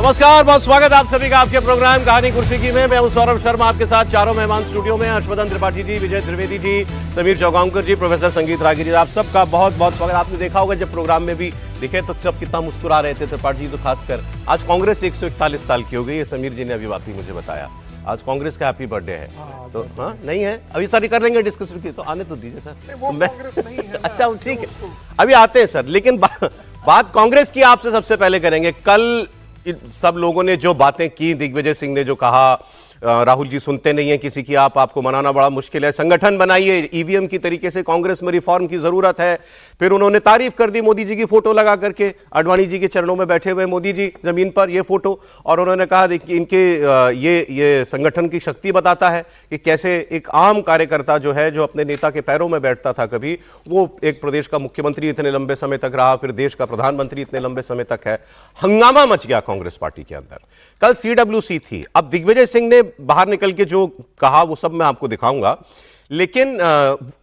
नमस्कार, बहुत स्वागत आप सभी का आपके प्रोग्राम कहानी कुर्सी की में। मैं हूं सौरभ शर्मा, आपके साथ चारों मेहमान स्टूडियो में, हर्षवर्धन त्रिपाठी जी, विजय त्रिवेदी जी, समीर चौगांवकर जी, प्रोफेसर संगीत रागी जी। आप सबका बहुत बहुत स्वागत। आपने देखा होगा जब प्रोग्राम में भी दिखे तो सब कितना मुस्कुरा रहे थे, त्रिपाठी जी तो खासकर। आज कांग्रेस 141 साल की हो गई है, समीर जी ने अभी बात ही मुझे बताया। आज कांग्रेस का हैप्पी बर्थडे है। तो हाँ नहीं है, अभी सारी कर लेंगे डिस्कस की, तो आने तो दीजिए सर। वो कांग्रेस नहीं है ना। अच्छा ठीक है, अभी आते हैं सर, लेकिन बात कांग्रेस की आपसे सबसे पहले करेंगे। कल सब लोगों ने जो बातें की, दिग्विजय सिंह ने जो कहा, राहुल जी सुनते नहीं है किसी की, आपको मनाना बड़ा मुश्किल है, संगठन बनाइए, ईवीएम की तरीके से कांग्रेस में रिफॉर्म की जरूरत है। फिर उन्होंने तारीफ कर दी मोदी जी की फोटो लगा करके, आडवाणी जी के चरणों में बैठे हुए मोदी जी जमीन पर, ये फोटो। और उन्होंने कहा देखिए इनके ये संगठन की शक्ति बताता है कि कैसे एक आम कार्यकर्ता जो है, जो अपने नेता के पैरों में बैठता था, कभी वो एक प्रदेश का मुख्यमंत्री इतने लंबे समय तक रहा, फिर देश का प्रधानमंत्री इतने लंबे समय तक है। हंगामा मच गया कांग्रेस पार्टी के अंदर। कल CWC थी। अब दिग्विजय सिंह ने बाहर निकल के जो कहा वो सब मैं आपको दिखाऊंगा, लेकिन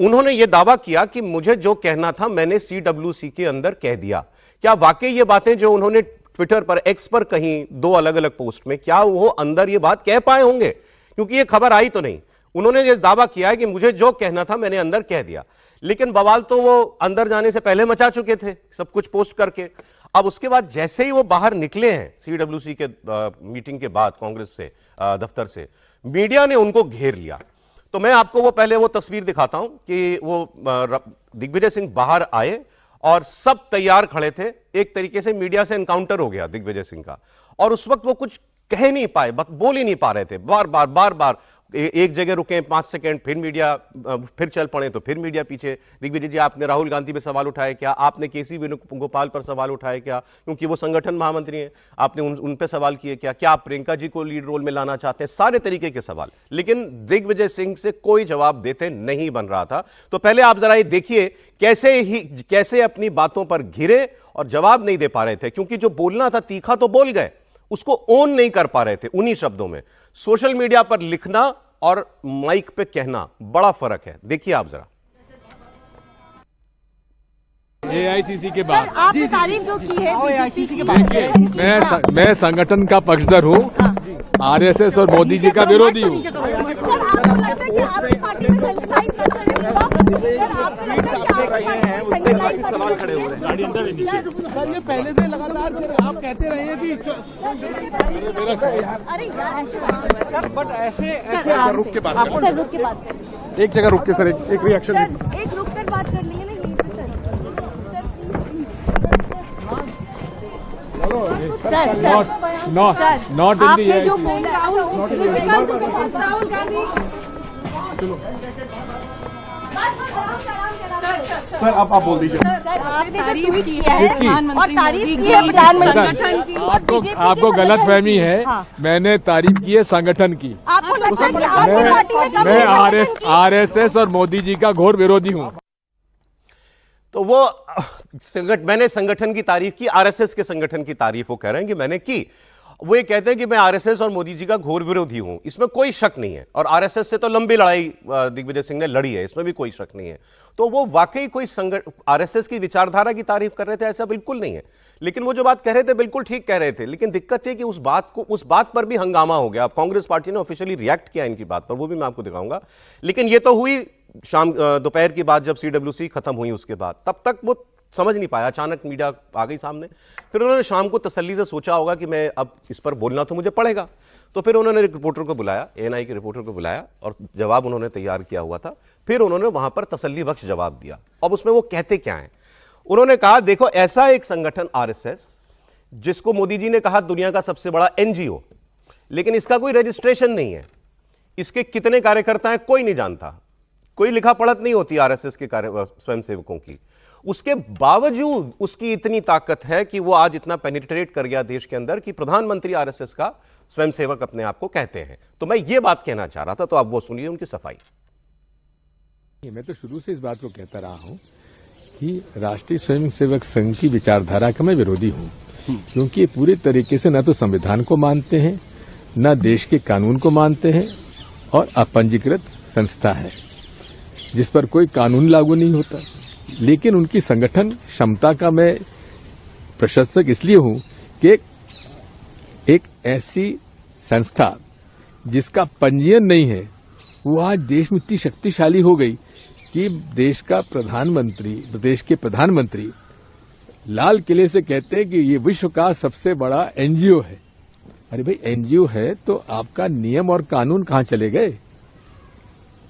उन्होंने ये दावा किया कि मुझे जो कहना था मैंने CWC के अंदर कह दिया। क्या वाकई ये बातें जो उन्होंने ट्विटर पर, एक्स पर कहीं, दो अलग अलग पोस्ट में, क्या वो अंदर ये बात कह पाए होंगे? क्योंकि ये खबर आई तो नहीं। उन्होंने ये दावा किया है कि मुझे जो कहना था मैंने अंदर कह दिया, लेकिन बवाल तो वो अंदर जाने से पहले मचा चुके थे, सब कुछ पोस्ट करके। अब उसके बाद जैसे ही वो बाहर निकले हैं CWC के मीटिंग के बाद, कांग्रेस से दफ्तर से, मीडिया ने उनको घेर लिया। तो मैं आपको वो पहले वो तस्वीर दिखाता हूं कि वो दिग्विजय सिंह बाहर आए और सब तैयार खड़े थे। एक तरीके से मीडिया से एनकाउंटर हो गया दिग्विजय सिंह का, और उस वक्त वो कुछ कह नहीं पाए, बोल ही नहीं पा रहे थे। बार बार एक जगह रुके 5 सेकंड, फिर मीडिया, फिर चल पड़े तो फिर मीडिया पीछे। दिग्विजय जी, आपने राहुल गांधी पे सवाल उठाए क्या? आपने KC वेणुगोपाल पर सवाल उठाए क्या, क्योंकि वो संगठन महामंत्री हैं? आपने उन पे सवाल किए क्या? क्या आप प्रियंका जी को लीड रोल में लाना चाहते हैं? सारे तरीके के सवाल, लेकिन दिग्विजय सिंह से कोई जवाब देते नहीं बन रहा था। तो पहले आप जरा ये देखिए कैसे अपनी बातों पर घिरे और जवाब नहीं दे पा रहे थे, क्योंकि जो बोलना था तीखा तो बोल गए, उसको ओन नहीं कर पा रहे थे उन्हीं शब्दों में। सोशल मीडिया पर लिखना और माइक पे कहना, बड़ा फर्क है। देखिए आप जरा। AICC के बाद आपने तारीफ जो की है AICC के बाद, देखिए मैं संगठन का पक्षधर हूँ, RSS और मोदी जी का विरोधी हूँ। सवाल खड़े हो रहे हैं। ये पहले से लगातार आप कहते रहे हैं कि बट ऐसे रुक के बात एक जगह रुक के सर एक रिएक्शन, एक रुक कर बात कर ली नॉट इन दी जो राहुल गांधी। सर आप बोल दीजिए। आपने तारीफ की है और तारीफ की है प्रधानमंत्री की। आपको गलत फहमी है। हाँ। मैंने तारीफ की है संगठन की। आपको लगता है कि आपकी पार्टी में मैं RSS और मोदी जी का घोर विरोधी हूँ। तो वो मैंने संगठन की तारीफ की, RSS के संगठन की तारीफ वो कह रहे हैं कि मैंने की। वो ये कहते हैं कि मैं RSS और मोदी जी का घोर विरोधी हूं, इसमें कोई शक नहीं है। और RSS से तो लंबी लड़ाई दिग्विजय सिंह ने लड़ी है, इसमें भी कोई शक नहीं है। तो वो वाकई कोई RSS की विचारधारा की तारीफ कर रहे थे, ऐसा बिल्कुल नहीं है। लेकिन वो जो बात कह रहे थे बिल्कुल ठीक कह रहे थे, लेकिन दिक्कत है कि उस बात पर भी हंगामा हो गया। अब कांग्रेस पार्टी ने ऑफिशियली रिएक्ट किया इनकी बात पर, वो भी मैं आपको दिखाऊंगा। लेकिन ये तो हुई शाम दोपहर की बात, जब CWC खत्म हुई उसके बाद। तब तक वो समझ नहीं पाया, अचानक मीडिया आ गई सामने। फिर उन्होंने शाम को तसल्ली से सोचा होगा कि मैं अब इस पर बोलना तो मुझे पड़ेगा। तो फिर उन्होंने रिपोर्टर को बुलाया, ANI के रिपोर्टर को बुलाया, और जवाब उन्होंने तैयार किया हुआ था। फिर उन्होंने वहां पर तसल्ली बख्श जवाब दिया। अब उसमें वो कहते क्या हैं? उन्होंने कहा देखो, ऐसा एक संगठन RSS, जिसको मोदी जी ने कहा दुनिया का सबसे बड़ा NGO, लेकिन इसका कोई रजिस्ट्रेशन नहीं है, इसके कितने कार्यकर्ता हैं कोई नहीं जानता, कोई लिखा पढ़त नहीं होती RSS के स्वयंसेवकों की। उसके बावजूद उसकी इतनी ताकत है कि वो आज इतना पेनिट्रेट कर गया देश के अंदर कि प्रधानमंत्री RSS का स्वयंसेवक अपने आप को कहते हैं। तो मैं ये बात कहना चाह रहा था, तो अब वो सुनिए उनकी सफाई। मैं तो शुरू से इस बात को कहता रहा हूं कि राष्ट्रीय स्वयंसेवक संघ की विचारधारा का मैं विरोधी हूं, क्योंकि ये पूरे तरीके से न तो संविधान को मानते हैं, न देश के कानून को मानते हैं, और अपंजीकृत संस्था है जिस पर कोई कानून लागू नहीं होता। लेकिन उनकी संगठन क्षमता का मैं प्रशंसक इसलिए हूं कि एक ऐसी संस्था जिसका पंजीयन नहीं है, वो आज देश में इतनी शक्तिशाली हो गई कि देश के प्रधानमंत्री लाल किले से कहते हैं कि ये विश्व का सबसे बड़ा एनजीओ है। अरे भाई, एनजीओ है तो आपका नियम और कानून कहां चले गए?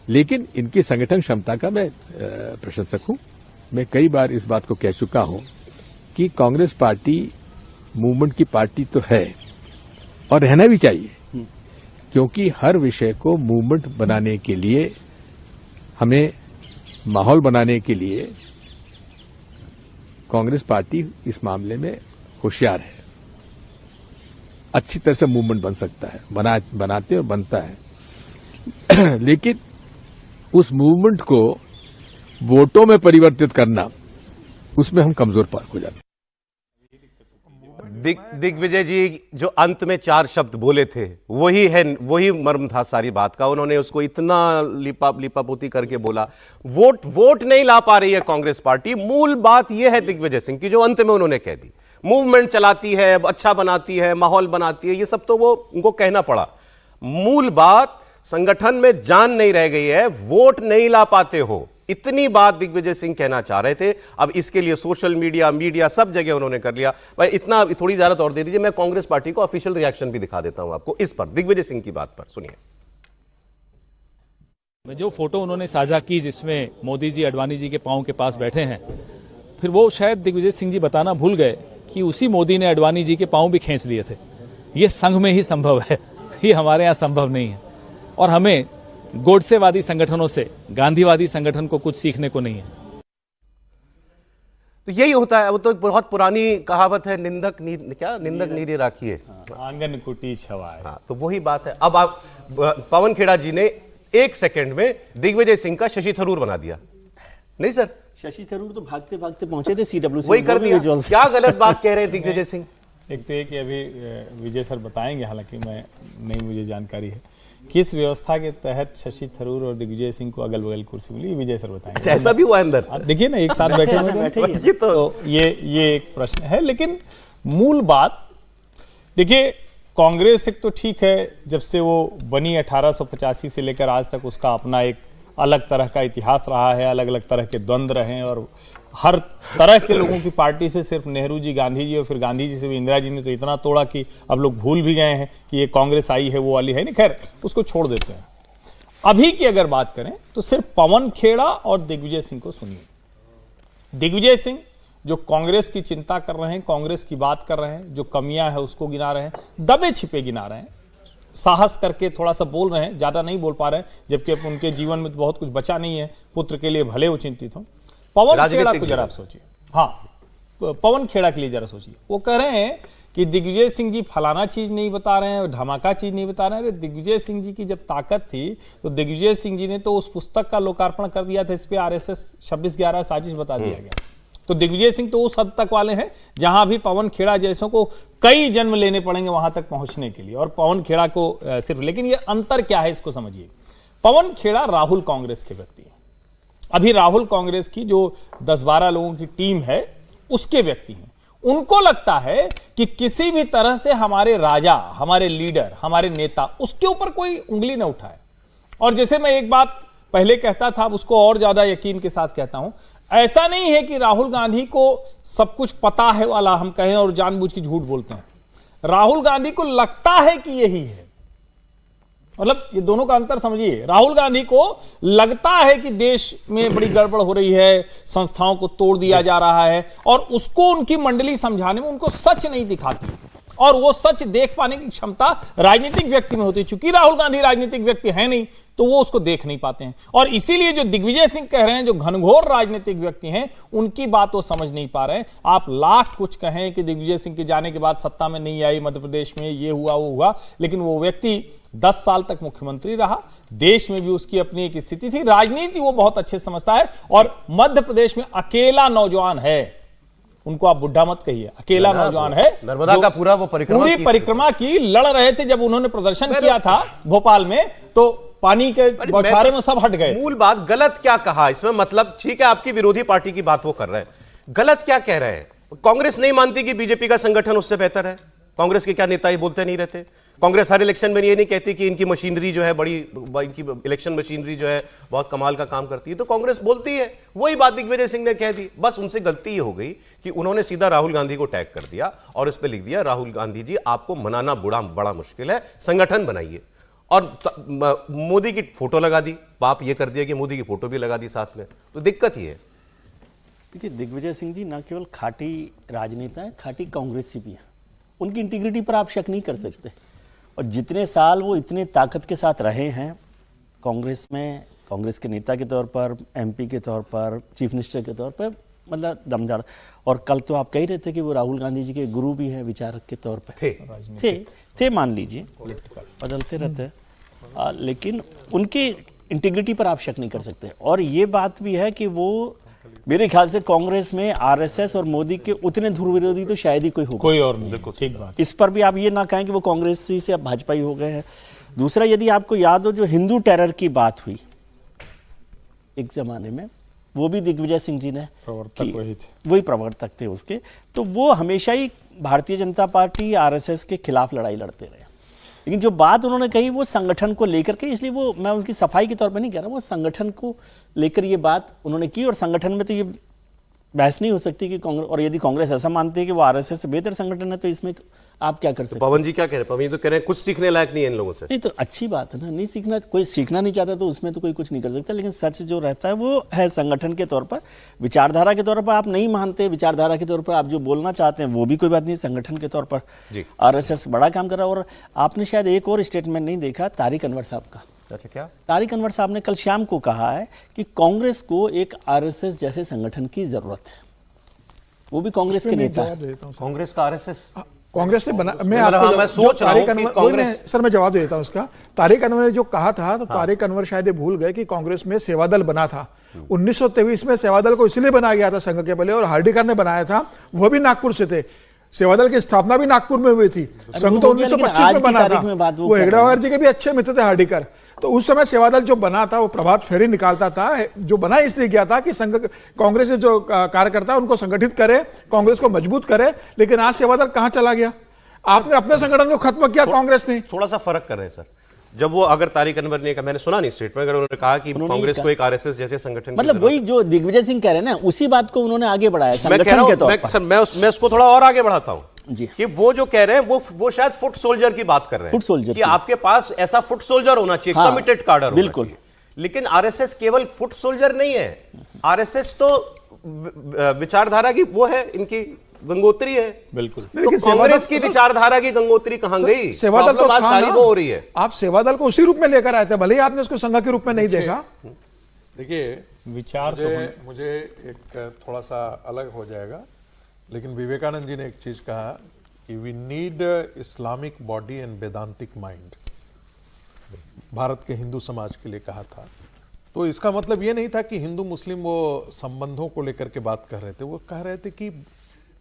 लेकिन इनकी संगठन क्षमता का मैं प्रशंसक हूं। मैं कई बार इस बात को कह चुका हूं कि कांग्रेस पार्टी मूवमेंट की पार्टी तो है और रहना भी चाहिए, क्योंकि हर विषय को मूवमेंट बनाने के लिए, हमें माहौल बनाने के लिए कांग्रेस पार्टी इस मामले में होशियार है। अच्छी तरह से मूवमेंट बन सकता है, बनाते और बनता है। लेकिन उस मूवमेंट को वोटों में परिवर्तित करना, उसमें हम कमजोर हो जाते हैं। दिग्विजय जी जो अंत में 4 शब्द बोले थे, वही मर्म था सारी बात का। उन्होंने उसको इतना लिपापोती करके बोला। वोट नहीं ला पा रही है कांग्रेस पार्टी। मूल बात यह है दिग्विजय सिंह की, जो अंत में उन्होंने कह दी। मूवमेंट चलाती है, अच्छा बनाती है, माहौल बनाती है, ये सब तो वो उनको कहना पड़ा। मूल बात, संगठन में जान नहीं रह गई है, वोट नहीं ला पाते हो, इतनी बात दिग्विजय सिंह कहना चाह रहे थे। अब इसके लिए सोशल मीडिया सब जगह उन्होंने कर लिया। भाई इतना थोड़ी ज्यादा तौर दे दीजिए, मैं कांग्रेस पार्टी को ऑफिशियल रिएक्शन भी दिखा देता हूं आपको इस पर, दिग्विजय सिंह की बात पर। सुनिए। जो फोटो उन्होंने साझा की जिसमें मोदी जी अडवाणी जी के पांव के पास बैठे हैं, फिर वो शायद दिग्विजय सिंह जी बताना भूल गए कि उसी मोदी ने अडवाणी जी के पांव भी खींच दिए थे। ये संघ में ही संभव है, ये हमारे यहां संभव नहीं है। और हमें गोडसेवादी संगठनों से गांधीवादी संगठन को कुछ सीखने को नहीं है। तो यही होता है। वो तो बहुत पुरानी कहावत है, निंदक नीरे राखिए, आंगन कुटी छवाए। हाँ, तो वही बात है। अब आप पवन खेड़ा जी ने 1 सेकंड में दिग्विजय सिंह का शशि थरूर बना दिया। नहीं सर, शशि थरूर तो भागते भागते पहुंचे थे सीडब्ल्यूसी, वही कर दिया। क्या गलत बात कह रहे हैं दिग्विजय सिंह? एक तो ये कि अभी विजय सर बताएंगे, हालांकि मैं नहीं, मुझे जानकारी है किस व्यवस्था के तहत शशि थरूर और दिग्विजय सिंह को अगल बगल कुर्सी मिली, विजय सर बताएंगे। अच्छा, ऐसा भी हुआ अंदर? देखिए ना, एक साथ बैठे हुए तो ये एक प्रश्न है। लेकिन मूल बात देखिए, कांग्रेस एक तो ठीक है, जब से वो बनी 1885 से लेकर आज तक उसका अपना एक अलग तरह का इतिहास रहा है, अलग अलग तरह के द्वंद्व रहे हैं, और हर तरह के लोगों की पार्टी से सिर्फ नेहरू जी, गांधी जी और फिर गांधी जी से भी इंदिरा जी ने तो इतना तोड़ा कि अब लोग भूल भी गए हैं कि ये कांग्रेस आई है, वो वाली है नहीं। खैर, उसको छोड़ देते हैं। अभी की अगर बात करें तो सिर्फ पवन खेड़ा और दिग्विजय सिंह को सुनिए। दिग्विजय सिंह जो कांग्रेस की चिंता कर रहे हैं, कांग्रेस की बात कर रहे हैं, जो कमियां है उसको गिना रहे हैं, दबे छिपे गिना रहे हैं, साहस करके थोड़ा सा बोल रहे हैं, ज्यादा नहीं बोल पा रहे हैं, जबकि उनके जीवन में तो बहुत कुछ बचा नहीं है। पुत्र के लिए भले वो चिंतित हो। पवन खेड़ा को जरा आप सोचिए, हाँ, पवन खेड़ा के लिए जरा सोचिए। वो कह रहे हैं कि दिग्विजय सिंह जी फलाना चीज नहीं बता रहे हैं, धमाका चीज नहीं बता रहे हैं। दिग्विजय सिंह जी की जब ताकत थी तो दिग्विजय सिंह जी ने तो उस पुस्तक का लोकार्पण कर दिया था, इस पे RSS 26/11 साजिश बता दिया गया। तो दिग्विजय सिंह तो उस हद तक वाले हैं जहां भी पवन खेड़ा जैसों को कई जन्म लेने पड़ेंगे वहां तक पहुंचने के लिए, और पवन खेड़ा को सिर्फ। लेकिन ये अंतर क्या है, इसको समझिए। पवन खेड़ा राहुल कांग्रेस के व्यक्ति हैं। अभी राहुल कांग्रेस की जो 10-12 लोगों की टीम है उसके व्यक्ति हैं। उनको लगता है कि किसी भी तरह से हमारे राजा, हमारे लीडर, हमारे नेता, उसके ऊपर कोई उंगली न उठाए। और जैसे मैं एक बात पहले कहता था, उसको और ज्यादा यकीन के साथ कहता हूं, ऐसा नहीं है कि राहुल गांधी को सब कुछ पता है वाला हम कहें और जानबूझ के झूठ बोलते हैं। राहुल गांधी को लगता है कि यही है, मतलब ये दोनों का अंतर समझिए। राहुल गांधी को लगता है कि देश में बड़ी गड़बड़ हो रही है, संस्थाओं को तोड़ दिया जा रहा है, और उसको उनकी मंडली समझाने में उनको सच नहीं दिखाती, और वो सच देख पाने की क्षमता राजनीतिक व्यक्ति में होती है। चूंकि राहुल गांधी राजनीतिक व्यक्ति है नहीं, तो वो उसको देख नहीं पाते हैं। और इसीलिए जो दिग्विजय सिंह कह रहे हैं, जो घनघोर राजनीतिक व्यक्ति हैं, उनकी बात वो समझ नहीं पा रहे हैं। आप लाख कुछ कहें कि दिग्विजय सिंह के जाने के बाद सत्ता में नहीं आई, मध्य प्रदेश में ये हुआ वो हुआ, लेकिन वो व्यक्ति 10 साल तक मुख्यमंत्री रहा, देश में भी उसकी अपनी एक स्थिति थी, राजनीति वो बहुत अच्छे समझता है। और मध्य प्रदेश में अकेला नौजवान है, उनको आप बुढ़ा मत कहिए, अकेला नौजवान है। नर्मदा का पूरा वो पूरी परिक्रमा की, लड़ रहे थे जब उन्होंने प्रदर्शन किया था भोपाल में, तो पानी के बौछारे में सब हट गए। मूल बात, गलत क्या कहा इसमें? मतलब ठीक है, आपकी विरोधी पार्टी की बात वो कर रहे हैं, गलत क्या कह रहे हैं? कांग्रेस नहीं मानती कि बीजेपी का संगठन उससे बेहतर है? कांग्रेस के क्या नेता ये बोलते नहीं रहते? कांग्रेस हर इलेक्शन में ये नहीं कहती कि इनकी मशीनरी जो है इनकी इलेक्शन मशीनरी जो है बहुत कमाल का काम करती है, तो कांग्रेस बोलती है। वही बात दिग्विजय सिंह ने कह दी। बस उनसे गलती ये हो गई कि उन्होंने सीधा राहुल गांधी को टैग कर दिया और इस पे लिख दिया, राहुल गांधी जी आपको मनाना बड़ा मुश्किल है, संगठन बनाइए। और मोदी की फोटो लगा दी, पाप ये कर दिया कि मोदी की फोटो भी लगा दी साथ में। तो दिक्कत ही है। देखिए, दिग्विजय सिंह जी न केवल खाटी राजनेता है, खाटी कांग्रेसी भी है। उनकी इंटीग्रिटी पर आप शक नहीं कर सकते। और जितने साल वो इतने ताकत के साथ रहे हैं कांग्रेस में, कांग्रेस के नेता के तौर पर, एमपी के तौर पर, चीफ मिनिस्टर के तौर पर, मतलब दमदार। और कल तो आप कह ही रहे थे कि वो राहुल गांधी जी के गुरु भी हैं विचारक के तौर पर थे मान लीजिए, बदलते रहते हैं, लेकिन उनकी इंटीग्रिटी पर आप शक नहीं कर सकते। और ये बात भी है कि वो मेरे ख्याल से कांग्रेस में आरएसएस और मोदी के उतने ध्रुव विरोधी तो शायद ही कोई होगा, कोई और नहीं। देखो, ठीक बात। इस पर भी आप ये ना कहें कि वो कांग्रेसी से अब भाजपाई हो गए हैं। दूसरा, यदि आपको याद हो जो हिंदू टेरर की बात हुई एक जमाने में, वो भी दिग्विजय सिंह जी ने प्रवर्तक वही थे, वही प्रवर्तक थे उसके। तो वो हमेशा ही भारतीय जनता पार्टी आरएसएस के खिलाफ लड़ाई लड़ते रहे। लेकिन जो बात उन्होंने कही वो संगठन को लेकर के, इसलिए वो, मैं उनकी सफाई के तौर पे नहीं कह रहा, वो संगठन को लेकर ये बात उन्होंने की। और संगठन में तो ये बहस नहीं हो सकती कि कांग्रेस, और यदि कांग्रेस ऐसा मानती है कि वो आरएसएस से बेहतर संगठन है, तो इसमें आप क्या कर सकते हैं? पवन जी क्या कह रहे हैं? पवन जी तो कह रहे हैं कुछ सीखने लायक नहीं है इन लोगों से। नहीं, तो अच्छी बात है ना, नहीं सीखना, कोई सीखना नहीं चाहता तो उसमें तो कोई कुछ नहीं कर सकता। लेकिन सच जो रहता है वो है संगठन के तौर पर, विचारधारा के तौर पर आप नहीं मानते, विचारधारा के तौर पर आप जो बोलना चाहते हैं वो भी कोई बात नहीं। संगठन के तौर पर आरएसएस बड़ा काम कर रहा है। और आपने शायद एक और स्टेटमेंट नहीं देखा तारिक अनवर साहब का। अच्छा, क्या? तारिक अनवर साहब ने कल शाम को कहा है कि कांग्रेस को एक आरएसएस जैसे संगठन की जरूरत है। वो भी कांग्रेस के नेता है। कांग्रेस का आरएसएस कांग्रेस ने बना, मैं आपको मैं सोच रहा हूं कि कांग्रेस, सर मैं जवाब देता हूं उसका। तारिक अनवर ने जो कहा था, तो तारिक अनवर शायद ये भूल गए कि कांग्रेस में सेवादल बना था 1923 में। सेवादल को इसलिए बनाया गया था संघ के पहले, और हार्डिकर ने बनाया था, वो भी नागपुर से थे। सेवादल की स्थापना भी नागपुर में हुई थी। संघ तो 1925 में बना था। वो हेगड़ेवार जी के भी अच्छे मित्र थे हार्डिकर। तो उस समय सेवादल जो बना था वो प्रभात फेरी निकालता था। जो बना इसलिए किया था कि संघ, कांग्रेस के जो कार्यकर्ता उनको संगठित करे, कांग्रेस को मजबूत करे। लेकिन आज सेवादल कहां चला गया? आपने अपने संगठन को खत्म किया, कांग्रेस ने। थोड़ा सा फर्क कर रहे हैं सर। जब वो, अगर तारिक अनवर ने कहा, मैंने सुना नहीं स्टेटमेंट, अगर उन्होंने कहा कि कांग्रेस को एक आरएसएस जैसे संगठन, मतलब वही जो दिग्विजय सिंह कह रहे हैं ना, उसी बात को उन्होंने आगे बढ़ाया संगठन के तौर पर। मैं उसको थोड़ा और आगे बढ़ाता हूं जी, कि वो जो कह रहे हैं वो शायद फुट सोल्जर की बात कर रहे हैं। फुट सोल्जर कि आपके पास ऐसा फुट सोल्जर होना चाहिए, हाँ, कमिटेड कार्डर, बिल्कुल। लेकिन आरएसएस केवल फुट सोल्जर नहीं है। आरएसएस तो विचारधारा की वो है, इनकी गंगोत्री है। बिल्कुल। तो कांग्रेस की विचारधारा की गंगोत्री कहां गई? सेवादल तो था सारी ना, वो हो रही है। आप सेवादल को उसी रूप में लेकर आए थे, भले ही आपने उसको संघ के रूप में नहीं देखा। देखिए, विचार मुझे एक थोड़ा सा अलग हो जाएगा, लेकिन विवेकानंद जी ने एक चीज कहा कि we need Islamic body and Vedantic mind. Bharat के हिंदू समाज के लिए कहा था। तो इसका मतलब ये नहीं था कि हिंदू मुस्लिम वो संबंधों को लेकर के बात कर रहे थे। वो कह रहे थे कि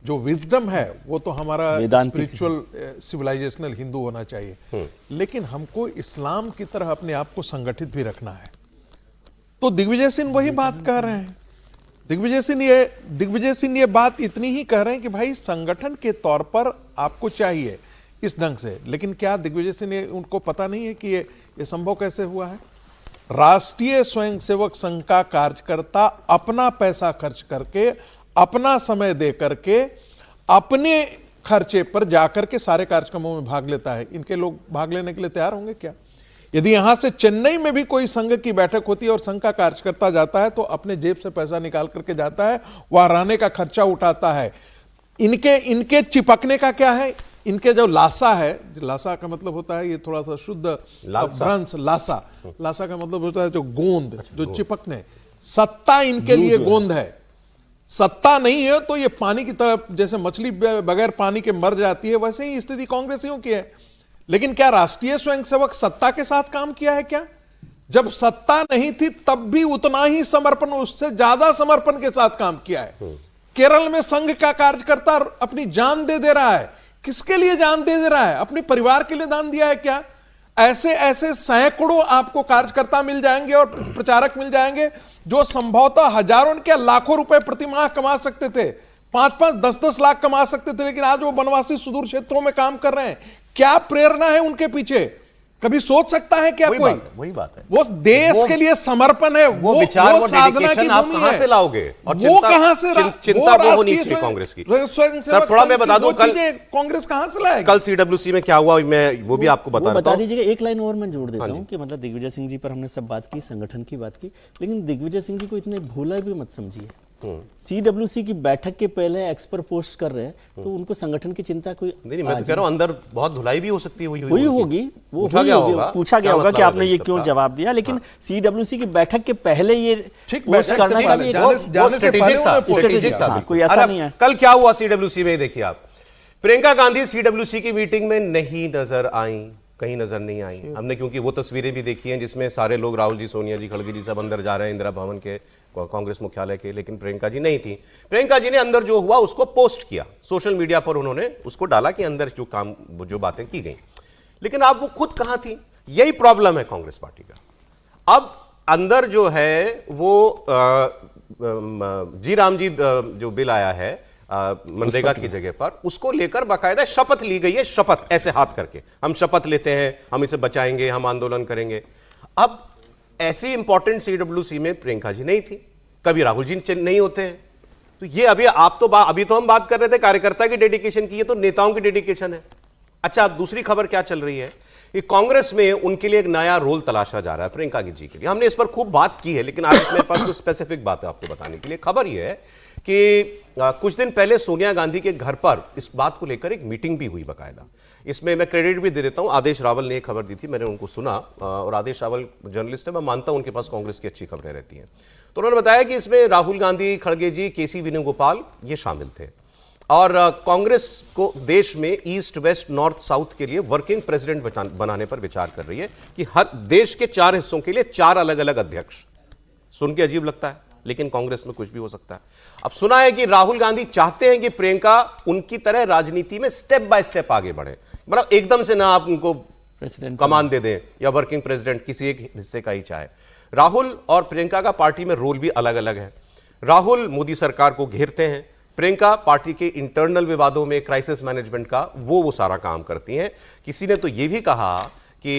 जो विजडम है वो तो हमारा स्पिरिचुअल सिविलाइजेशनल हिंदू होना चाहिए, लेकिन हमको इस्लाम की तरह अपने आप को संगठित भी रखना है। तो दिग्विजय सिंह वही बात कह रहे हैं। दिग्विजय सिंह ये बात इतनी ही कह रहे हैं कि भाई संगठन के तौर पर आपको चाहिए इस ढंग से। लेकिन क्या दिग्विजय सिंह ने, उनको पता नहीं है कि ये संभव कैसे हुआ है? राष्ट्रीय स्वयंसेवक संघ का कार्यकर्ता अपना पैसा खर्च करके, अपना समय दे करके, अपने खर्चे पर जाकर के सारे कार्यक्रमों में भाग लेता है। इनके लोग भाग लेने के लिए तैयार होंगे क्या? यदि यहां से चेन्नई में भी कोई संघ की बैठक होती है और संघ का कार्यकर्ता जाता है तो अपने जेब से पैसा निकाल करके जाता है, वहां रहने का खर्चा उठाता है। इनके चिपकने का क्या है? इनके जो लासा है, लासा का मतलब होता है, ये थोड़ा सा शुद्ध भ्रंश, लासा का मतलब होता है जो गोंद, जो चिपकने। सत्ता इनके लिए गोंद है। सत्ता नहीं है तो ये पानी की तरफ, जैसे मछली बगैर पानी के मर जाती है, वैसे ही स्थिति कांग्रेसियों की है। लेकिन क्या राष्ट्रीय स्वयंसेवक सत्ता के साथ काम किया है क्या? जब सत्ता नहीं थी तब भी उतना ही समर्पण, उससे ज्यादा समर्पण के साथ काम किया है। केरल में संघ का कार्यकर्ता अपनी जान दे रहा है। किसके लिए जान दे रहा है? अपने परिवार के लिए दान दिया है क्या? ऐसे ऐसे सैकड़ों आपको कार्यकर्ता मिल जाएंगे और प्रचारक मिल जाएंगे जो संभवतः हजारों के लाखों रुपए प्रतिमाह कमा सकते थे, 5-5, 10-10 लाख कमा सकते थे, लेकिन आज वो वनवासी सुदूर क्षेत्रों में काम कर रहे हैं। क्या प्रेरणा है उनके पीछे? कभी सोच सकता है क्या कोई? वही बात है। वो देश के लिए समर्पण है, वो विचार, वो साधना की डेडिकेशन आप भूमि कहां है। से लाओगे? और वो कहां से चिंता वो होनी चाहिए कांग्रेस की। सर थोड़ा मैं बता दूं, कल कांग्रेस कहां से लाएगी? कल सीडब्ल्यूसी में क्या हुआ, मैं वो भी आपको बता दीजिएगा। एक लाइन और मैं जोड़ देता हूं कि मतलब दिग्विजय सिंह जी पर हमने सब बात की, संगठन की बात की, लेकिन दिग्विजय सिंह जी को इतने भोला भी मत समझिए। सीडब्ल्यूसी की बैठक के पहले एक्सपर पोस्ट कर रहे हैं तो उनको संगठन की चिंता कोई नहीं, मैं तो कह रहा हूं अंदर बहुत धुलाई भी हो सकती है। हुई होगी, वो पूछा गया होगा कि आपने ये क्यों जवाब दिया, लेकिन सीडब्ल्यूसी की बैठक के पहले ये पोस्ट करना स्ट्रेटेजिक था, कोई ऐसा नहीं है। कल क्या हुआ सीडब्ल्यूसी में, देखिए आप, प्रियंका गांधी सीडब्ल्यूसी की मीटिंग में नहीं नजर आई, कहीं नजर नहीं आई हमने, क्योंकि वो तस्वीरें भी देखी हैं जिसमें सारे लोग, राहुल जी, सोनिया जी, खड़गे जी सब अंदर जा रहे हैं इंदिरा भवन के, कांग्रेस मुख्यालय के, लेकिन प्रियंका जी नहीं थी। प्रियंका जी ने अंदर जो हुआ उसको पोस्ट किया सोशल मीडिया पर, उन्होंने उसको डाला कि अंदर जो बातें की गई, लेकिन आप वो खुद कहां थी? यही प्रॉब्लम है कांग्रेस पार्टी का। अब अंदर जो है वो जी राम जी जो बिल आया है मनरेगा की जगह पर, उसको लेकर बाकायदा शपथ ली गई है, शपथ ऐसे हाथ करके, हम शपथ लेते हैं, हम इसे बचाएंगे, हम आंदोलन करेंगे। अब ऐसी इंपॉर्टेंट सीडब्ल्यूसी में प्रियंका जी नहीं थी, कभी राहुल जी नहीं होते हैं, तो ये अभी अभी तो हम बात कर रहे थे कार्यकर्ता की डेडिकेशन की, ये तो नेताओं की डेडिकेशन है। अच्छा, अब दूसरी खबर क्या चल रही है कि कांग्रेस में उनके लिए एक नया रोल तलाशा जा रहा है प्रियंका जी के लिए। हमने इस पर खूब बात की है, लेकिन आज मेरे पास कुछ स्पेसिफिक बात है आपको बताने के लिए। खबर यह है कि कुछ दिन पहले सोनिया गांधी के घर पर इस बात को लेकर एक मीटिंग भी हुई बाकायदा। इसमें मैं क्रेडिट भी दे देता हूं, आदेश रावल ने एक खबर दी थी, मैंने उनको सुना, और आदेश रावल जर्नलिस्ट है, मैं मानता हूं उनके पास कांग्रेस की अच्छी खबरें रहती हैं। तो उन्होंने बताया कि इसमें राहुल गांधी, खड़गे जी, केसी वेणुगोपाल ये शामिल थे, और कांग्रेस को देश में ईस्ट वेस्ट नॉर्थ साउथ के लिए वर्किंग प्रेसिडेंट बनाने पर विचार कर रही है कि हर देश के 4 हिस्सों के लिए 4 अलग अलग अध्यक्ष। सुन के अजीब लगता है, लेकिन कांग्रेस में कुछ भी हो सकता है। अब सुना है कि राहुल गांधी चाहते हैं कि प्रियंका उनकी तरह राजनीति में स्टेप बाय स्टेप आगे बढ़े, मतलब एकदम से ना आप उनको कमान दे दें या वर्किंग प्रेसिडेंट किसी एक हिस्से का ही चाहे। राहुल और प्रियंका का पार्टी में रोल भी अलग अलग है। राहुल मोदी सरकार को घेरते हैं, प्रियंका पार्टी के इंटरनल विवादों में, क्राइसिस मैनेजमेंट का वो सारा काम करती हैं। किसी ने तो ये भी कहा कि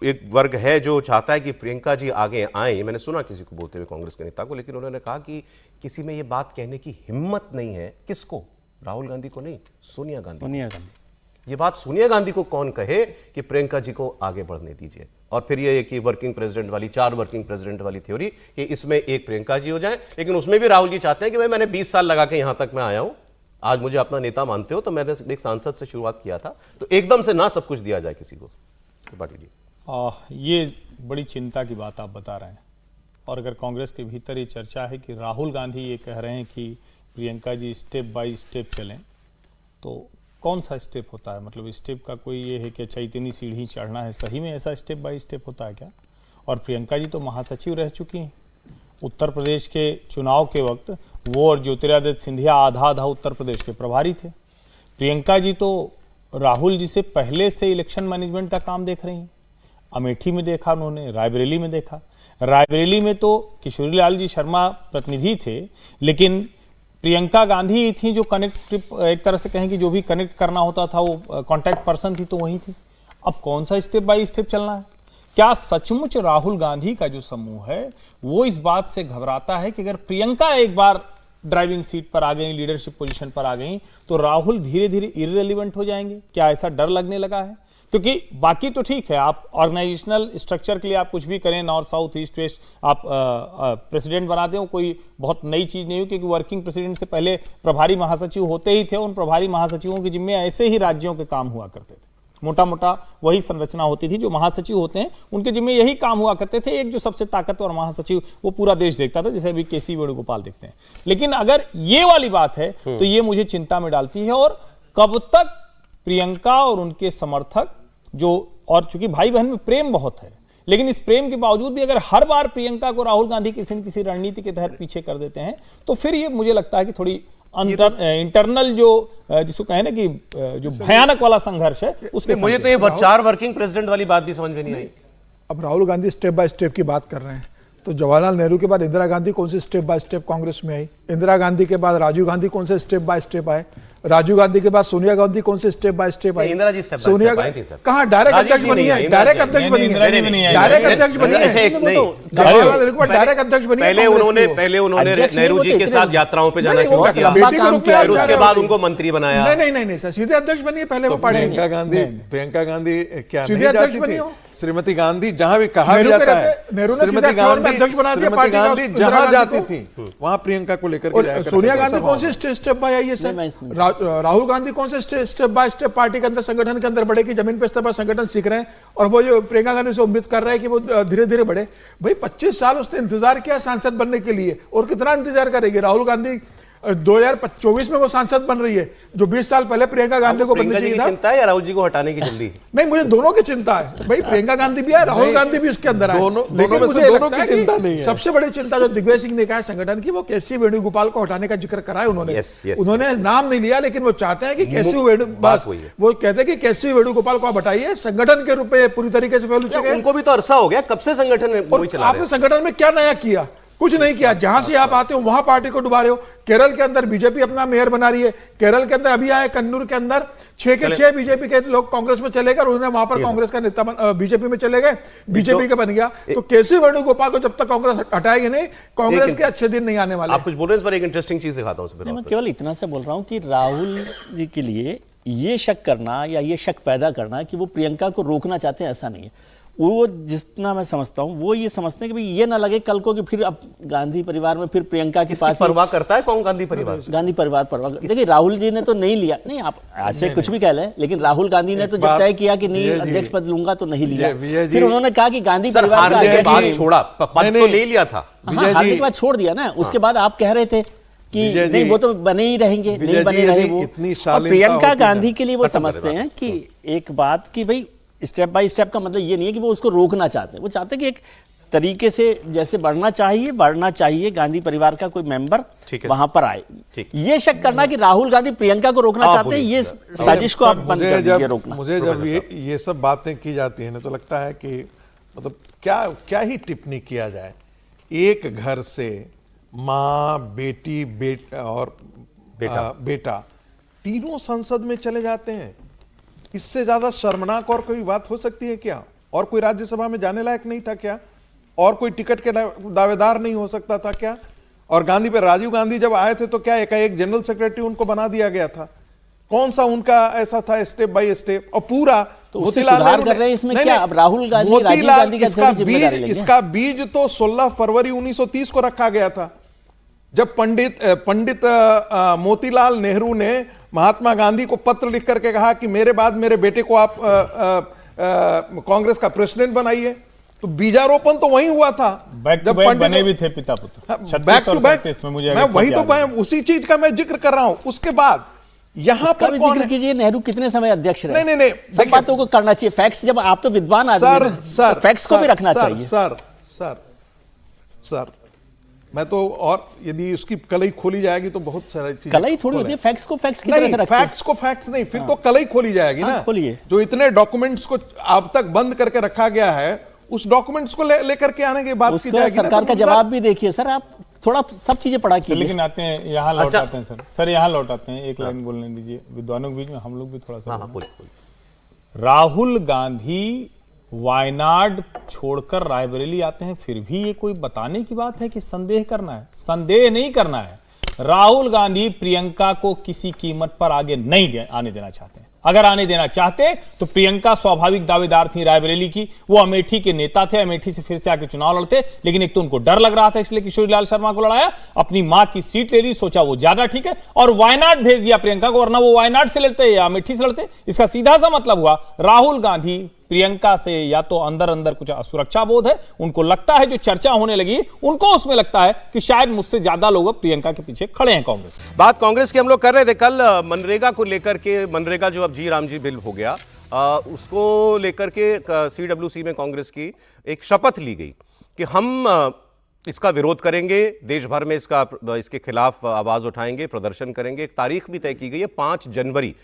एक वर्ग है जो चाहता है कि प्रियंका जी आगे आए, मैंने सुना किसी को बोलते हुए कांग्रेस के नेता को, लेकिन उन्होंने कहा कि किसी में ये बात कहने की हिम्मत नहीं है। किसको? राहुल गांधी को नहीं, सोनिया गांधी। ये बात सोनिया गांधी को कौन कहे कि प्रियंका जी को आगे बढ़ने दीजिए। और फिर ये कि वर्किंग प्रेसिडेंट वाली, 4 वर्किंग प्रेसिडेंट वाली थ्योरी, कि इसमें एक प्रियंका जी हो जाए, लेकिन उसमें भी राहुल जी चाहते हैं कि भाई मैंने 20 साल लगा के यहां तक मैं आया हूं, आज मुझे अपना नेता मानते हो, तो मैंने एक सांसद से शुरुआत किया था, तो एकदम से ना सब कुछ दिया जाए किसी को। पाटिल जी, ये बड़ी चिंता की बात आप बता रहे हैं, और अगर कांग्रेस के भीतर ये चर्चा है कि राहुल गांधी ये कह रहे हैं कि Priyanka ji step by step चलें, तो कौन सा स्टेप होता है? मतलब स्टेप का कोई ये है कि अच्छा इतनी सीढ़ी चढ़ना है, सही में ऐसा स्टेप बाय स्टेप होता है क्या? और प्रियंका जी तो महासचिव रह चुकी हैं उत्तर प्रदेश के चुनाव के वक्त, वो और ज्योतिरादित्य सिंधिया आधा उत्तर प्रदेश के प्रभारी थे। प्रियंका जी तो राहुल जी से पहले से इलेक्शन मैनेजमेंट का काम देख रही हैं। अमेठी में देखा उन्होंने, रायबरेली में देखा। रायबरेली में तो किशोरी लाल जी शर्मा प्रतिनिधि थे, लेकिन प्रियंका गांधी ही थी जो कनेक्ट, एक तरह से कहें कि जो भी कनेक्ट करना होता था वो कॉन्टैक्ट पर्सन थी, तो वही थी। अब कौन सा स्टेप बाय स्टेप चलना है? क्या सचमुच राहुल गांधी का जो समूह है वो इस बात से घबराता है कि अगर प्रियंका एक बार ड्राइविंग सीट पर आ गई, लीडरशिप पोजीशन पर आ गई, तो राहुल धीरे धीरे इररिलेवेंट हो जाएंगे? क्या ऐसा डर लगने लगा है? क्योंकि बाकी तो ठीक है, आप ऑर्गेनाइजेशनल स्ट्रक्चर के लिए आप कुछ भी करें, नॉर्थ साउथ ईस्ट वेस्ट आप प्रेसिडेंट बना दें, कोई बहुत नई चीज नहीं हुई, क्योंकि वर्किंग प्रेसिडेंट से पहले प्रभारी महासचिव होते ही थे। उन प्रभारी महासचिवों के जिम्मे ऐसे ही राज्यों के काम हुआ करते थे, मोटा मोटा वही संरचना होती थी। जो महासचिव होते हैं उनके जिम्मे यही काम हुआ करते थे। एक जो सबसे ताकतवर महासचिव वो पूरा देश देखता था, जैसे अभी केसी वेणुगोपाल देखते हैं। लेकिन अगर ये वाली बात है तो ये मुझे चिंता में डालती है। और कब तक प्रियंका और उनके समर्थक जो, और चूंकि भाई बहन में प्रेम बहुत है, लेकिन इस प्रेम के बावजूद भी अगर हर बार प्रियंका को राहुल गांधी किसी न किसी रणनीति के तहत पीछे कर देते हैं, तो फिर ये मुझे लगता है कि थोड़ी इंटरनल जो जिसको कहें ना कि जो भयानक वाला संघर्ष है उसके। मुझे तो ये 4 वर्किंग प्रेसिडेंट वाली बात भी समझ में नहीं आई। अब Rahul Gandhi step by step की बात कर रहे हैं, तो जवाहरलाल नेहरू के बाद इंदिरा गांधी कौन से स्टेप बाय स्टेप कांग्रेस में आई, इंदिरा गांधी के बाद राजीव गांधी कौन से स्टेप बाय स्टेप आए, राजीव गांधी के बाद सोनिया गांधी कौन से स्टेप बाय स्टेप आई, Indira ji step by Sonia step आई थी, सर। कहाँ डायरेक्ट राजीव अध्यक्ष जी बनी नहीं है, आई, डायरेक्ट इंदिरा अध्यक्ष जी बनी इंदिरा जी है, नहीं आई। डायरेक्ट अध्यक्ष बनी है, अच्छा, एक नहीं जवाहरलाल नेहरू के बाद डायरेक्ट अध्यक्ष बनी है पहले कांग्रेस उन्होंने की वो। पहले उन्होंने अध्यक्ष नहीं, नेहरू वो जी तो के इतने- साथ यात्राओं पे जाना नहीं, वो शुरू किया, बेटी के रूप में फिर उसके आचार्य बाद हुई। उनको मंत्री बनाया। नहीं सर, सीधे अध्यक्ष बनी है पहले वो पार्टी प्रियंका गांधी क्या सीधे नहीं अध्यक्ष जाती बनी थी? हो। श्रीमती गांधी जहाँ भी कहा भी नेहरू के जाता है, रहते- नेहरू ने श्रीमती सीधा अठावन में गांधी अध्यक्ष बना दिया श्रीमती पार्टी का गांधी इंदिरा जहाँ गांधी जाती को। थी वहाँ प्रियंका को लेकर के और जाया करती सोनिया थी। गांधी ऐसा कौन से हुआ। स्टेप बाय आई है सर, राहुल गांधी कौन से स्टेप बाय स्टेप पार्टी के अंदर संगठन के अंदर बढ़े कि जमीन पे स्तर पर संगठन सीख रहे हैं, और वो जो प्रियंका गांधी से उम्मीद कर रहे हैं कि वो धीरे धीरे बढ़े। भाई 25 साल उसने इंतजार किया सांसद बनने के लिए, और कितना इंतजार करेगी राहुल गांधी। 2024 में वो सांसद बन रही है, जो 20 साल पहले प्रियंका गांधी को बननी प्रियंका जी चाहिए की था। चिंता है या राहुल जी को हटाने की जल्दी? नहीं, मुझे दोनों की चिंता है भाई, प्रियंका गांधी भी है, राहुल गांधी भी इसके अंदर है। दोनों लेकिन में से मुझे दोनों लगता की है कि चिंता नहीं है। सबसे बड़ी चिंता जो दिग्विजय सिंह ने कहा है संगठन की, वो केसी वेणुगोपाल को हटाने का जिक्र करा है उन्होंने। Yes. उन्होंने नाम नहीं लिया, लेकिन वो चाहते हैं कि केसी बात वही है। वो कहते हैं कि केसी वेणुगोपाल को आप हटाइए, संगठन के रूप में पूरी तरीके से फैल चुके हैं। उनको भी तो अरसा हो गया, कब से संगठन में और वही चला रहे आपने संगठन में क्या नया किया? कुछ नहीं किया। जहां से आप आते हो वहां पार्टी को डुबा रहे हो। केरल के अंदर बीजेपी अपना मेयर बना रही है, केरल के अंदर अभी आए कन्नूर के अंदर 6 के 6 बीजेपी के लोग कांग्रेस में चले गए, और उन्होंने वहां पर कांग्रेस का नेता बीजेपी में चले गए, बीजेपी का बन गया। तो केसी वेणुगोपाल को जब तक कांग्रेस हटाएगी नहीं, कांग्रेस के अच्छे दिन नहीं आने वाले। आप कुछ बोल रहे हैं, इस पर एक इंटरेस्टिंग चीज दिखाता हूं। मैं केवल इतना से बोल रहा हूं कि राहुल जी के लिए ये शक करना या ये शक पैदा करना कि वो प्रियंका को रोकना चाहते हैं, ऐसा नहीं है। वो जितना मैं समझता हूं, वो ये समझते हैं कि भाई ये ना लगे कल को कि फिर अब गांधी परिवार में फिर प्रियंका के पास परवाह करता है कौन गांधी परिवार? गांधी परिवार परवाह। देखिए राहुल जी ने तो नहीं लिया, नहीं आप ऐसे कुछ भी कह लें, लेकिन राहुल गांधी ने तो जब तय किया कि नहीं अध्यक्ष पद लूंगा तो नहीं लिया। फिर उन्होंने कहा कि गांधी सर, परिवार का हारने के अध्यक्ष बाद नहीं। छोड़ा, पद तो ले लिया था। हाँ, हारने के बाद छोड़ दिया ना। उसके बाद आप कह रहे थे कि नहीं वो तो बने ही रहेंगे, नहीं बने रहे वो। और प्रियंका गांधी के लिए वो समझते हैं कि एक बात कि भाई स्टेप बाय स्टेप का मतलब ये नहीं है कि वो उसको रोकना चाहते हैं, वो चाहते हैं कि एक तरीके से जैसे बढ़ना चाहिए गांधी परिवार का कोई मेंबर वहां पर आए। ये शक करना कि राहुल गांधी प्रियंका को रोकना चाहते हैं, ये साजिश को आप बंद कर दीजिए रोकना। मुझे जब ये सब बातें की जाती है ना, तो लगता है कि मतलब क्या ही टिप्पणी किया जाए। एक घर से माँ, बेटी, और बेटा तीनों संसद में चले जाते हैं। इससे ज्यादा शर्मनाक और कोई बात हो सकती है क्या? और कोई राज्यसभा में जाने लायक नहीं था क्या? और कोई टिकट के दावेदार नहीं हो सकता था क्या? और गांधी पे राजीव गांधी जब आए थे तो क्या एकाएक जनरल सेक्रेटरी उनको बना दिया गया था? कौन सा उनका ऐसा था स्टेप बाय स्टेप? और पूरा तो सुधार कर रहे हैं इसमें क्या? अब राहुल गांधी राजीव गांधी का इसका बीज तो 16 फरवरी 1930 को रखा गया था, जब पंडित मोतीलाल नेहरू ने महात्मा गांधी को पत्र लिख करके कहा कि मेरे बाद मेरे बेटे को आप कांग्रेस का प्रेसिडेंट बनाइए। तो बीजारोपण तो वहीं हुआ था, जब पंडित बने भी थे पिता पुत्र। बैक टू बैक मैं वही तो मैं उसी चीज का मैं जिक्र कर रहा हूं। उसके बाद यहां पर कौन कीजिए, नेहरू कितने समय अध्यक्ष रहे? नहीं सब बातों को करना चाहिए, फैक्ट्स। जब आप तो विद्वान आदमी हैं, सर फैक्ट्स को भी रखना चाहिए। सर मैं तो, और यदि उसकी कलई खोली जाएगी तो बहुत सारी चीजें। कलई थोड़ी होती है, फैक्ट्स को फैक्ट्स की तरह से रखते हैं। फैक्ट्स को फैक्ट्स नहीं, फिर तो कलई खोली जाएगी ना। खोलिए। जो इतने डॉक्यूमेंट्स को अब तक बंद करके रखा गया है, उस डॉक्यूमेंट्स को लेकर के आने की बात की जाएगी। सरकार का जवाब भी देखिए सर, आप थोड़ा सब चीजें पढ़ा कीजिए। लेकिन आते हैं यहाँ लौट आते हैं सर यहाँ लौट आते हैं। एक लाइन बोलने दीजिए विद्वानों के बीच में, हम लोग भी थोड़ा सा। राहुल गांधी वायनाड छोड़कर रायबरेली आते हैं, फिर भी ये कोई बताने की बात है कि संदेह करना है? संदेह नहीं करना है। राहुल गांधी प्रियंका को किसी कीमत पर आगे नहीं आने देना चाहते हैं। अगर आने देना चाहते तो प्रियंका स्वाभाविक दावेदार थी रायबरेली की। वो अमेठी के नेता थे, अमेठी से फिर से आके चुनाव लड़ते, लेकिन एक तो उनको डर लग रहा था, इसलिए किशोरीलाल शर्मा को लड़ाया। अपनी मां की सीट ले ली, सोचा वो ज्यादा ठीक है, और वायनाड भेज दिया प्रियंका को, वरना वो वायनाड से लड़ते या अमेठी से लड़ते। इसका सीधा सा मतलब हुआ राहुल गांधी प्रियंका से या तो अंदर अंदर कुछ असुरक्षा बोध है, उनको लगता है जो चर्चा होने लगी उनको उसमें लगता है कि शायद मुझसे ज्यादा लोग प्रियंका के पीछे खड़े हैं कांग्रेस। बात कांग्रेस की हम लोग कर रहे थे कल मनरेगा को लेकर के। मनरेगा जो अब जी राम जी बिल हो गया, उसको लेकर के CWC में कांग्रेस की एक शपथ ली गई कि हम इसका विरोध करेंगे, देश भर में इसके खिलाफ आवाज उठाएंगे, प्रदर्शन करेंगे। एक तारीख भी तय की गई है 5 जनवरी।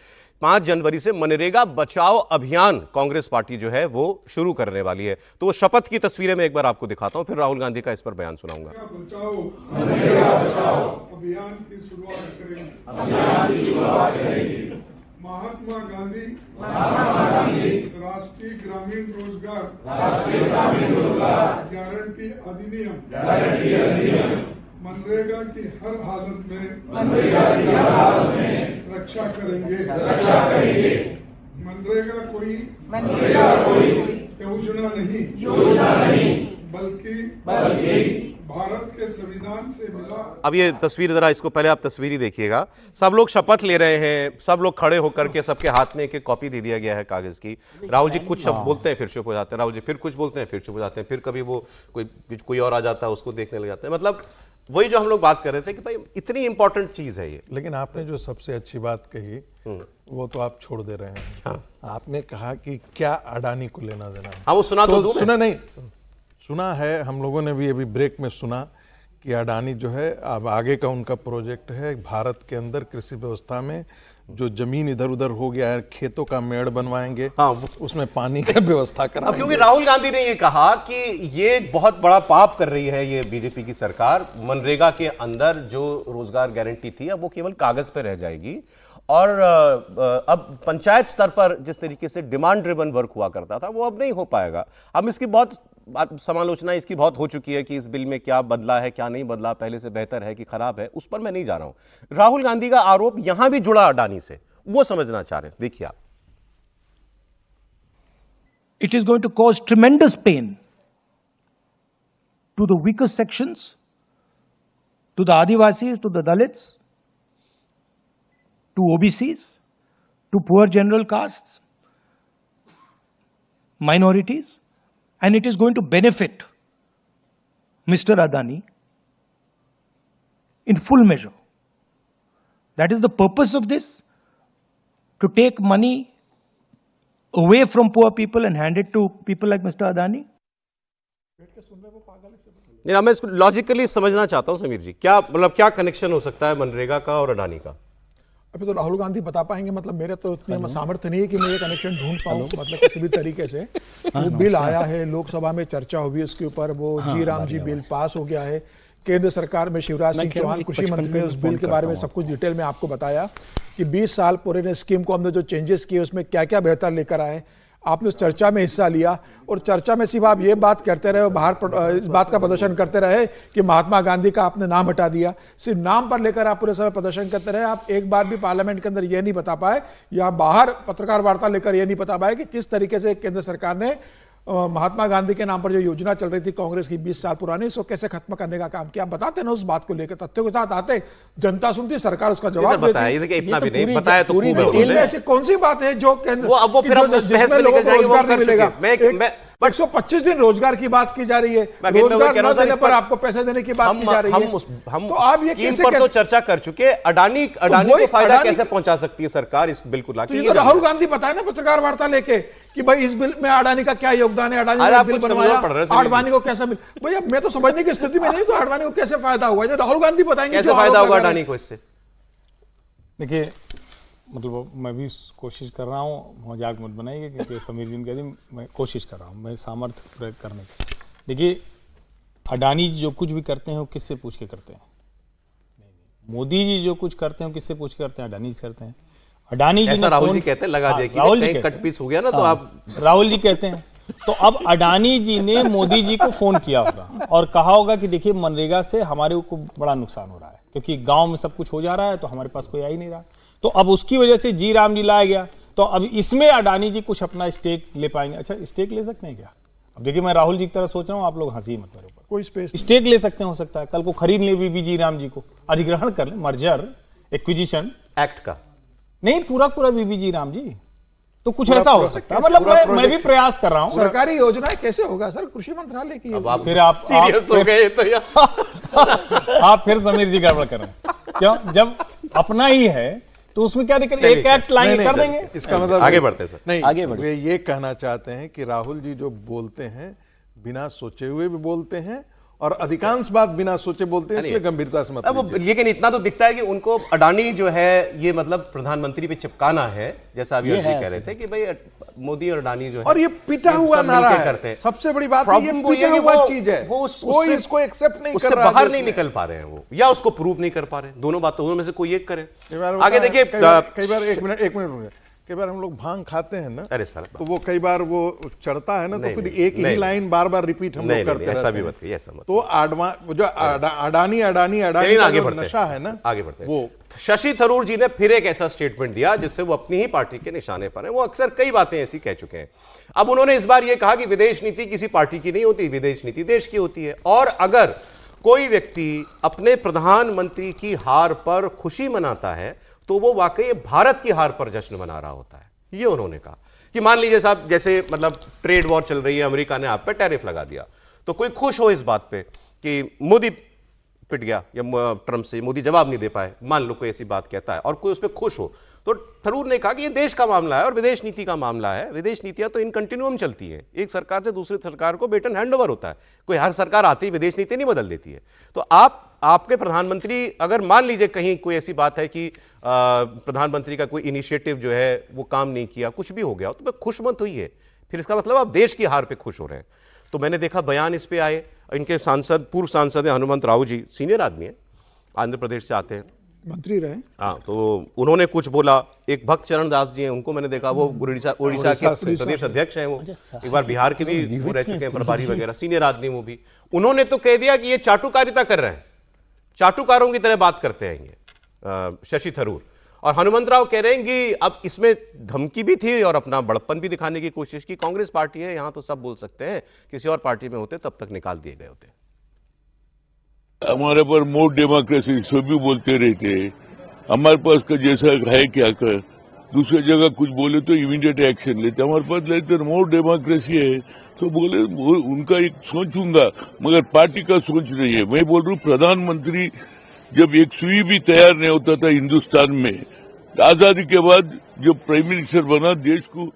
5 जनवरी से मनरेगा बचाओ अभियान कांग्रेस पार्टी जो है वो शुरू करने वाली है। तो वो शपथ की तस्वीरें मैं एक बार आपको दिखाता हूं, फिर राहुल गांधी का इस पर बयान सुनाऊंगा। बचाओ अभियान की शुरुआत करेंगे। महात्मा गांधी राष्ट्रीय ग्रामीण रोजगार गारंटी अधिनियम मनरेगा की हर हालत में रक्षा करेंगे। मनरेगा कोई योजना नहीं बल्कि भारत के संविधान से मिला। अब ये तस्वीर जरा इसको पहले आप तस्वीर ही देखिएगा। सब लोग शपथ ले रहे हैं, सब लोग खड़े होकर के, सबके हाथ में एक एक कॉपी दे दिया गया है कागज की। राहुल जी कुछ शब्द बोलते हैं फिर चुप हो जाते हैं, राहुल जी फिर कुछ बोलते हैं फिर चुप हो जाते हैं, फिर कभी वो कोई और आ जाता है उसको देखने लग जाते हैं। मतलब वही जो हम लोग बात कर रहे थे कि भाई इतनी इंपॉर्टेंट चीज है ये। लेकिन आपने जो सबसे अच्छी बात कही वो तो आप छोड़ दे रहे हैं। हाँ। आपने कहा कि क्या अडानी को लेना देना है। हाँ वो सुना तो सुना नहीं, सुना है, हम लोगों ने भी अभी ब्रेक में सुना कि अडानी जो है अब आगे का उनका प्रोजेक्ट है भारत के अंदर कृषि व्यवस्था में जो जमीन इधर उधर हो गया है खेतों का मेड़ बनवाएंगे। हाँ, उसमें पानी की व्यवस्था कराएंगे। क्योंकि राहुल गांधी ने ये कहा कि ये बहुत बड़ा पाप कर रही है ये बीजेपी की सरकार। मनरेगा के अंदर जो रोजगार गारंटी थी अब वो केवल कागज पे रह जाएगी और अब पंचायत स्तर पर जिस तरीके से डिमांड ड्रिवन वर्क हुआ करता था वो अब नहीं हो पाएगा। अब इसकी बहुत समालोचना इसकी बहुत हो चुकी है कि इस बिल में क्या बदला है क्या नहीं बदला, पहले से बेहतर है कि खराब है, उस पर मैं नहीं जा रहा हूं। राहुल गांधी का आरोप यहां भी जुड़ा अडानी से, वो समझना चाह रहे हैं। देखिए आप। It is going to cause tremendous pain to the weakest sections, to the Adivasis, to the Dalits, to OBCs, to poor general castes, minorities, and it is going to benefit Mr. Adani in full measure. That is the purpose of this, to take money away from poor people and hand it to people like Mr. Adani. नहीं, मैं इसको logically समझना चाहता हूं समीर जी, क्या मतलब क्या connection हो सकता है मनरेगा का और अडानी का? अभी तो राहुल गांधी बता पाएंगे। मतलब मेरे तो इतनी सामर्थ्य नहीं है कि मैं ये कनेक्शन ढूंढ पाऊं। मतलब किसी भी तरीके से वो बिल आया है, लोकसभा में चर्चा हुई उसके ऊपर, वो जी राम जी बिल पास हो गया है। केंद्र सरकार में शिवराज सिंह चौहान कृषि मंत्री ने उस बिल के बारे में सब कुछ डिटेल में आपको बताया कि 20 साल पुराने स्कीम को हमने जो चेंजेस किए उसमें क्या क्या बेहतर लेकर आए। आपने उस चर्चा में हिस्सा लिया और चर्चा में सिर्फ आप ये बात करते रहे, बाहर इस बात का प्रदर्शन करते रहे कि महात्मा गांधी का आपने नाम हटा दिया। सिर्फ नाम पर लेकर आप पूरे समय प्रदर्शन करते रहे। आप एक बार भी पार्लियामेंट के अंदर ये नहीं बता पाए या बाहर पत्रकार वार्ता लेकर ये नहीं बता पाए कि किस तरीके से केंद्र सरकार ने महात्मा गांधी के नाम पर जो योजना चल रही थी कांग्रेस की 20 साल पुरानी, इसको कैसे खत्म करने का काम किया। बताते ना उस बात को लेकर, तथ्यों के साथ आते, जनता सुनती, सरकार उसका जवाब देती। इतना भी नहीं बताया तो खूब है। ऐसी कौन सी बात है जो जिसमें लोगों को रोजगार नहीं मिलेगा? 125 दिन रोजगार की बात की जा रही है, रोजगार न देने पर आपको पैसे देने की बात की जा रही है। हम तो आप ये स्कीम पर तो चर्चा कर चुके। अडानी को फायदा कैसे पहुंचा सकती है सरकार इस बिल को लाके? तो राहुल गांधी बताए ना पत्रकार वार्ता लेके कि भाई इस बिल में अडानी का क्या योगदान है, अडानी ने बिल बनवाया, अडवाणी को कैसे मिल। भैया मैं तो समझने की स्थिति में नहीं, तो अडवाणी को कैसे फायदा हुआ? राहुल गांधी बताएंगे कैसे फायदा होगा अडानी को इससे। देखिए, मतलब मैं भी कोशिश कर रहा हूँ, मजाक मत बनाइए, क्योंकि समीर जी ने कह दी, मैं कोशिश कर रहा हूँ, मैं सामर्थ्य प्रयोग करने की। देखिए, अडानी जो कुछ भी करते हैं वो किससे पूछ के करते हैं? मोदी जी जो कुछ करते हैं किससे पूछ के करते हैं? अडानी से करते हैं। अडानी जी राहुल जी कहते हैं, लगा दे कि राहुल जी कट पीस हो गया ना, तो आप राहुल जी कहते हैं। तो अब अडानी जी ने मोदी जी को फोन किया होगा और कहा होगा कि देखिए मनरेगा से हमारे को बड़ा नुकसान हो रहा है, क्योंकि गांव में सब कुछ हो जा रहा है तो हमारे पास कोई आ ही नहीं रहा। तो अब उसकी वजह से जी राम जी लाया गया, तो अब इसमें अडानी जी कुछ अपना स्टेक ले पाएंगे। अच्छा, स्टेक ले सकते हैं क्या? अब देखिए, मैं राहुल जी की तरह सोच रहा हूँ, आप लोग हंसी मत मेरे ऊपर। कोई स्टेक ले सकते हैं, हो सकता है कल को खरीद ले भी जी राम जी को, अधिग्रहण कर ले, मर्जर एक्विजिशन एक्ट का नहीं, पूरा बीबी जी राम जी, तो कुछ ऐसा हो सकता है। मतलब मैं भी प्रयास कर रहा हूँ। सरकारी योजनाएं कैसे होगा सर? कृषि मंत्रालय की। फिर आप सीरियस हो गए तो आप फिर समीर जी गड़बड़ कर रहे हैं। क्यों? जब अपना ही है तो उसमें क्या दिक्कत? एक एक्ट लाएंगे, कर देंगे। इसका मतलब आगे बढ़ते सर। नहीं, आगे बढ़े। वे ये कहना चाहते हैं कि राहुल जी जो बोलते हैं बिना सोचे हुए भी बोलते हैं और अधिकांश बात बिना सोचे बोलते हैं, इसलिए गंभीरता से मत अब लीजिए। लेकिन इतना तो दिखता है कि उनको अडानी जो है ये मतलब प्रधानमंत्री पे चिपकाना है, जैसा अभी अर्जी कह रहे थे कि भाई मोदी और अडानी जो है और ये पिटा हुआ सब नारा मिलके है। करते हैं। सबसे बड़ी बात ये प्रॉब्लम वो पिटा कि हुआ वो- चीज है, वो कोई उससे- इसको एक्सेप्ट नहीं उससे कर रहा है बाहर देश नहीं में। निकल पा रहे हैं वो, या उसको प्रूव नहीं कर पा रहे हैं। दोनों दोनों में से कोई एक करे। कई बार होता आगे है, देखिए कई बार एक मिनट रुकिए। कई बार हम लोग भांग खाते हैं ना, अरे सर, तो वो कई बार वो चढ़ता है ना, तो नहीं, फिर नहीं, एक ही नहीं, लाइन बार बार रिपीट हम लोग करते ऐसा रहते भी हैं। मत कहिए, ऐसा मत। तो वो जो अडानी चलिए का आगे जो बढ़ते हैं। नशा है ना, आगे बढ़ते हैं। वो शशि थरूर जी ने फिर एक ऐसा स्टेटमेंट दिया जिससे वो अपनी ही पार्टी के निशाने पर हैं। वो अक्सर कई बातें ऐसी कह चुके हैं। अब उन्होंने इस बार ये कहा कि विदेश नीति किसी पार्टी की नहीं होती, विदेश नीति देश की होती है। और अगर कोई व्यक्ति अपने प्रधानमंत्री की हार पर खुशी मनाता है तो वो वाकई भारत की हार पर जश्न मना रहा होता है। ये उन्होंने कहा कि मान लीजिए साहब, जैसे मतलब ट्रेड वॉर चल रही है, अमेरिका ने आप पे टैरिफ लगा दिया, तो कोई खुश हो इस बात पे कि मोदी पिट गया या ट्रंप से मोदी जवाब नहीं दे पाए, मान लो कोई ऐसी बात कहता है और कोई उस पर खुश हो, तो थरूर ने कहा कि ये देश का मामला है और विदेश नीति का मामला है। विदेश नीतियां तो इन कंटिन्यूम चलती हैं, एक सरकार से दूसरी सरकार को बेटन हैंडओवर होता है। कोई हर सरकार आती ही विदेश नीति नहीं बदल देती है। तो आपके प्रधानमंत्री, अगर मान लीजिए कहीं कोई ऐसी बात है कि प्रधानमंत्री का कोई इनिशिएटिव जो है वो काम नहीं किया, कुछ भी हो गया, तो खुश मत हुई, फिर इसका मतलब आप देश की हार पे खुश हो रहे हैं। तो मैंने देखा बयान इस पे आए, इनके सांसद, पूर्व सांसद हैं हनुमंत राव जी, सीनियर आदमी है, आंध्र प्रदेश से आते हैं, मंत्री रहे। हाँ, तो उन्होंने कुछ बोला। एक भक्त चरण दास जी हैं, उनको मैंने देखा, वो उड़ीसा के प्रदेश अध्यक्ष हैं, वो एक बार बिहार के भी वो रह चुके हैं, प्रभारी वगैरह, सीनियर आदमी वो भी। उन्होंने तो कह दिया कि ये चाटुकारिता कर रहे हैं, चाटुकारों की तरह बात करते हैं ये शशि थरूर। और हनुमंत राव कह रहे हैं कि अब इसमें धमकी भी थी और अपना बड़प्पन भी दिखाने की कोशिश की। कांग्रेस पार्टी है, यहां तो सब बोल सकते हैं, किसी और पार्टी में होते तब तक निकाल दिए गए होते। हमारे पर मोर डेमोक्रेसी सभी बोलते रहते हैं, हमारे पास का जैसा है क्या कर, दूसरी जगह कुछ बोले तो इमीडिएट एक्शन लेते, हमारे पास लेते मोर डेमोक्रेसी है तो बोले उनका एक सोचूंगा, मगर पार्टी का सोच नहीं है। मैं बोल रहा हूँ प्रधानमंत्री जब एक सुई भी तैयार नहीं होता था हिंदुस्तान में, आजादी के बाद जब प्राइम मिनिस्टर बना, देश को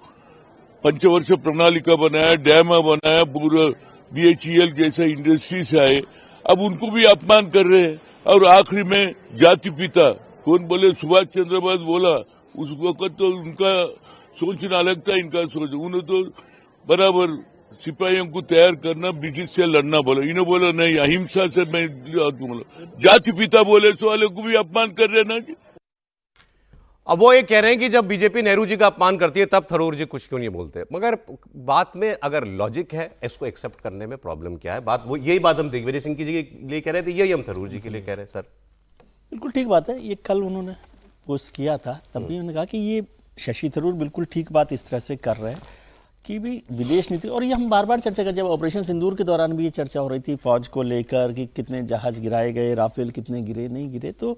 पंचवर्ष प्रणाली का बनाया, डैम बनाया, पूरा BHEL जैसा इंडस्ट्री से आए, अब उनको भी अपमान कर रहे हैं। और आखिरी में जाति पिता कौन बोले, सुभाष चंद्र बोस बोला, उस वक्त तो उनका सोचना अलग था, इनका सोच, उन्होंने तो बराबर सिपाहियों को तैयार करना, ब्रिटिश से लड़ना बोला, इन्होंने बोला नहीं अहिंसा से मैं जाति पिता बोले, सो वाले को भी अपमान कर रहे ना जी। अब वो ये कह रहे हैं कि जब बीजेपी नेहरू जी का अपमान करती है तब थरूर जी कुछ क्यों नहीं बोलते। मगर बात में अगर लॉजिक है, इसको एक्सेप्ट करने में प्रॉब्लम क्या है? बात वो यही बात हम दिग्विजय सिंह की जी के लिए कह रहे थे, यही हम थरूर जी के लिए कह रहे हैं। सर बिल्कुल ठीक बात है। ये कल उन्होंने पोस्ट किया था, तब भी उन्होंने कहा कि ये शशि थरूर बिल्कुल ठीक बात इस तरह से कर रहे हैं कि भी विदेश नीति, और ये हम बार बार चर्चा कर, जब ऑपरेशन सिंदूर के दौरान भी ये चर्चा हो रही थी फौज को लेकर कि कितने जहाज गिराए गए, राफेल कितने गिरे नहीं गिरे, तो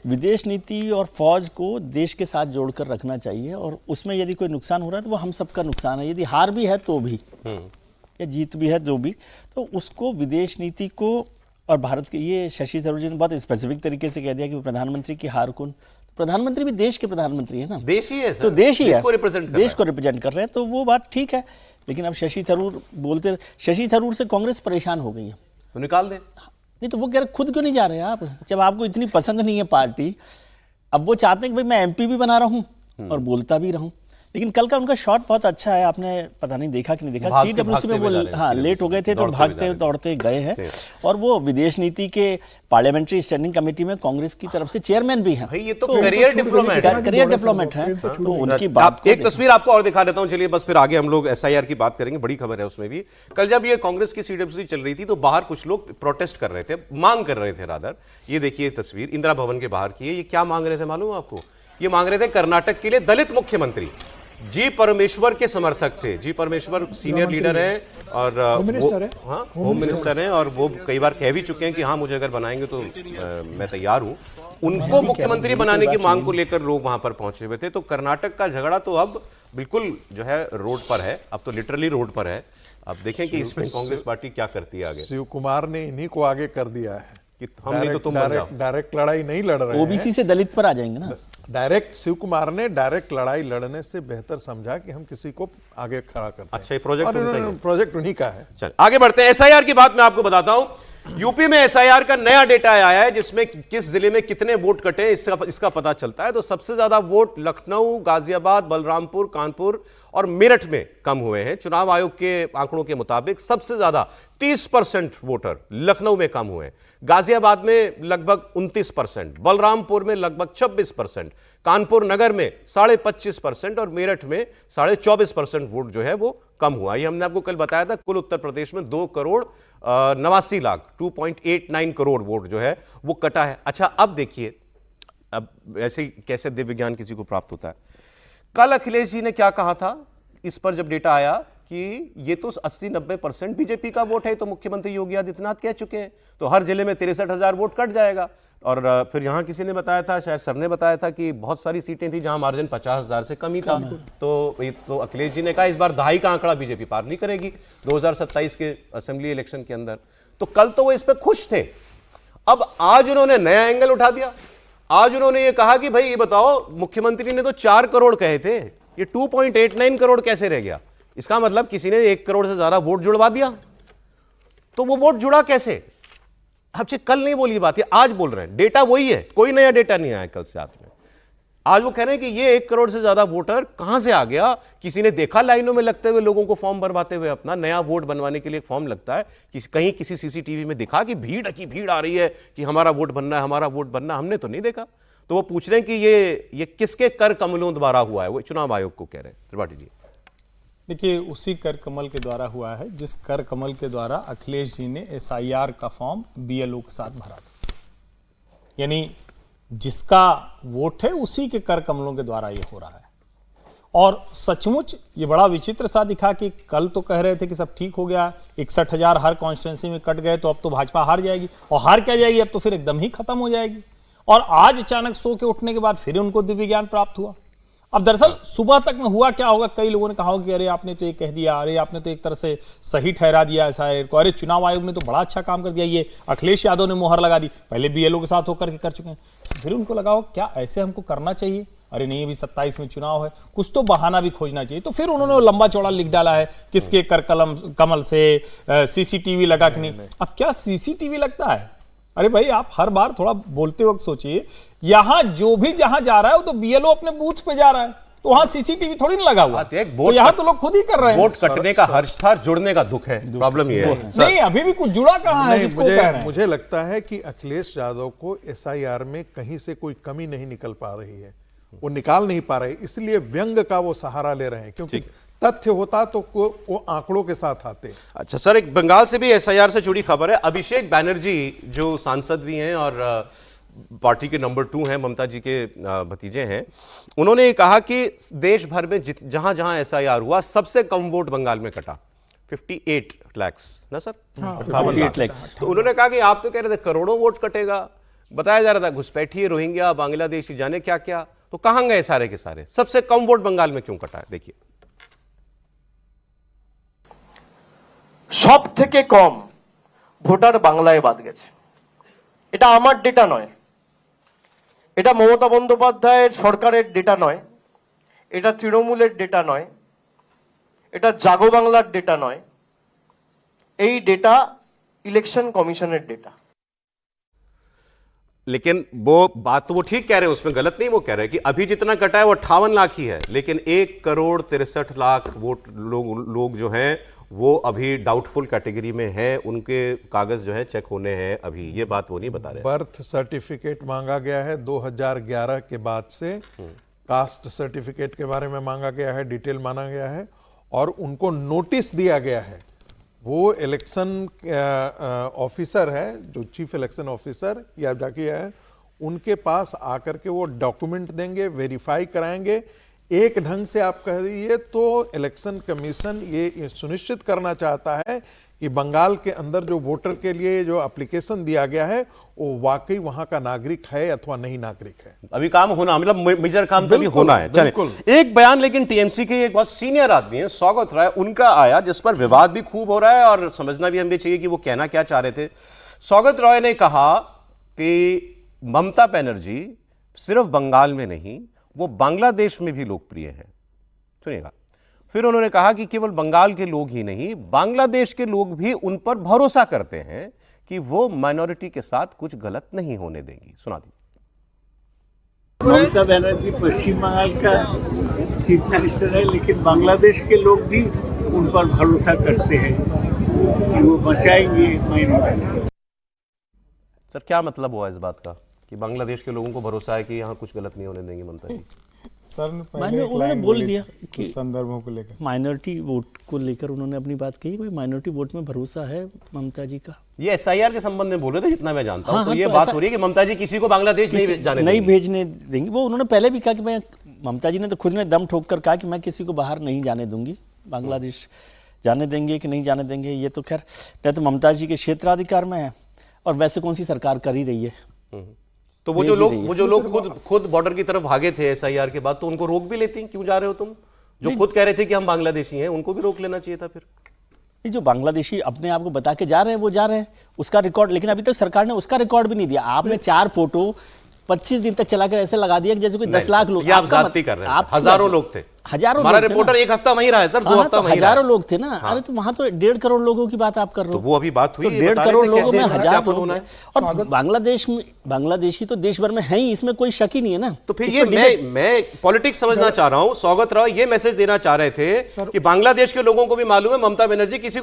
विदेश नीति और फौज को देश के साथ जोड़कर रखना चाहिए। और उसमें यदि कोई नुकसान हो रहा है तो वो हम सबका नुकसान है, यदि हार भी है तो भी या जीत भी है जो भी, तो उसको विदेश नीति को और भारत के, ये शशि थरूर जी ने बहुत स्पेसिफिक तरीके से कह दिया कि प्रधानमंत्री की हार कौन, प्रधानमंत्री भी देश के प्रधानमंत्री है ना, देश ही है सर, तो देश ही है, देश को रिप्रेजेंट कर रहे हैं, तो वो बात ठीक है। लेकिन अब शशि थरूर बोलते, शशि थरूर से कांग्रेस परेशान हो गई है, तो निकाल दे। नहीं तो वो कह रहे खुद क्यों नहीं जा रहे हैं आप, जब आपको इतनी पसंद नहीं है पार्टी। अब वो चाहते हैं कि भाई मैं MP भी बना रहा हूँ और बोलता भी रहूं। लेकिन कल का उनका शॉट बहुत अच्छा है, आपने पता नहीं देखा कि नहीं देखा, CWC में वो लेट हो गए थे तो भागते दौड़ते गए हैं। और वो विदेश नीति के पार्लियामेंट्री स्टैंडिंग कमेटी में कांग्रेस की तरफ से चेयरमैन भी हैं। ये तो करियर डिप्लोमेट हैं, तो उनकी बात। एक तस्वीर आपको और दिखा देता हूं, चलिए बस फिर आगे हम लोग SIR की बात करेंगे, बड़ी खबर है उसमें भी। कल जब ये कांग्रेस की CWC चल रही थी तो बाहर कुछ लोग प्रोटेस्ट कर रहे थे, मांग कर रहे थे रादर। ये देखिए तस्वीर इंदिरा भवन के बाहर की है। ये क्या मांग रहे थे मालूम है आपको? ये मांग रहे थे कर्नाटक के लिए दलित मुख्यमंत्री। जी परमेश्वर के समर्थक थे। जी परमेश्वर सीनियर लीडर हैं और होम मिनिस्टर हैं, और वो कई बार कह भी चुके हैं कि हाँ मुझे अगर बनाएंगे तो मैं तैयार हूं। उनको मुख्यमंत्री बनाने की मांग को लेकर लोग वहां पर पहुंचे हुए थे। तो कर्नाटक का झगड़ा तो अब बिल्कुल जो है रोड पर है, अब तो लिटरली रोड पर है। अब देखें कि इसमें कांग्रेस पार्टी क्या करती है आगे। शिव कुमार ने इन्हीं को आगे कर दिया है कि हम नहीं तो तुम डायरेक्ट लड़ाई नहीं लड़ रहे हैं। OBC से दलित पर आ जाएंगे ना। डायरेक्ट शिव कुमार ने डायरेक्ट लड़ाई लड़ने से बेहतर समझा कि हम किसी को आगे खड़ा करते हैं। अच्छा, ये प्रोजेक्ट उन्हीं का है। चल आगे बढ़ते हैं। SIR की बात मैं आपको बताता हूं यूपी में एसआईआर का नया डेटा आया है जिसमें किस जिले में कितने वोट कटे इसका पता चलता है। तो सबसे ज्यादा वोट लखनऊ, गाजियाबाद, बलरामपुर, कानपुर और मेरठ में कम हुए हैं। चुनाव आयोग के आंकड़ों के मुताबिक सबसे ज्यादा 30% वोटर लखनऊ में कम हुए हैं, गाजियाबाद में लगभग 29%, बलरामपुर में लगभग 26%, कानपुर नगर में 25.5% और मेरठ में 24.5% वोट जो है वो कम हुआ। ये हमने आपको कल बताया था। कुल उत्तर प्रदेश में 2,89,00,000 2.89 करोड़ वोट जो है वो कटा है। अच्छा, अब देखिए, अब ऐसे कैसे दिव्य ज्ञान किसी को प्राप्त होता है। कल अखिलेश जी ने क्या कहा था इस पर जब डेटा आया कि ये तो 80-90% बीजेपी का वोट है, तो मुख्यमंत्री योगी आदित्यनाथ कह चुके हैं, तो हर जिले में 63,000 वोट कट जाएगा। और फिर यहां किसी ने बताया था, शायद सर ने बताया था कि बहुत सारी सीटें थी जहां मार्जिन 50,000 से कम ही था। तो अखिलेश जी ने कहा इस बार दहाई का आंकड़ा बीजेपी पार नहीं करेगी 2027 के असेंबली इलेक्शन के अंदर। तो कल तो वो इस पर खुश थे। अब आज उन्होंने नया एंगल उठा दिया। आज उन्होंने ये कहा कि भाई ये बताओ, मुख्यमंत्री ने तो 4 करोड़ कहे थे, ये 2.89 करोड़ कैसे रह गया? इसका मतलब किसी ने 1 करोड़ से ज्यादा वोट जुड़वा दिया। तो वो वोट जुड़ा कैसे? आपसे कल नहीं बोली बात, ये आज बोल रहे हैं। डेटा वही है, कोई नया डेटा नहीं आया कल से हाथ में। आज वो कह रहे हैं कि ये 1 करोड़ से ज्यादा वोटर कहां से आ गया? किसी ने देखा लाइनों में लगते हुए लोगों को फॉर्म भरवाते हुए? अपना नया वोट बनवाने के लिए एक फॉर्म लगता है, कहीं किसी सीसीटीवी में दिखा कि भीड़ की भीड़ आ रही है कि हमारा वोट बनना है, हमारा वोट बनना, हमने तो नहीं देखा। तो वो पूछ रहे हैं कि ये किसके कर कमलों द्वारा हुआ है? वो चुनाव आयोग को कह रहे हैं। त्रिपाठी जी, देखिए, उसी कर कमल के द्वारा हुआ है जिस कर कमल के द्वारा अखिलेश जी ने एसआईआर का फॉर्म बीएलओ के साथ भरा था। यानी जिसका वोट है उसी के कर कमलों के द्वारा ये हो रहा है। और सचमुच ये बड़ा विचित्र सा दिखा कि कल तो कह रहे थे कि सब ठीक हो गया, 61,000 हर कॉन्स्टिट्यूंसी में कट गए, तो अब तो भाजपा हार जाएगी। और हार क्या जाएगी, अब तो फिर एकदम ही खत्म हो जाएगी। और आज अचानक सो के उठने के बाद फिर उनको दिव्य ज्ञान प्राप्त हुआ। अब दरअसल सुबह तक में हुआ क्या होगा, कई लोगों ने कहा होगा कि अरे आपने तो ये कह दिया, अरे आपने तो एक तरह से सही ठहरा दिया एसआईआर को, अरे चुनाव आयोग ने तो बड़ा अच्छा काम कर दिया, ये अखिलेश यादव ने मुहर लगा दी, पहले बीएलओ के साथ होकर के कर चुके हैं। फिर उनको लगा हो क्या ऐसे हमको करना चाहिए? अरे नहीं, अभी 27 में चुनाव है, कुछ तो बहाना भी खोजना चाहिए। तो फिर उन्होंने लंबा चौड़ा लिख डाला है किसके कर कमल से सीसीटीवी लगा कि नहीं। अब क्या सीसीटीवी लगता है? अरे भाई, आप हर बार थोड़ा बोलते वक्त सोचिए, यहां जो भी जहां जा रहा है वो तो बीएलओ अपने बूथ पे जा रहा है, तो वहां सीसीटीवी थोड़ी ना लगा हुआ। तो यहां तो लोग खुद ही कर रहे हैं। वोट कटने का हर्ष था, जुड़ने का दुख है। प्रॉब्लम ये है नहीं, अभी भी कुछ जुड़ा कहां है जिसको कह रहे हैं? मुझे लगता है कि अखिलेश यादव को एसआईआर में कहीं से कोई कमी नहीं निकल पा रही है, वो निकाल नहीं पा रहे, इसलिए व्यंग का वो सहारा ले रहे हैं। क्योंकि तथ्य होता तो वो आंकड़ों के साथ आते। अच्छा सर, एक बंगाल से भी एसआईआर से जुड़ी खबर है। अभिषेक बनर्जी जो सांसद भी हैं और पार्टी के नंबर 2 हैं, ममता जी के भतीजे हैं, उन्होंने ये कहा कि देश भर में जहां जहां एसआईआर हुआ सबसे कम वोट बंगाल में कटा, 58 लाख ना सर? 58 लाख। तो उन्होंने कहा कि आप तो कह रहे थे करोड़ों वोट कटेगा, बताया जा रहा था घुसपैठिए, रोहिंग्या, बांग्लादेशी, जाने क्या क्या, तो कहां गए सारे के सारे? सबसे कम वोट बंगाल में क्यों कटा है? देखिए, সব থেকে কম ভোটার বাংলায় বাদ গেছে। এটা আমার ডেটা নয়, এটা মমতা বন্দ্যোপাধ্যায়ের সরকারের ডেটা নয়, এটা তৃণমূলের ডেটা নয়, এটা জাগো বাংলার ডেটা নয়, এই ডেটা ইলেকশন কমিশনের ডেটা। लेकिन वो बात तो वो ठीक कह रहे हैं, उसमें गलत नहीं। वो कह रहे हैं कि अभी जितना कटा है वो 58 लाख ही है, लेकिन 1,63,00,000 वोट लोग जो हैं वो अभी डाउटफुल कैटेगरी में है, उनके कागज जो है चेक होने हैं अभी। ये बात वो नहीं बता रहे। बर्थ सर्टिफिकेट मांगा गया है 2011 के बाद से, कास्ट सर्टिफिकेट के बारे में मांगा गया है, डिटेल मांगा गया है, और उनको नोटिस दिया गया है। वो इलेक्शन ऑफिसर है, जो चीफ इलेक्शन ऑफिसर या जाके है, उनके पास आकर के वो डॉक्यूमेंट देंगे, वेरीफाई कराएंगे। एक ढंग से आप कह दीजिए तो इलेक्शन कमीशन ये सुनिश्चित करना चाहता है कि बंगाल के अंदर जो वोटर के लिए जो एप्लीकेशन दिया गया है वो वाकई वहां का नागरिक है अथवा नहीं नागरिक है। अभी काम होना, मतलब मेजर काम तो भी होना है। चलिए, एक बयान लेकिन टीएमसी के एक बहुत सीनियर आदमी है सौगत राय, उनका आया, जिस पर विवाद भी खूब हो रहा है और समझना भी हमें चाहिए कि वो कहना क्या चाह रहे थे। सौगत राय ने कहा कि ममता बनर्जी सिर्फ बंगाल में नहीं, वो बांग्लादेश में भी लोकप्रिय है। सुनिएगा। फिर उन्होंने कहा कि केवल बंगाल के लोग ही नहीं, बांग्लादेश के लोग भी उन पर भरोसा करते हैं कि वो माइनॉरिटी के साथ कुछ गलत नहीं होने देंगी। सुना दी। ममता बनर्जी पश्चिम बंगाल का चीफ मिनिस्टर है, लेकिन बांग्लादेश के लोग भी उन पर भरोसा करते हैं कि वो बचाएंगे माइनॉरिटी। सर क्या मतलब हुआ इस बात का कि बांग्लादेश के लोगों को भरोसा है कि यहाँ कुछ गलत नहीं होने देंगे ममता जी? सर ने मैंने उन्होंने बोल दिया कि संदर्भों को लेकर, माइनॉरिटी वोट को लेकर उन्होंने अपनी बात कही। कोई माइनॉरिटी वोट में भरोसा है ममता जी का? ये एसआईआर के संबंध में बोल रहे थे जितना मैं जानता हूं। हाँ, तो ये तो बात ऐसा- हो रही है कि ममता जी किसी को बांग्लादेश नहीं जाने नहीं देंगी। भेजने देंगी। वो उन्होंने पहले भी कहा कि मैं, ममता जी ने तो खुद ने दम ठोक कर कहा कि मैं किसी को बाहर नहीं जाने दूंगी। बांग्लादेश जाने देंगे कि नहीं जाने देंगे ये तो खैर नहीं, तो ममता जी के क्षेत्राधिकार में है, और वैसे कौन सी सरकार कर ही रही है। तो वो जो लोग खुद बॉर्डर की तरफ भागे थे एसआईआर के बाद, तो उनको रोक भी लेती, क्यों जा रहे हो तुम? जो खुद कह रहे थे कि हम बांग्लादेशी हैं, उनको भी रोक लेना चाहिए था फिर। ये जो बांग्लादेशी अपने आप को बता के जा रहे हैं वो जा रहे हैं, उसका रिकॉर्ड, लेकिन अभी तक सरकार ने उसका रिकॉर्ड भी नहीं दिया। आपने 4 फोटो 25 दिन तक चलाकर ऐसे लगा दिया कि जैसे कोई 10 लाख लोग। आप जाती कर रहे हैं। हजारों लोग थे, हजारों हमारा लोग थे रिपोर्टर ना। 1 हफ्ता वहीं रहा है सर, 2 हफ्ता वहीं रहा है। हजारों लोग थे ना। अरे तो वहां तो 1.5 करोड़ लोगों की बात आप कर रहे हो। तो वो अभी बात हुई, तो 1.5 करोड़ लोगों में 1000 लोग हैं। और बांग्लादेश में, बांग्लादेशी तो देश भर में है ही, इसमें कोई शक ही नहीं है ना। तो फिर ये मैं पॉलिटिक्स समझना चाह रहा हूं। स्वागत राव ये मैसेज देना चाह रहे थे कि बांग्लादेश के लोगों को भी मालूम है ममता बनर्जी किसी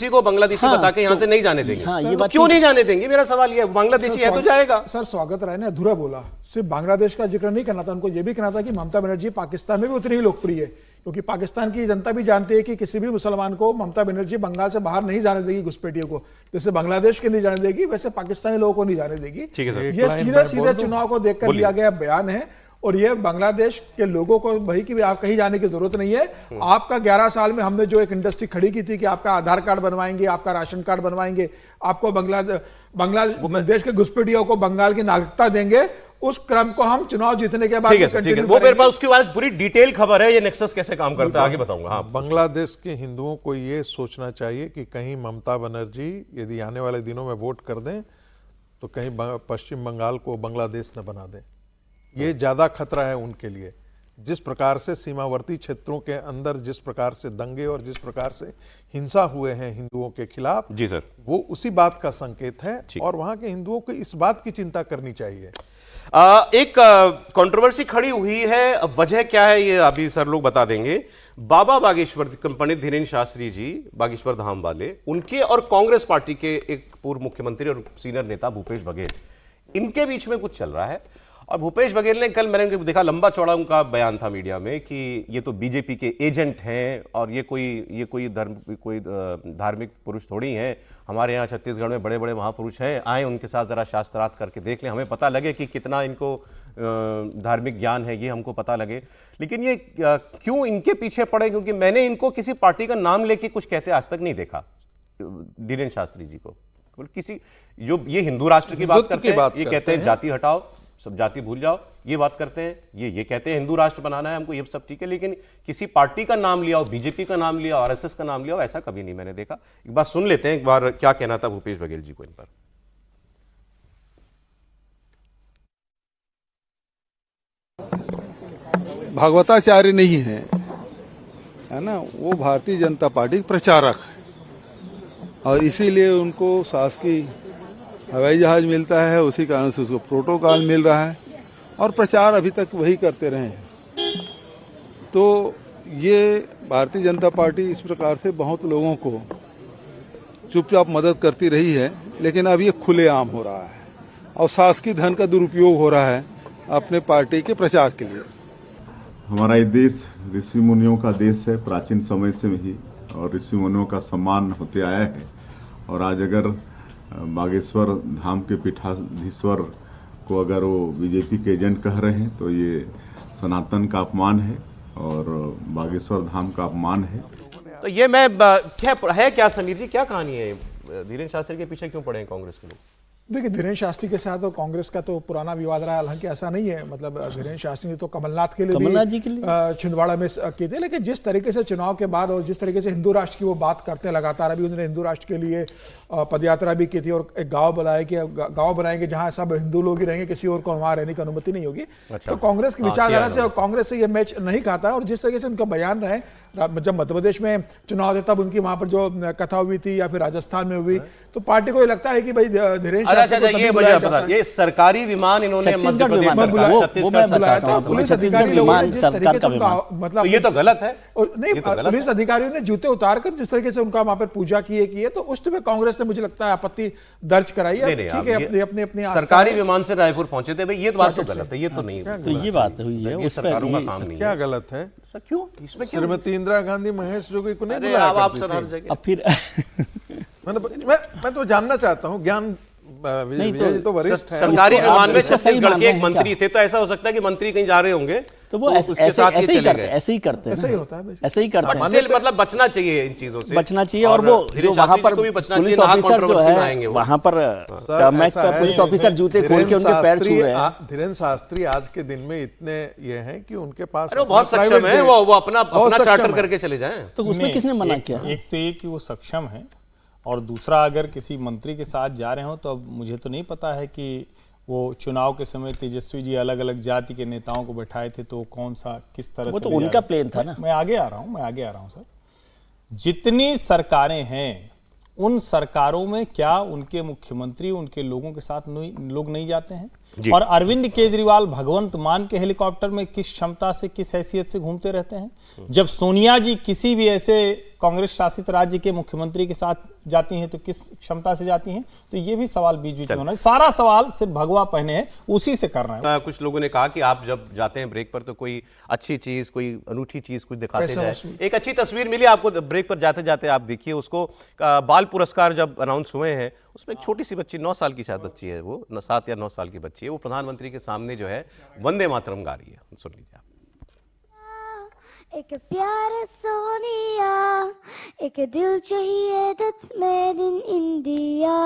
को बांग्लादेशी बता के यहां से नहीं जाने देंगे। ये बात क्यों नहीं जाने देंगे? मेरा सवाल ये है, बांग्लादेशी है तो जाएगा। सर स्वागत राय ने अधूरा बोला, सिर्फ बांग्लादेश का जिक्र नहीं करना था, उनको यह भी कहना था कि ममता बनर्जी पाकिस्तान में भी उतनी ही लोकप्रिय है, क्योंकि पाकिस्तान की जनता भी जानती है कि किसी भी मुसलमान को ममता बनर्जी बंगाल से बाहर नहीं जाने देगी, घुसपैठियों को। जैसे बांग्लादेश के नहीं जाने देगी, वैसे पाकिस्तानी लोगों को नहीं जाने देगी। ठीक है सर। ये सीधे सीधे चुनाव को देखकर दिया गया बयान है, और ये बांग्लादेश के लोगों को भाई कि आप कहीं जाने की जरूरत नहीं है। आपका 11 साल में हमने जो एक इंडस्ट्री खड़ी की थी कि आपका आधार कार्ड बनवाएंगे, आपका राशन कार्ड बनवाएंगे, आपको बांग्लादेश के घुसपैठियों को बंगाल की नागरिकता देंगे, उस क्रम को हम चुनाव जीतने के बाद कंटिन्यू। वो मेरे पास उसके बाद पूरी डिटेल खबर है, ये नेक्सस कैसे काम करता है आगे बताऊंगा। हाँ, बांग्लादेश के हिंदुओं को ये सोचना चाहिए कि कहीं ममता बनर्जी यदि आने वाले दिनों में वोट कर दें तो कहीं पश्चिम बंगाल को बांग्लादेश न बना दें। ये ज्यादा खतरा है उनके लिए। जिस प्रकार से सीमावर्ती क्षेत्रों के अंदर जिस प्रकार से दंगे और जिस प्रकार से हिंसा हुए हैं हिंदुओं के खिलाफ, जी सर, वो उसी बात का संकेत है, और वहां के हिंदुओं को इस बात की चिंता करनी चाहिए। एक कंट्रोवर्सी खड़ी हुई है, अब वजह क्या है ये अभी सर लोग बता देंगे। बाबा बागेश्वर, पंडित धीरेन्द्र शास्त्री जी, बागेश्वर धाम वाले, उनके और कांग्रेस पार्टी के एक पूर्व मुख्यमंत्री और सीनियर नेता भूपेश बघेल, इनके बीच में कुछ चल रहा है। और भूपेश बघेल ने, कल मैंने देखा लंबा चौड़ा उनका बयान था मीडिया में कि ये तो बीजेपी के एजेंट हैं और ये कोई धार्मिक पुरुष थोड़ी हैं। हमारे यहाँ छत्तीसगढ़ में बड़े बड़े महापुरुष हैं, आए उनके साथ जरा शास्त्रार्थ करके देख लें, हमें पता लगे कि कितना इनको धार्मिक ज्ञान है, ये हमको पता लगे। लेकिन ये क्यों इनके पीछे पड़े? क्योंकि मैंने इनको किसी पार्टी का नाम लेके कुछ कहते आज तक नहीं देखा, धीरेन्द्र शास्त्री जी को। किसी जो ये हिंदू राष्ट्र की बात करते हैं, ये कहते हैं जाति हटाओ, सब जाति भूल जाओ, ये बात करते हैं, ये कहते हैं हिंदू राष्ट्र बनाना है हमको, ये सब ठीक है। लेकिन किसी पार्टी का नाम लिया हो, बीजेपी का नाम लिया, आरएसएस का नाम लिया हो, ऐसा कभी नहीं मैंने देखा। एक बार सुन लेते हैं, एक बार क्या कहना था भूपेश बघेल जी को इन पर। भागवताचार्य नहीं है ना, वो भारतीय जनता पार्टी प्रचारक है, और इसीलिए उनको शासकीय हवाई जहाज मिलता है, उसी कारण से उसको प्रोटोकॉल मिल रहा है, और प्रचार अभी तक वही करते रहे हैं। तो ये भारतीय जनता पार्टी इस प्रकार से बहुत लोगों को चुपचाप मदद करती रही है, लेकिन अब ये खुलेआम हो रहा है और शासकीय धन का दुरुपयोग हो रहा है अपने पार्टी के प्रचार के लिए। हमारा ये देश ऋषि मुनियों का देश है, प्राचीन समय से ही, और ऋषि मुनियों का सम्मान होते आया है। और आज अगर बागेश्वर धाम के पीठाधीश्वर को अगर वो बीजेपी के एजेंट कह रहे हैं तो ये सनातन का अपमान है और बागेश्वर धाम का अपमान है। तो ये क्या समीर जी, क्या कहानी है? धीरेन्द्र शास्त्री के पीछे क्यों पड़े हैं कांग्रेस के लोग? देखिए, धीरेन्द्र शास्त्री के साथ और कांग्रेस का तो पुराना विवाद रहा, हालांकि ऐसा नहीं है। मतलब धीरेन्द्र शास्त्री ने तो कमलनाथ के लिए भी छिंदवाड़ा में किए थे, लेकिन जिस तरीके से चुनाव के बाद और जिस तरीके से हिंदू राष्ट्र की वो बात करते हैं लगातार, अभी उन्होंने हिंदू राष्ट्र के लिए पदयात्रा भी की थी और एक गाँव बनाया कि गाँव बनाएंगे जहाँ सब हिंदू लोग ही रहेंगे, किसी और को वहाँ रहने की अनुमति नहीं होगी। तो कांग्रेस की विचारधारा से और कांग्रेस से ये मैच नहीं खाता। और जिस तरीके से उनका बयान रहे, जब मध्य प्रदेश में चुनाव थे तब उनकी वहां पर जो कथा हुई थी या फिर राजस्थान में हुई, तो पार्टी को ये लगता है कि भाई धीरेन्द्र ये मुझे पता, ये सरकारी विमान इन्होंने मध्य प्रदेश में बुलाया था। पुलिस अधिकारी लोगों ने जिस तरीके से उनका मतलब, ये तो गलत है। नहीं, पुलिस अधिकारियों ने जूते उतारकर जिस तरीके से उनका वहां पर पूजा की है, तो उस समय कांग्रेस ने मुझे लगता है आपत्ति दर्ज कराई है। ठीक है, अपने अपने सरकारी विमान से रायपुर पहुंचे थे भाई, ये बात तो गलत है, ये तो नहीं। तो ये बात हुई है, ये सरकारों का काम नहीं। क्या गलत है? क्यों? इसमें श्रीमती इंदिरा गांधी महेश जोगी को नहीं बुलाया करती थी? अब फिर मैं तो जानना चाहता हूँ, ज्ञान विजय तो वरिष्ठ है। सरकारी विमान में छत्तीसगढ़ के एक मंत्री थे, तो ऐसा हो सकता है कि मंत्री कहीं जा रहे होंगे तो वो ऐसे ही करते हैं, ऐसे ही करते हैं, ऐसे ही करते हैं। मतलब बचना चाहिए इन चीजों से, बचना चाहिए। और वो जो वहां पर पुलिस ऑफिसर जो है, वहां पर पुलिस ऑफिसर जूते खोल के उनके पैर छू रहे हैं। धीरेन्द्र शास्त्री आज के दिन में इतने ये हैं कि उनके पास बहुत सक्षम है, वो अपना चार्टर करके चले जाएं। तो उसमें किसने मना किया? एक तो ये कि वो सक्षम है, और दूसरा अगर किसी मंत्री के साथ जा रहे हो तो अब मुझे तो नहीं पता है कि वो चुनाव के समय तेजस्वी जी अलग अलग जाति के नेताओं को बैठाए थे, तो कौन सा किस तरह वो से तो उनका प्लान था ना। मैं आगे आ रहा हूं सर। जितनी सरकारें हैं, उन सरकारों में क्या उनके मुख्यमंत्री उनके लोगों के साथ लोग नहीं जाते हैं? और अरविंद केजरीवाल भगवंत मान के हेलीकॉप्टर में किस क्षमता से, किस हैसियत से घूमते रहते हैं? जब सोनिया जी किसी भी ऐसे कांग्रेस शासित राज्य के मुख्यमंत्री के साथ जाती हैं तो किस क्षमता से जाती हैं? तो ये भी सवाल बीच में होना है। सारा सवाल सिर्फ भगवा पहने हैं उसी से कर रहे हैं। कुछ लोगों ने कहा कि आप जब जाते हैं ब्रेक पर तो कोई अच्छी चीज, कोई अनूठी चीज कुछ दिखाते जाए। एक अच्छी तस्वीर मिली आपको ब्रेक पर जाते जाते, आप देखिए उसको। बाल पुरस्कार जब अनाउंस हुए हैं, उसमें एक छोटी सी बच्ची, 9 साल की शायद बच्ची है, वो 7 या 9 साल की बच्ची है, वो प्रधानमंत्री के सामने जो है वंदे मातरम गा रही है। सुन लीजिए आप। एक प्यार सोनिया, एक दिल चाहिए that's made in India।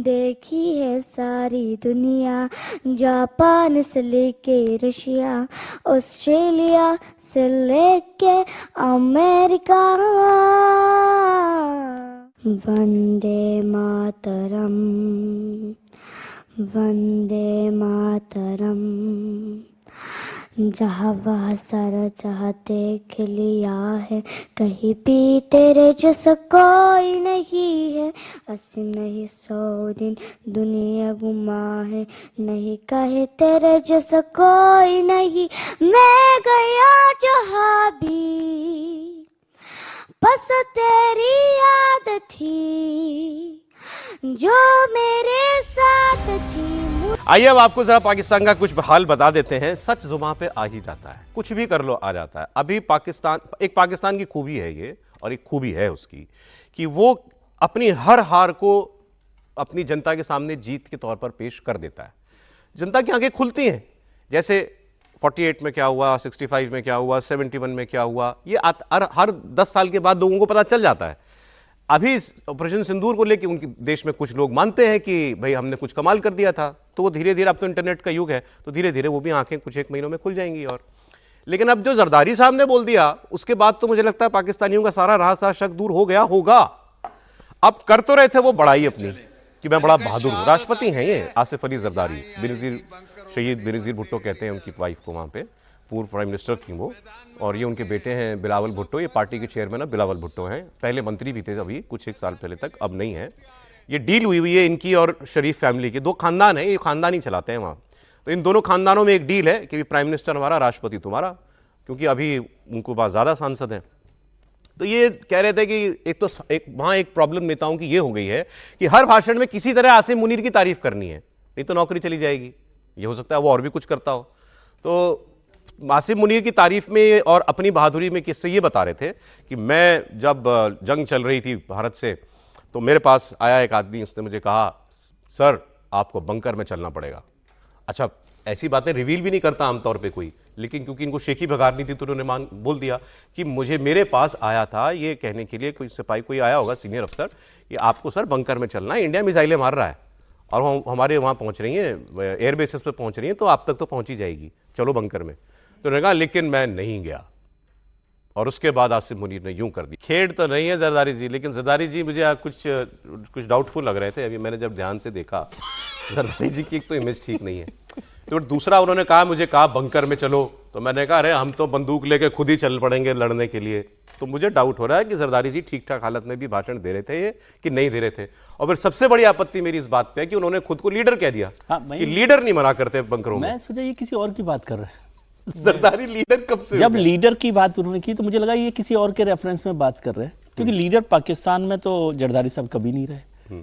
देखी है सारी दुनिया, जापान से लेके रशिया, ऑस्ट्रेलिया से लेके अमेरिका। वंदे मातरम, वंदे मातरम। जहाँ वह सारा चाहते खिलिया है, कहीं भी तेरे जैसा कोई नहीं है। 80 नहीं 100 दिन दुनिया घुमा है, नहीं कहे तेरे जैसा कोई नहीं। मैं गया जहाँ भी बस तेरी याद थी, जो मेरे साथ थी। आइए अब आपको जरा पाकिस्तान का कुछ हाल बता देते हैं। सच जुबान पे आ ही जाता है, कुछ भी कर लो आ जाता है। अभी पाकिस्तान की खूबी है ये, और एक खूबी है उसकी कि वो अपनी हर हार को अपनी जनता के सामने जीत के तौर पर पेश कर देता है। जनता की आंखें खुलती हैं, जैसे 48 में क्या हुआ, 65 में क्या हुआ, 71 में क्या हुआ, ये हर 10 साल के बाद लोगों को पता चल जाता है। अभी ऑपरेशन सिंदूर को लेकर उनके देश में कुछ लोग मानते हैं कि भाई हमने कुछ कमाल कर दिया था, तो वो धीरे धीरे, अब तो इंटरनेट का युग है, तो धीरे धीरे वो भी आंखें कुछ एक महीनों में खुल जाएंगी। और लेकिन अब जो जरदारी साहब ने बोल दिया, उसके बाद तो मुझे लगता है पाकिस्तानियों का सारा राह शक दूर हो गया होगा। अब कर तो रहे थे वो बड़ाई अपनी कि मैं बड़ा बहादुर हूं, राष्ट्रपति हैं ये आसिफ अली जरदारी, बेनजीर, शहीद बेनजीर भुट्टो कहते हैं उनकी वाइफ को, वहां पे पूर्व प्राइम मिनिस्टर थी वो, और ये उनके बेटे हैं बिलावल भुट्टो। ये पार्टी के चेयरमैन है बिलावल भुट्टो हैं, पहले मंत्री भी थे अभी कुछ 1 साल पहले तक, अब नहीं है। ये डील हुई है इनकी और शरीफ फैमिली की, 2 खानदान है, ये खानदान ही चलाते हैं वहाँ। तो इन दोनों खानदानों में एक डील है कि प्राइम मिनिस्टर हमारा, राष्ट्रपति तुम्हारा, क्योंकि अभी उनको पास ज़्यादा सांसद हैं। तो ये कह रहे थे कि वहाँ एक प्रॉब्लम नेताओं की ये हो गई है कि हर भाषण में किसी तरह आसिम मुनीर की तारीफ करनी है, नहीं तो नौकरी चली जाएगी। ये हो सकता है वो और भी कुछ करता हो। तो आसिम मुनीर की तारीफ में और अपनी बहादुरी में किससे ये बता रहे थे कि मैं जब जंग चल रही थी भारत से, तो मेरे पास आया एक आदमी, उसने मुझे कहा सर आपको बंकर में चलना पड़ेगा। अच्छा, ऐसी बातें रिवील भी नहीं करता आमतौर पे कोई, लेकिन क्योंकि इनको शेखी भगारनी थी तो उन्होंने बोल दिया कि मुझे मेरे पास आया था ये कहने के लिए, कोई सिपाही कोई आया होगा सीनियर अफसर, कि आपको सर बंकर में चलना है, इंडिया मिसाइलें मार रहा है और हमारे वहाँ पहुँच रही हैं, एयर बेसिस पे पहुँच रही हैं, तो आप तक तो पहुँच ही जाएगी, चलो बंकर में। तो उन्होंने कहा लेकिन मैं नहीं गया। और उसके बाद आसिम मुनीर ने यूं कर दी। खेड़ तो नहीं है जरदारी जी, लेकिन जरदारी जी मुझे कुछ डाउटफुल लग रहे थे। अभी मैंने जब ध्यान से देखा जरदारी जी की एक तो इमेज ठीक नहीं है, तो दूसरा उन्होंने कहा, मुझे कहा बंकर में चलो, तो मैंने कहा अरे हम तो बंदूक लेके खुद ही चल पड़ेंगे लड़ने के लिए। तो मुझे डाउट हो रहा है कि जरदारी जी ठीक ठाक हालत में भी भाषण दे रहे थे ये कि नहीं दे रहे थे। और फिर सबसे बड़ी आपत्ति मेरी इस बात पे है कि उन्होंने खुद को लीडर कह दिया कि लीडर नहीं मना करते बंकरों में। मैं सोचा ये किसी और की बात कर रहे हैं। जरदारी लीडर कब से? जब लीडर की बात उन्होंने की तो मुझे लगा ये किसी और के रेफरेंस में बात कर रहे हैं, क्योंकि लीडर पाकिस्तान में तो जरदारी साहब कभी नहीं रहे।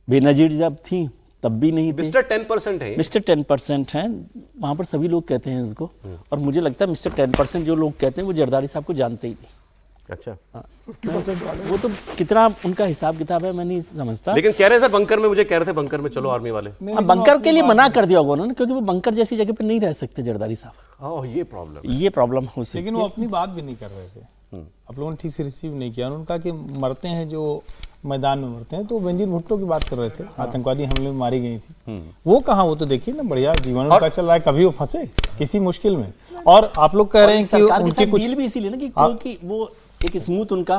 बेनजीर जब थी तब भी नहीं थे। मिस्टर 10% है, मिस्टर 10% हैं, वहां पर सभी लोग कहते हैं इसको। और मुझे लगता है मिस्टर 10% जो लोग कहते हैं वो जरदारी साहब को जानते ही नहीं। अच्छा, वो तो कितना उनका हिसाब किताब है मैं नहीं समझता। लेकिन कह रहे सर बंकर में, मुझे कह रहे थे बंकर में चलो आर्मी वाले। बंकर के लिए मना कर दिया होगा उन्होंने, क्योंकि वो बंकर जैसी जगह पे नहीं रह सकते जरदारी साहब। ये प्रॉब्लम हो सकती है। लेकिन वो अपनी बात भी नहीं कर रहे थे, आप लोगों ने ठीक से रिसीव नहीं किया। उन्होंने कहा कि मरते हैं जो मैदान में मरते हैं, तो बेनजीर भुट्टो की बात कर रहे थे, आतंकवादी हमले में मारी गई थी। वो कहाँ, वो तो देखिए ना बढ़िया जीवन उनका चल रहा है, कभी वो फंसे किसी मुश्किल में। और आप लोग कह रहे हैं कि उनके कुछ भी इसीलिए ना क्योंकि वो एक स्मूथ उनका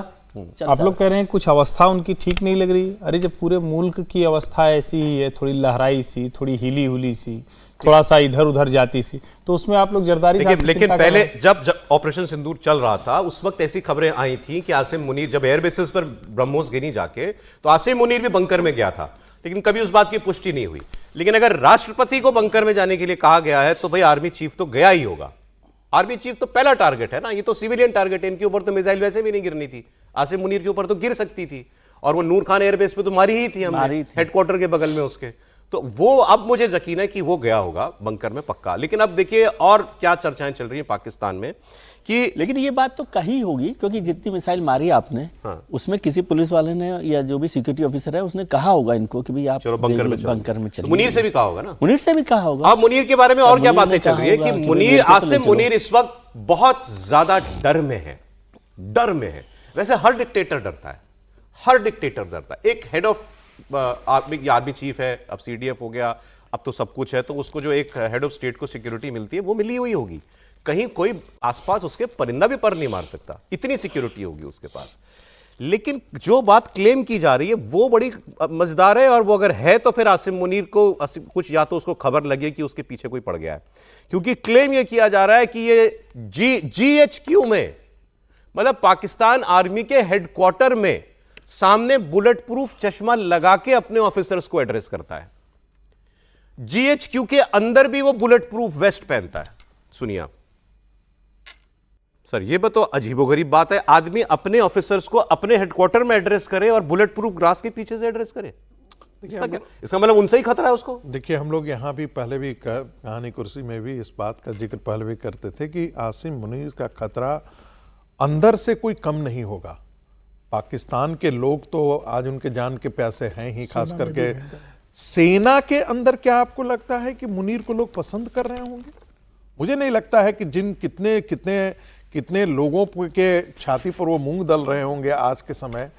आप लोग कह रहे हैं कुछ अवस्था उनकी ठीक नहीं लग रही। अरे जब पूरे मुल्क की अवस्था ऐसी ही है, थोड़ी लहराई सी, थोड़ी हिली हुली सी, थोड़ा सा इधर उधर जाती सी, तो उसमें आप लोग जरदारी साहब लेकिन पहले जब ऑपरेशन सिंदूर चल रहा था उस वक्त ऐसी खबरें आई थी कि आसिम मुनीर जब एयर बेसिस पर ब्रह्मोस गिनी जाके, तो आसिम मुनीर भी बंकर में गया था, लेकिन कभी उस बात की पुष्टि नहीं हुई। लेकिन अगर राष्ट्रपति को बंकर में जाने के लिए कहा गया है तो भाई आर्मी चीफ तो गया ही होगा। आर्मी चीफ तो पहला टारगेट है ना, ये तो सिविलियन टारगेट है, इनके ऊपर तो मिसाइल वैसे भी नहीं गिरनी थी, आसिम मुनीर के ऊपर तो गिर सकती थी। और वो नूर खान एयरबेस पे तो मारी ही थी हमने, हेडक्वार्टर के बगल में उसके। तो वो अब मुझे यकीन है कि वो गया होगा बंकर में पक्का। लेकिन अब देखिए और क्या चर्चाएं चल रही हैं पाकिस्तान में कि, लेकिन ये बात तो कही होगी क्योंकि जितनी मिसाइल मारी आपने, उसमें किसी पुलिस वाले ने या जो भी सिक्योरिटी ऑफिसर है उसने कहा होगा इनको कि भाई आप चलो बंकर में चलिए। मुनीर से भी कहा होगा ना, मुनीर से भी कहा होगा। अब मुनीर के बारे में और क्या बातें चल रही है कि मुनीर, आसिम मुनीर इस वक्त बहुत ज्यादा डर में है, डर में है। वैसे हर डिक्टेटर डरता है, हर डिक्टेटर डरता है। एक हेड ऑफ आर्मी चीफ है, अब सीडीएफ हो गया, अब तो सब कुछ है, तो उसको जो एक हेड ऑफ स्टेट को सिक्योरिटी मिलती है वो मिली हुई होगी, कहीं कोई आसपास उसके परिंदा भी पर नहीं मार सकता, इतनी सिक्योरिटी होगी उसके पास। लेकिन जो बात क्लेम की जा रही है वो बड़ी मजेदार है, और वो अगर है तो फिर आसिम मुनीर को कुछ या तो उसको खबर लगे कि उसके पीछे कोई पड़ गया है, क्योंकि क्लेम यह किया जा रहा है कि ये GHQ में, मतलब पाकिस्तान आर्मी के हेडक्वार्टर में, सामने बुलेट प्रूफ चश्मा लगा के अपने ऑफिसर्स को एड्रेस करता है। GHQ के अंदर भी वो बुलेट प्रूफ वेस्ट पहनता है। सुनिए आप सर, ये तो अजीबोगरीब बात है, आदमी अपने ऑफिसर्स को अपने हेडक्वार्टर में एड्रेस करे और बुलेट प्रूफ ग्लास के पीछे से एड्रेस करे। इसका मतलब उनसे ही खतरा है उसको। देखिए हम लोग यहाँ भी पहले भी कहानी कुर्सी में भी इस बात का जिक्र पहले भी करते थे कि आसिम मुनीर का खतरा अंदर से कोई कम नहीं होगा। पाकिस्तान के लोग तो आज उनके जान के प्यासे हैं ही, खास करके सेना के अंदर। क्या आपको लगता है कि मुनीर को लोग पसंद कर रहे होंगे? मुझे नहीं लगता है कि जिन कितने लोगों के छाती पर वो मूंग दल रहे होंगे आज के समय,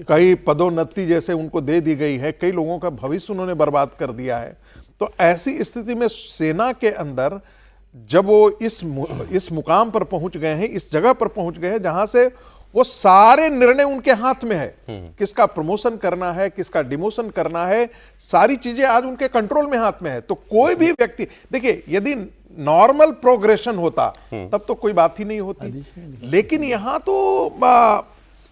कई पदोन्नति जैसे उनको दे दी गई है, कई लोगों का भविष्य उन्होंने बर्बाद कर दिया है। तो ऐसी स्थिति में सेना के अंदर जब वो इस मुकाम पर पहुंच गए हैं, इस जगह पर पहुंच गए हैं जहां से वो सारे निर्णय उनके हाथ में है, किसका प्रमोशन करना है, किसका डिमोशन करना है, सारी चीजें आज उनके कंट्रोल में हाथ में है। तो कोई भी व्यक्ति, देखिए यदि नॉर्मल प्रोग्रेशन होता तब तो कोई बात ही नहीं होती, लेकिन यहां तो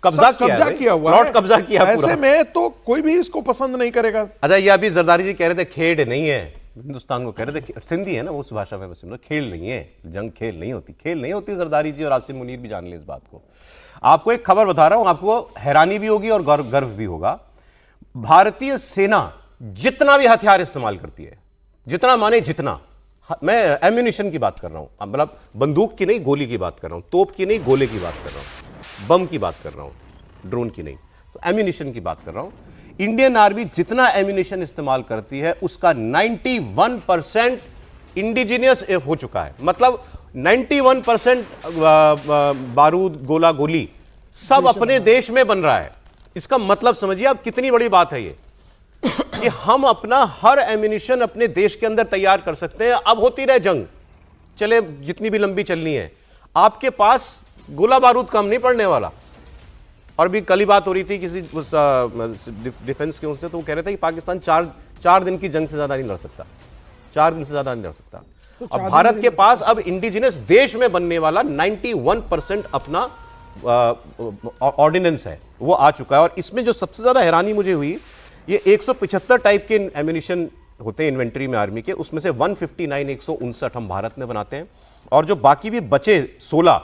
कब्जा किया हुआ है, कब्जा किया। ऐसे में तो कोई भी इसको पसंद नहीं करेगा। अच्छा, ये अभी जरदारी जी कह रहे थे खेड नहीं है, हिंदुस्तान को कह रहे थे, सिंधी है ना उस भाषा में, खेल नहीं है, जंग खेल नहीं होती, खेल नहीं होती। जरदारी जी और आसिम मुनीर भी जान ले इस बात को। आपको एक खबर बता रहा हूं, आपको हैरानी भी होगी और गर्व भी होगा। भारतीय सेना जितना भी हथियार इस्तेमाल करती है, जितना माने जितना, मैं एम्यूनिशन की बात कर रहा हूं, मतलब बंदूक की नहीं, गोली की बात कर रहा हूं, तोप की नहीं, गोले की बात कर रहा हूं, बम की बात कर रहा हूं, ड्रोन की नहीं, तो एम्यूनिशन की बात कर रहा हूं। इंडियन आर्मी जितना एम्यूनिशन इस्तेमाल करती है उसका 91% इंडिजिनियस हो चुका है। मतलब 91% बारूद, गोला, गोली सब अपने देश में बन रहा है। इसका मतलब समझिए आप कितनी बड़ी बात है ये, कि हम अपना हर एम्यूनिशन अपने देश के अंदर तैयार कर सकते हैं। अब होती रहे जंग, चले जितनी भी लंबी चलनी है, आपके पास गोला बारूद कम नहीं पड़ने वाला। और भी कल ही बात हो रही थी किसी डिफेंस के उनसे, तो वो कह रहे थे कि पाकिस्तान चार दिन की जंग से ज्यादा नहीं लड़ सकता, 4 दिन से ज्यादा नहीं लड़ सकता। अब भारत के पास अब इंडिजिनस देश में बनने वाला 91% अपना ऑर्डिनेंस है, वो आ चुका है। और इसमें जो सबसे ज्यादा हैरानी मुझे हुई, ये 175 टाइप के एम्यूनिशन होते हैं इन्वेंट्री में आर्मी के, उसमें से 159 हम भारत में बनाते हैं, और जो बाकी भी बचे 16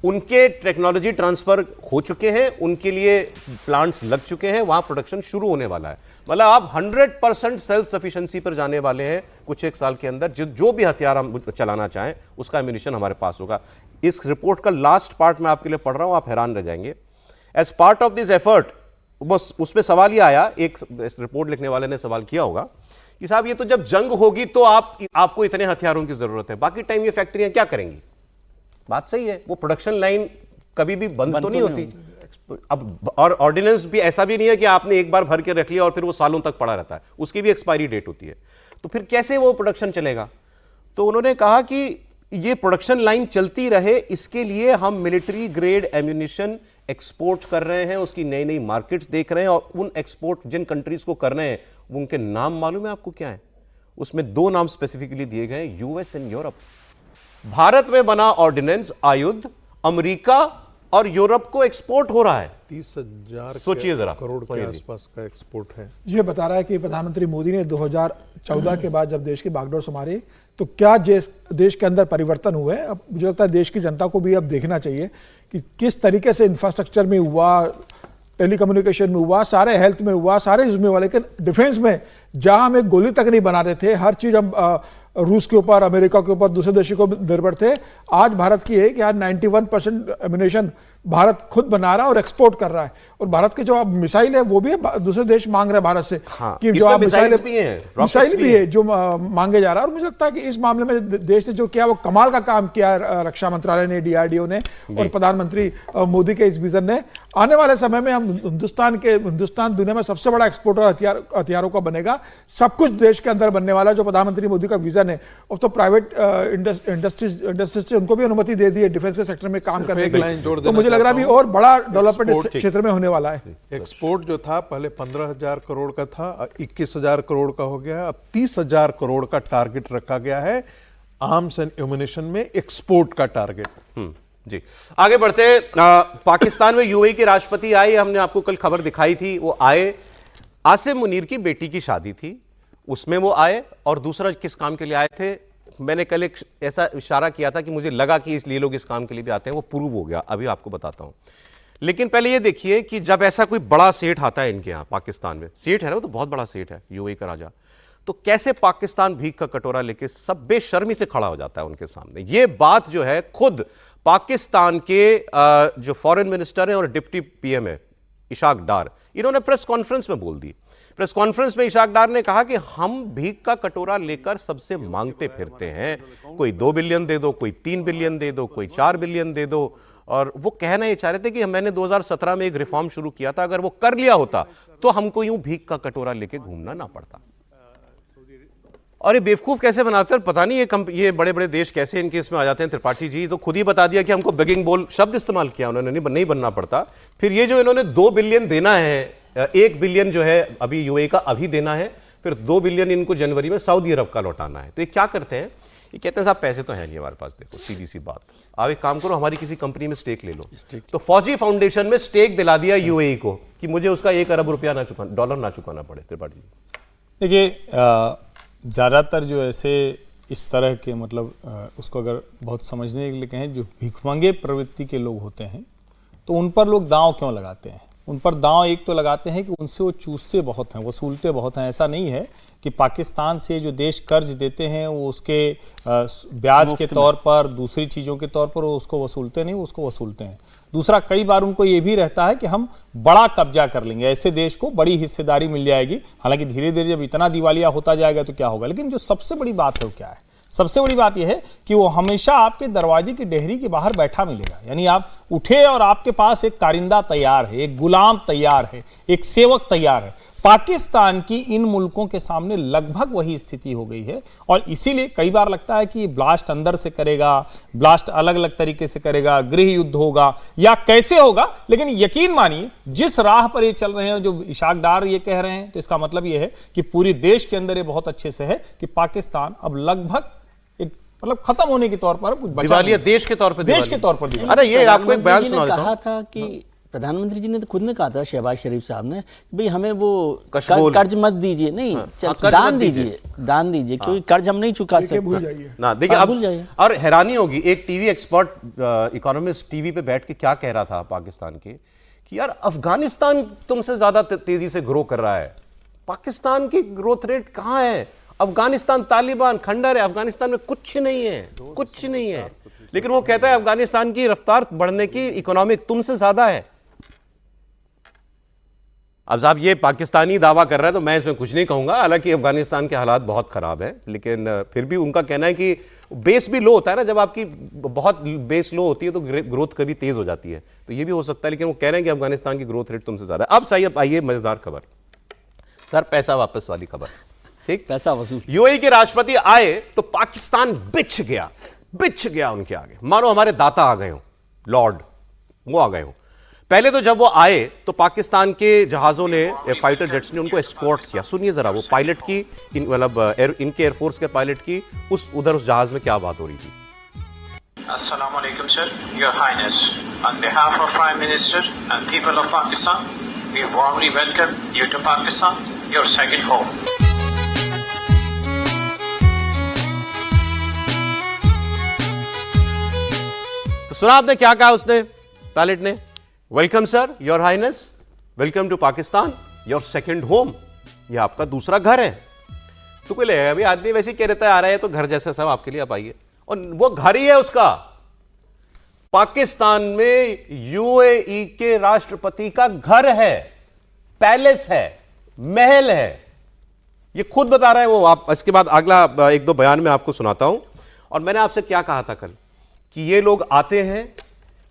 उनके टेक्नोलॉजी ट्रांसफर हो चुके हैं, उनके लिए प्लांट्स लग चुके हैं, वहां प्रोडक्शन शुरू होने वाला है। मतलब आप 100% सेल्फ सफिशिएंसी पर जाने वाले हैं कुछ एक साल के अंदर। जो भी हथियार हम चलाना चाहें उसका एम्यूनिशन हमारे पास होगा। इस रिपोर्ट का लास्ट पार्ट मैं आपके लिए पढ़ रहा हूं, आप हैरान रह जाएंगे। As part of this effort, बस उसमें सवाल ये आया, एक रिपोर्ट लिखने वाले ने सवाल किया होगा कि साहब ये तो जब जंग होगी तो आपको इतने हथियारों की जरूरत है, बाकी टाइम ये फैक्ट्रियां क्या करेंगी? बात सही है, वो प्रोडक्शन लाइन कभी भी बंद तो नहीं होती। अब और ऑर्डिनेंस भी ऐसा भी नहीं है कि आपने एक बार भर के रख लिया और फिर वो सालों तक पड़ा रहता है, उसकी भी एक्सपायरी डेट होती है। तो फिर कैसे वो प्रोडक्शन चलेगा? तो उन्होंने कहा कि ये प्रोडक्शन लाइन चलती रहे, इसके लिए हम मिलिट्री ग्रेड एम्यूनिशन एक्सपोर्ट कर रहे हैं, उसकी नई नई मार्केट्स देख रहे हैं, और उन एक्सपोर्ट जिन कंट्रीज को कर रहे हैं उनके नाम मालूम है आपको क्या है? उसमें 2 नाम स्पेसिफिकली दिए गए, यूएस एंड यूरोप। भारत में बना ऑर्डिनेंस आयुध अमेरिका और यूरोप को एक्सपोर्ट हो रहा है। 30,000 सोचिए जरा करोड़ के आसपास का एक्सपोर्ट है। ये बता रहा है कि प्रधानमंत्री मोदी ने 2014 के बाद जब देश की बागडोर संभाली तो क्या देश के अंदर परिवर्तन हुए। अब मुझे लगता है देश की जनता को भी अब देखना चाहिए कि किस तरीके से इंफ्रास्ट्रक्चर में हुआ, टेलीकम्युनिकेशन में हुआ, सारे हेल्थ में हुआ, सारे इसमें हुआ, लेकिन डिफेंस में जहां हम एक गोली तक नहीं बना रहे थे, हर चीज हम रूस के ऊपर, अमेरिका के ऊपर, दूसरे देशों को निर्भर थे। आज भारत की है कि आज 91% एम्यूनिशन भारत खुद बना रहा है और एक्सपोर्ट कर रहा है। और भारत के जो अब मिसाइल है वो भी दूसरे देश मांग रहे हैं भारत से, कि जो आप मिसाइल भी है जो मांगे जा रहा है। और मुझे लगता है कि इस मामले में देश ने जो किया वो कमाल का काम किया, रक्षा मंत्रालय ने, DRDO ने और प्रधानमंत्री मोदी के इस विजन ने। आने वाले समय में हम हिंदुस्तान दुनिया में सबसे बड़ा एक्सपोर्टर हथियारों का बनेगा। सब कुछ देश के अंदर बनने वाला जो प्रधानमंत्री मोदी का विजन है। अब तो प्राइवेट इंडस्ट्रीज से उनको भी अनुमति दे दी है डिफेंस के सेक्टर में काम करने के लिए, तो मुझे लग रहा है अभी और बड़ा डेवलपमेंट क्षेत्र में होने वाला है। एक्सपोर्ट जो था पहले 15,000 करोड़ का था, 21,000 करोड़ का हो गया है। अब 30,000 करोड़ का टारगेट रखा गया है आर्म्स एंड एम्यूनिशन में एक्सपोर्ट का टारगेट। जी, आगे बढ़ते। पाकिस्तान में यूएई के राष्ट्रपति आए, हमने आपको कल खबर दिखाई थी, वो आए, आसिम मुनीर की बेटी की शादी थी, उसमें वो आए। और दूसरा किस काम के लिए आए थे, मैंने कल एक ऐसा इशारा किया था कि मुझे लगा कि इसलिए लोग इस काम के लिए भी आते हैं, वो प्रूव हो गया, अभी आपको बताता हूं। लेकिन पहले ये देखिए कि जब ऐसा कोई बड़ा सेठ आता है इनके यहाँ पाकिस्तान में, सेठ है ना, वो तो बहुत बड़ा सेठ है, यूएई का राजा, तो कैसे पाकिस्तान भीख का कटोरा लेके सब बेशर्मी से खड़ा हो जाता है उनके सामने। ये बात जो है खुद पाकिस्तान के जो फॉरेन मिनिस्टर हैं और डिप्टी पीएम है इशाक डार, इन्होंने प्रेस कॉन्फ्रेंस में बोल दी। प्रेस कॉन्फ्रेंस में इशाक डार ने कहा कि हम भीख का कटोरा लेकर सबसे मांगते फिरते हैं, कोई 2 बिलियन दे दो, कोई 3 बिलियन दे दो, कोई 4 बिलियन दे दो। और वो कहना ये चाह रहे थे कि मैंने 2017 में एक रिफॉर्म शुरू किया था, अगर वो कर लिया होता तो हमको यूं भीख का कटोरा लेके घूमना ना पड़ता। और ये बेवकूफ कैसे बनाते हैं पता नहीं, ये बड़े बड़े देश कैसे इनके इसमें आ जाते हैं। त्रिपाठी जी तो खुद ही बता दिया कि हमको बेगिंग बोल शब्द इस्तेमाल किया उन्होंने, नहीं बनना पड़ता। फिर ये जो इन्होंने 2 बिलियन देना है, 1 बिलियन जो है अभी यूएई का अभी देना है, फिर 2 बिलियन इनको जनवरी में सऊदी अरब का लौटाना है। तो ये क्या करते हैं, ये कहते हैं साहब पैसे तो है नहीं हमारे पास, देखो सीधी सी बात, आप एक काम करो हमारी किसी कंपनी में स्टेक ले लो। तो फौजी फाउंडेशन में स्टेक दिला दिया यूएई को कि मुझे उसका 1 अरब रुपया डॉलर ना चुकाना पड़े। त्रिपाठी जी देखिए, ज़्यादातर जो ऐसे इस तरह के मतलब उसको अगर बहुत समझने के लिए कहें, जो भिखमंगे प्रवृत्ति के लोग होते हैं, तो उन पर लोग दांव क्यों लगाते हैं? उन पर दांव एक तो लगाते हैं कि उनसे वो चूसते बहुत हैं, वसूलते बहुत हैं। ऐसा नहीं है कि पाकिस्तान से जो देश कर्ज देते हैं वो उसके ब्याज के तौर पर, दूसरी चीज़ों के तौर पर वो उसको वसूलते नहीं, वो उसको वसूलते हैं। दूसरा, कई बार उनको ये भी रहता है कि हम बड़ा कब्जा कर लेंगे, ऐसे देश को बड़ी हिस्सेदारी मिल जाएगी। हालांकि धीरे धीरे जब इतना दिवालिया होता जाएगा तो क्या होगा। लेकिन जो सबसे बड़ी बात है वो क्या है? सबसे बड़ी बात यह है कि वो हमेशा आपके दरवाजे की डेहरी के बाहर बैठा मिलेगा। यानी आप उठे और आपके पास एक कारिंदा तैयार है, एक गुलाम तैयार है, एक सेवक तैयार है। पाकिस्तान की इन मुल्कों के सामने लगभग वही स्थिति हो गई है और इसीलिए कई बार लगता है कि ब्लास्ट अंदर से करेगा, ब्लास्ट अलग अलग तरीके से करेगा, गृह युद्ध होगा या कैसे होगा। लेकिन यकीन मानिए जिस राह पर ये चल रहे हैं, जो इशाक डार ये कह रहे हैं, तो इसका मतलब ये है कि पूरी देश के अंदर ये बहुत अच्छे से है कि पाकिस्तान अब लगभग मतलब खत्म होने के तौर पर कुछ दिवालिया देश के तौर पर, देश के तौर पर। अरे ये आपको एक बयान सुना देता हूं। कहा था कि प्रधानमंत्री जी ने तो खुद ने कहा था, शहबाज शरीफ साहब ने, भाई हमें वो कर्ज मत दीजिए, नहीं दान दीजिए, दान दीजिए, क्योंकि कर्ज हम नहीं चुका सकते ना। देखिए अब और हैरानी होगी, एक टीवी एक्सपर्ट इकोनॉमिस्ट टीवी पे बैठ के क्या कह रहा था पाकिस्तान के कि यार अफगानिस्तान तुमसे ज्यादा तेजी से ग्रो कर रहा है, पाकिस्तान की ग्रोथ रेट कहां है? अफगानिस्तान तालिबान खंडर है, अफगानिस्तान में कुछ नहीं है, कुछ नहीं है। लेकिन वो कहता है अफगानिस्तान की रफ्तार बढ़ने की इकोनॉमिक तुमसे ज्यादा है। अब साहब ये पाकिस्तानी दावा कर रहा है तो मैं इसमें कुछ नहीं कहूंगा, हालांकि अफगानिस्तान के हालात बहुत खराब है, लेकिन फिर भी उनका कहना है कि बेस भी लो होता है ना, जब आपकी बहुत बेस लो होती है तो ग्रोथ कभी तेज हो जाती है, तो ये भी हो सकता है। लेकिन वो कह रहे हैं कि अफगानिस्तान की ग्रोथ रेट तुमसे ज्यादा है। अब सही, अब आइए मजेदार खबर, सर पैसा वापस वाली खबर। ठीक, पैसा वसूल। यूएई के राष्ट्रपति आए तो पाकिस्तान बिछ गया उनके आगे, मानो हमारे दाता आ गए हो, लॉर्ड वो आ गए हो। पहले तो जब वो आए तो पाकिस्तान के जहाजों ने, फाइटर जेट्स ने उनको एस्कॉर्ट किया। सुनिए जरा वो पायलट की, मतलब इनके एयरफोर्स के पायलट की उस जहाज में क्या बात हो रही थी। Assalamu alaikum sir, your highness, on behalf of Prime Minister and people of Pakistan, we warmly welcome you to Pakistan, your second home. तो सुना आपने क्या कहा उसने, पायलट ने? Welcome sir, your highness, welcome to Pakistan, your second home, ये आपका दूसरा घर है। तो कोई लगेगा अभी आदमी वैसे ही कह देता है आ रहा है तो घर जैसा सब आपके लिए आप आइए, और वो घर ही है उसका। पाकिस्तान में यूएई के राष्ट्रपति का घर है, पैलेस है, महल है, ये खुद बता रहा है वो। आप इसके बाद अगला एक दो बयान में आपको सुनाता हूं। और मैंने आपसे क्या कहा था कल कि ये लोग आते हैं,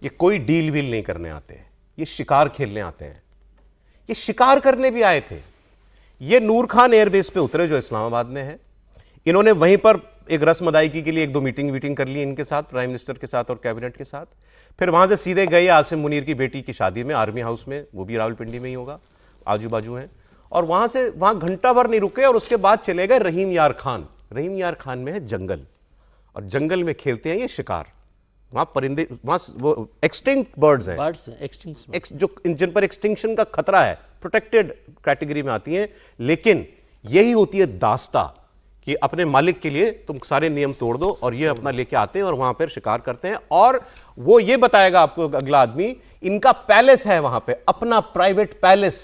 ये कोई डील वील नहीं करने आते हैं, ये शिकार खेलने आते हैं। ये शिकार करने भी आए थे। ये नूर खान एयरबेस पे उतरे जो इस्लामाबाद में है। इन्होंने वहीं पर एक रस्म अदायगी के लिए एक दो मीटिंग कर ली इनके साथ, प्राइम मिनिस्टर के साथ और कैबिनेट के साथ। फिर वहां से सीधे गए आसिम मुनीर की बेटी की शादी में, आर्मी हाउस में, वो भी रावलपिंडी में ही होगा, आजू बाजू है। और वहां से वहां घंटा भर नहीं रुके और उसके बाद चले गए रहीम यार खान। रहीम यार खान में है जंगल, और जंगल में खेलते हैं ये शिकार। वहां परिंदे, वहां वो एक्सटिंक्ट बर्ड्स हैं, जो जिन पर एक्सटिंक्शन का खतरा है, प्रोटेक्टेड कैटेगरी में आती हैं। लेकिन यही होती है दास्ता कि अपने मालिक के लिए तुम सारे नियम तोड़ दो, और ये अपना लेके आते हैं और वहां पर शिकार करते हैं। और वो ये बताएगा आपको अगला आदमी, इनका पैलेस है वहां पे, अपना प्राइवेट पैलेस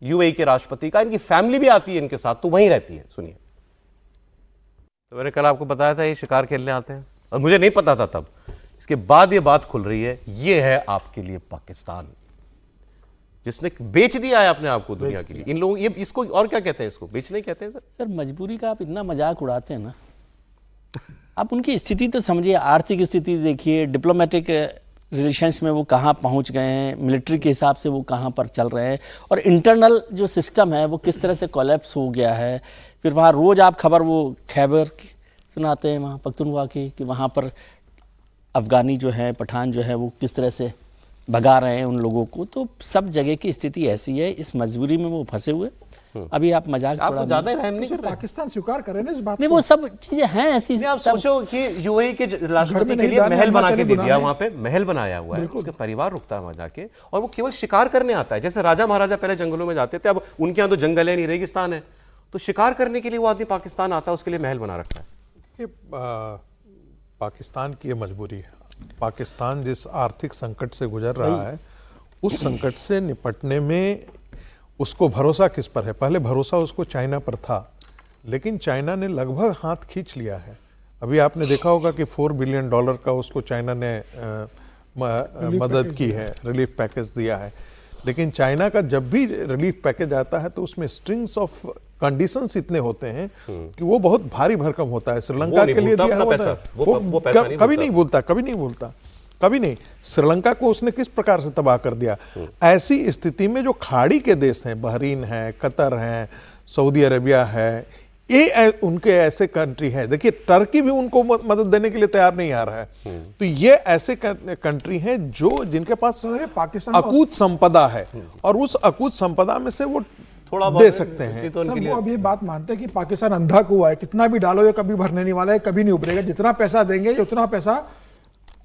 यूएई के राष्ट्रपति का। इनकी फैमिली भी आती है इनके साथ, तो वहीं रहती है। सुनिए, तो मैंने कल आपको बताया था ये शिकार खेलने आते हैं, और मुझे नहीं पता था तब। इसके बाद ये बात खुल रही है, ये है आपके लिए पाकिस्तान, जिसने बेच दिया है अपने आप को दुनिया के लिए। इन लोगों, ये इसको और क्या कहते हैं, इसको बेचना ही कहते हैं सर। सर मजबूरी का आप इतना मजाक उड़ाते हैं ना, आप उनकी स्थिति तो समझिए, आर्थिक स्थिति देखिए, डिप्लोमेटिक रिलेशंस में वो कहाँ पहुँच गए हैं, मिलिट्री के हिसाब से वो कहाँ पर चल रहे हैं, और इंटरनल जो सिस्टम है वो किस तरह से कोलैप्स हो गया है। फिर वहाँ रोज़ आप खबर वो खैबर सुनाते हैं वहाँ पख्तूनख्वा की, कि वहाँ पर अफ़गानी जो है, पठान जो है, वो किस तरह से भगा रहे हैं उन लोगों को। तो सब जगह की स्थिति ऐसी है, इस मजबूरी में वो फंसे हुए। अभी आप मजाक आप ज्यादा रहम नहीं कर रहे। पाकिस्तान स्वीकार करे ना इस बात नहीं, वो सब चीजें हैं ऐसी। आप सोचो कि यूएई के राष्ट्रपति के लिए महल बना के दे दिया, वहां पे महल बनाया हुआ है, उसका परिवार रुकता है वहां जाके, और वो केवल शिकार करने आता है। जैसे राजा महाराजा पहले जंगलों में जाते थे, अब उनके यहाँ तो जंगल है नहीं, रेगिस्तान है, तो शिकार करने के लिए वो आदमी पाकिस्तान आता है, उसके लिए महल बना रखा है। ये पाकिस्तान की ये मजबूरी है। पाकिस्तान जिस आर्थिक संकट से गुजर रहा है, उस संकट से निपटने में उसको भरोसा किस पर है? पहले भरोसा उसको चाइना पर था, लेकिन चाइना ने लगभग हाथ खींच लिया है। अभी आपने देखा होगा कि $4 बिलियन का उसको चाइना ने मदद की है, रिलीफ पैकेज दिया है। लेकिन चाइना का जब भी रिलीफ पैकेज आता है तो उसमें स्ट्रिंग्स ऑफ कंडीशंस इतने होते हैं कि वो बहुत भारी भरकम होता है। श्रीलंका के लिए दिया हुआ था, वो कभी नहीं भूलता, कभी नहीं भूलता, कभी नहीं। श्रीलंका को उसने किस प्रकार से तबाह कर दिया। ऐसी स्थिति में जो खाड़ी के देश हैं, बहरीन है, कतर है, सऊदी अरेबिया है, ये उनके ऐसे कंट्री हैं। देखिए टर्की भी उनको मदद देने के लिए तैयार नहीं आ रहा है। तो ये ऐसे कंट्री हैं जो जिनके पास पाकिस्तान अकूत संपदा है और उस अकूत संपदा में से वो थोड़ा दे सकते हैं। सर वो अब ये बात मानते हैं कि पाकिस्तान अंधा कुआं है, कितना भी डालो ये कभी भरने नहीं वाला है, कभी नहीं उभरेगा। जितना पैसा देंगे उतना पैसा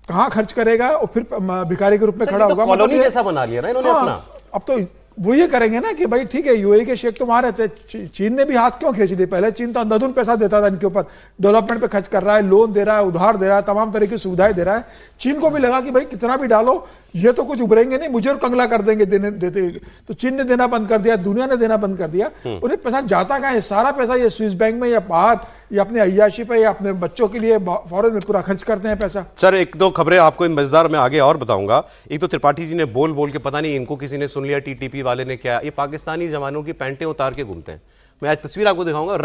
कहाँ खर्च करेगा और फिर भिखारी के रूप में खड़ा होगा। कॉलोनी जैसा बना लिया ना इन्होंने अपना। अब तो वो ये करेंगे ना कि भाई ठीक है यूएई के शेख तो वहां रहते हैं, चीन ने भी हाथ क्यों खींच लिए। पहले चीन तो अंधाधुन पैसा देता था इनके ऊपर, डेवलपमेंट पे खर्च कर रहा है, लोन दे रहा है, उधार दे रहा है, तमाम तरह की सुविधाएं दे रहा है। चीन को भी लगा कि भाई कितना भी डालो ये तो कुछ उभरेंगे नहीं, मुझे और कंगला कर देंगे देते। तो चीन ने देना बंद कर दिया, दुनिया ने देना बंद कर दिया। उन्हें पैसा जाता कहाँ है? सारा पैसा ये स्विस बैंक में या बाहर या अपने अय्याशी पे या अपने बच्चों के लिए फॉरेन में पूरा खर्च करते हैं पैसा। सर एक दो खबरें आपको इन मजेदार में आगे और बताऊंगा। एक तो त्रिपाठी जी ने बोल के पता नहीं इनको किसी ने सुन लिया, टीटीपी वाले ने क्या, ये पाकिस्तानी जवानों की पैंटें उतार के घूमते हैं। मैं आज तस्वीर आपको दिखाऊंगा,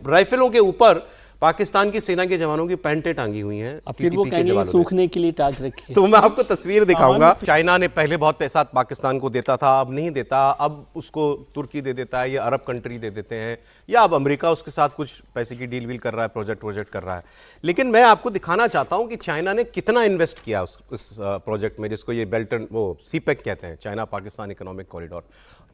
राइफलों के ऊपर पाकिस्तान की सेना के जवानों की पैंटें टांगी हुई हैं। अब फिर वो कहेंगे सूखने के लिए टांग रखी। तो मैं आपको तस्वीर दिखाऊंगा। चाइना ने पहले बहुत पैसा पाकिस्तान को देता था, अब नहीं देता, अब उसको तुर्की दे देता है या अरब कंट्री दे देते हैं या अब अमेरिका उसके साथ कुछ पैसे की डील कर रहा है, प्रोजेक्ट कर रहा है। लेकिन मैं आपको दिखाना चाहता हूं कि चाइना ने कितना इन्वेस्ट किया उस प्रोजेक्ट में, जिसको ये बेल्ट एंड वो सीपेक कहते हैं, चाइना पाकिस्तान इकोनॉमिक कॉरिडोर।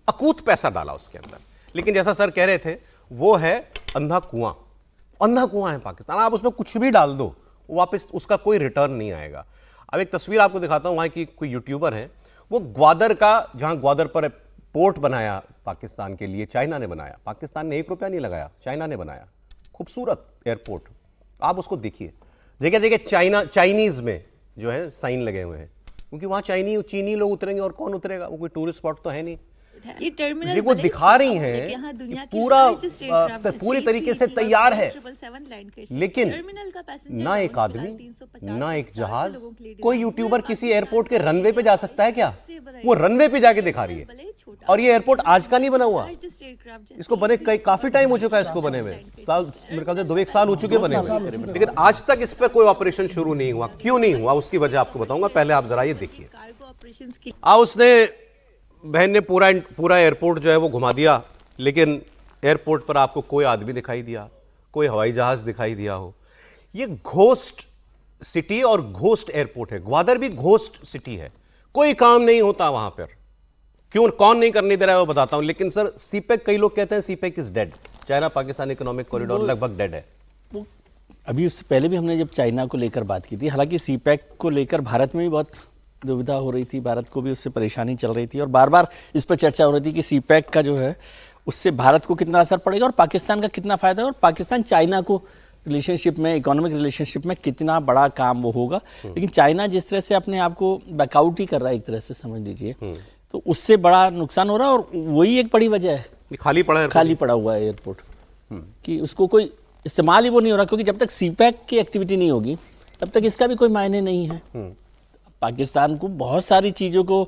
अकूत पैसा डाला उसके अंदर। लेकिन जैसा सर कह रहे थे वो है अंधा कुआं है पाकिस्तान। आप उसमें कुछ भी डाल दो वापस उसका कोई रिटर्न नहीं आएगा। अब एक तस्वीर आपको दिखाता हूं, वहां की कोई यूट्यूबर है, वो ग्वादर का, जहां ग्वादर पर पोर्ट बनाया पाकिस्तान के लिए, चाइना ने बनाया। पाकिस्तान ने 1 रुपया नहीं लगाया, चाइना ने बनाया। खूबसूरत एयरपोर्ट, आप उसको देखिए। जगह जगह चाइनीज में जो है साइन लगे हुए हैं, क्योंकि वहां चीनी लोग उतरेंगे और कौन उतरेगा, वो कोई टूरिस्ट स्पॉट तो है नहीं। ये टर्मिनल वो दिखा रही हैं पूरी तरीके से तैयार है, लेकिन ना एक आदमी ना एक जहाज। कोई यूट्यूबर किसी एयरपोर्ट के रनवे पे जा सकता है क्या? वो रनवे पे जाके दिखा रही है। और ये एयरपोर्ट आज का नहीं बना हुआ, इसको बने काफी टाइम हो चुका है इसको बने हुए, मेरे ख्याल से 2-1 साल हो चुके बने हुए, लेकिन आज तक इस पर कोई ऑपरेशन शुरू नहीं हुआ। क्यों नहीं हुआ उसकी वजह आपको बताऊंगा, पहले आप जरा ये देखिए। उसने बहन ने पूरा एयरपोर्ट जो है वो घुमा दिया, लेकिन एयरपोर्ट पर आपको कोई आदमी दिखाई दिया, कोई हवाई जहाज दिखाई दिया हो। ये घोस्ट सिटी और घोस्ट एयरपोर्ट है। ग्वादर भी घोस्ट सिटी है, कोई काम नहीं होता वहां पर। क्यों, कौन नहीं करने दे रहा है वो बताता हूं। लेकिन सर सीपेक, कई लोग कहते हैं CPEC is dead, China Pakistan economic corridor लगभग डेड है। अभी उससे पहले भी हमने जब चाइना को लेकर बात की थी, हालांकि सीपेक को लेकर भारत में भी बहुत दुविधा हो रही थी, भारत को भी उससे परेशानी चल रही थी और बार बार इस पर चर्चा हो रही थी कि सीपेक का जो है उससे भारत को कितना असर पड़ेगा और पाकिस्तान का कितना फायदा है और पाकिस्तान चाइना को रिलेशनशिप में, इकोनॉमिक रिलेशनशिप में कितना बड़ा काम वो होगा। लेकिन चाइना जिस तरह से अपने आप को बैकआउट ही कर रहा है, एक तरह से समझ लीजिए, तो उससे बड़ा नुकसान हो रहा है। और वही एक बड़ी वजह है, खाली पड़ा हुआ है एयरपोर्ट, कि उसको कोई इस्तेमाल ही वो नहीं हो रहा, क्योंकि जब तक सीपेक की एक्टिविटी नहीं होगी तब तक इसका भी कोई मायने नहीं है। पाकिस्तान को बहुत सारी चीजों को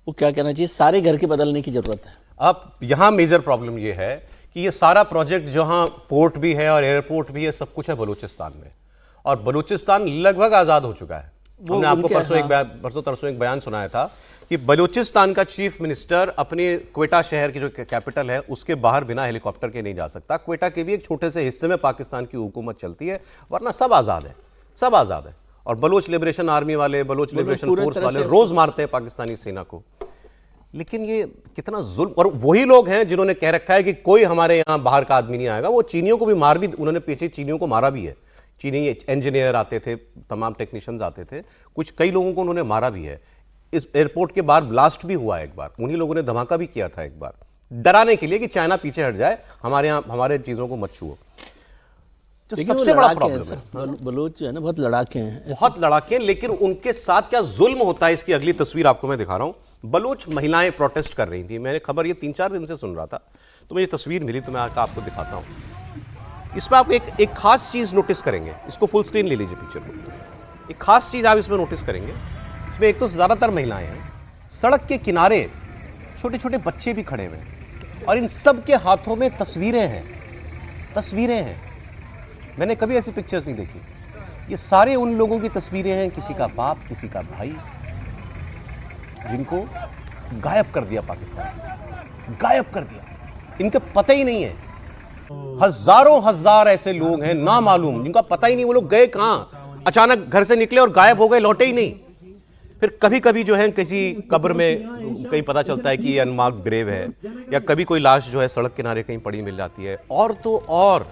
वो क्या कहना चाहिए, सारे घर के बदलने की जरूरत है। अब यहां मेजर प्रॉब्लम ये है कि ये सारा प्रोजेक्ट जहां पोर्ट भी है और एयरपोर्ट भी है, सब कुछ है बलूचिस्तान में, और बलूचिस्तान लगभग आजाद हो चुका है। हमने आपको परसों तरसों एक बयान सुनाया था कि बलूचिस्तान का चीफ मिनिस्टर अपने क्वेटा शहर की जो कैपिटल है उसके बाहर बिना हेलीकॉप्टर के नहीं जा सकता। क्वेटा के भी एक छोटे से हिस्से में पाकिस्तान की हुकूमत चलती है, वरना सब आजाद है। और बलोच लिबरेशन आर्मी वाले, बलोच लिबरेशन फोर्स वाले रोज मारते हैं पाकिस्तानी सेना को। लेकिन ये कितना जुल्म, और वही लोग हैं जिन्होंने कह रखा है कि कोई हमारे यहाँ बाहर का आदमी नहीं आएगा। वो चीनियों को भी उन्होंने पीछे चीनियों को मारा भी है। चीनी इंजीनियर आते थे, तमाम टेक्नीशियंस आते थे, कई लोगों को उन्होंने मारा भी है। इस एयरपोर्ट के बाहर ब्लास्ट भी हुआ एक बार, उन्हीं लोगों ने धमाका भी किया था एक बार, डराने के लिए कि चाइना पीछे हट जाए, हमारे यहाँ हमारे चीजों को मत छुओ। तो सबसे बड़ा प्रॉब्लम है बलोच जो है ना, बहुत लड़ाके हैं, लेकिन उनके साथ क्या जुल्म होता है, इसकी अगली तस्वीर आपको मैं दिखा रहा हूं। बलोच महिलाएं प्रोटेस्ट कर रही थी, मैंने खबर ये 3-4 दिन से सुन रहा था, तो मुझे तस्वीर मिली तो मैं आपको दिखाता हूं। इसमें आप एक खास चीज नोटिस करेंगे, इसको फुल स्क्रीन ले लीजिए पिक्चर को। एक खास चीज आप इसमें नोटिस करेंगे, इसमें एक तो ज्यादातर महिलाएं हैं, सड़क के किनारे छोटे छोटे बच्चे भी खड़े हुए हैं, और इन सब के हाथों में तस्वीरें हैं, तस्वीरें हैं। मैंने कभी ऐसी पिक्चर्स नहीं देखी। ये सारे उन लोगों की तस्वीरें हैं, किसी का बाप, किसी का भाई, जिनको गायब कर दिया पाकिस्तान से, गायब कर दिया। इनका पता ही नहीं है। हजारों हजार ऐसे लोग हैं ना मालूम, जिनका पता ही नहीं वो लोग गए कहां। अचानक घर से निकले और गायब हो गए, लौटे ही नहीं। फिर कभी कभी जो है किसी कब्र में कहीं पता चलता है कि ये अनमार्क्ड ग्रेव है, या कभी कोई लाश जो है सड़क किनारे कहीं पड़ी मिल जाती है। और तो और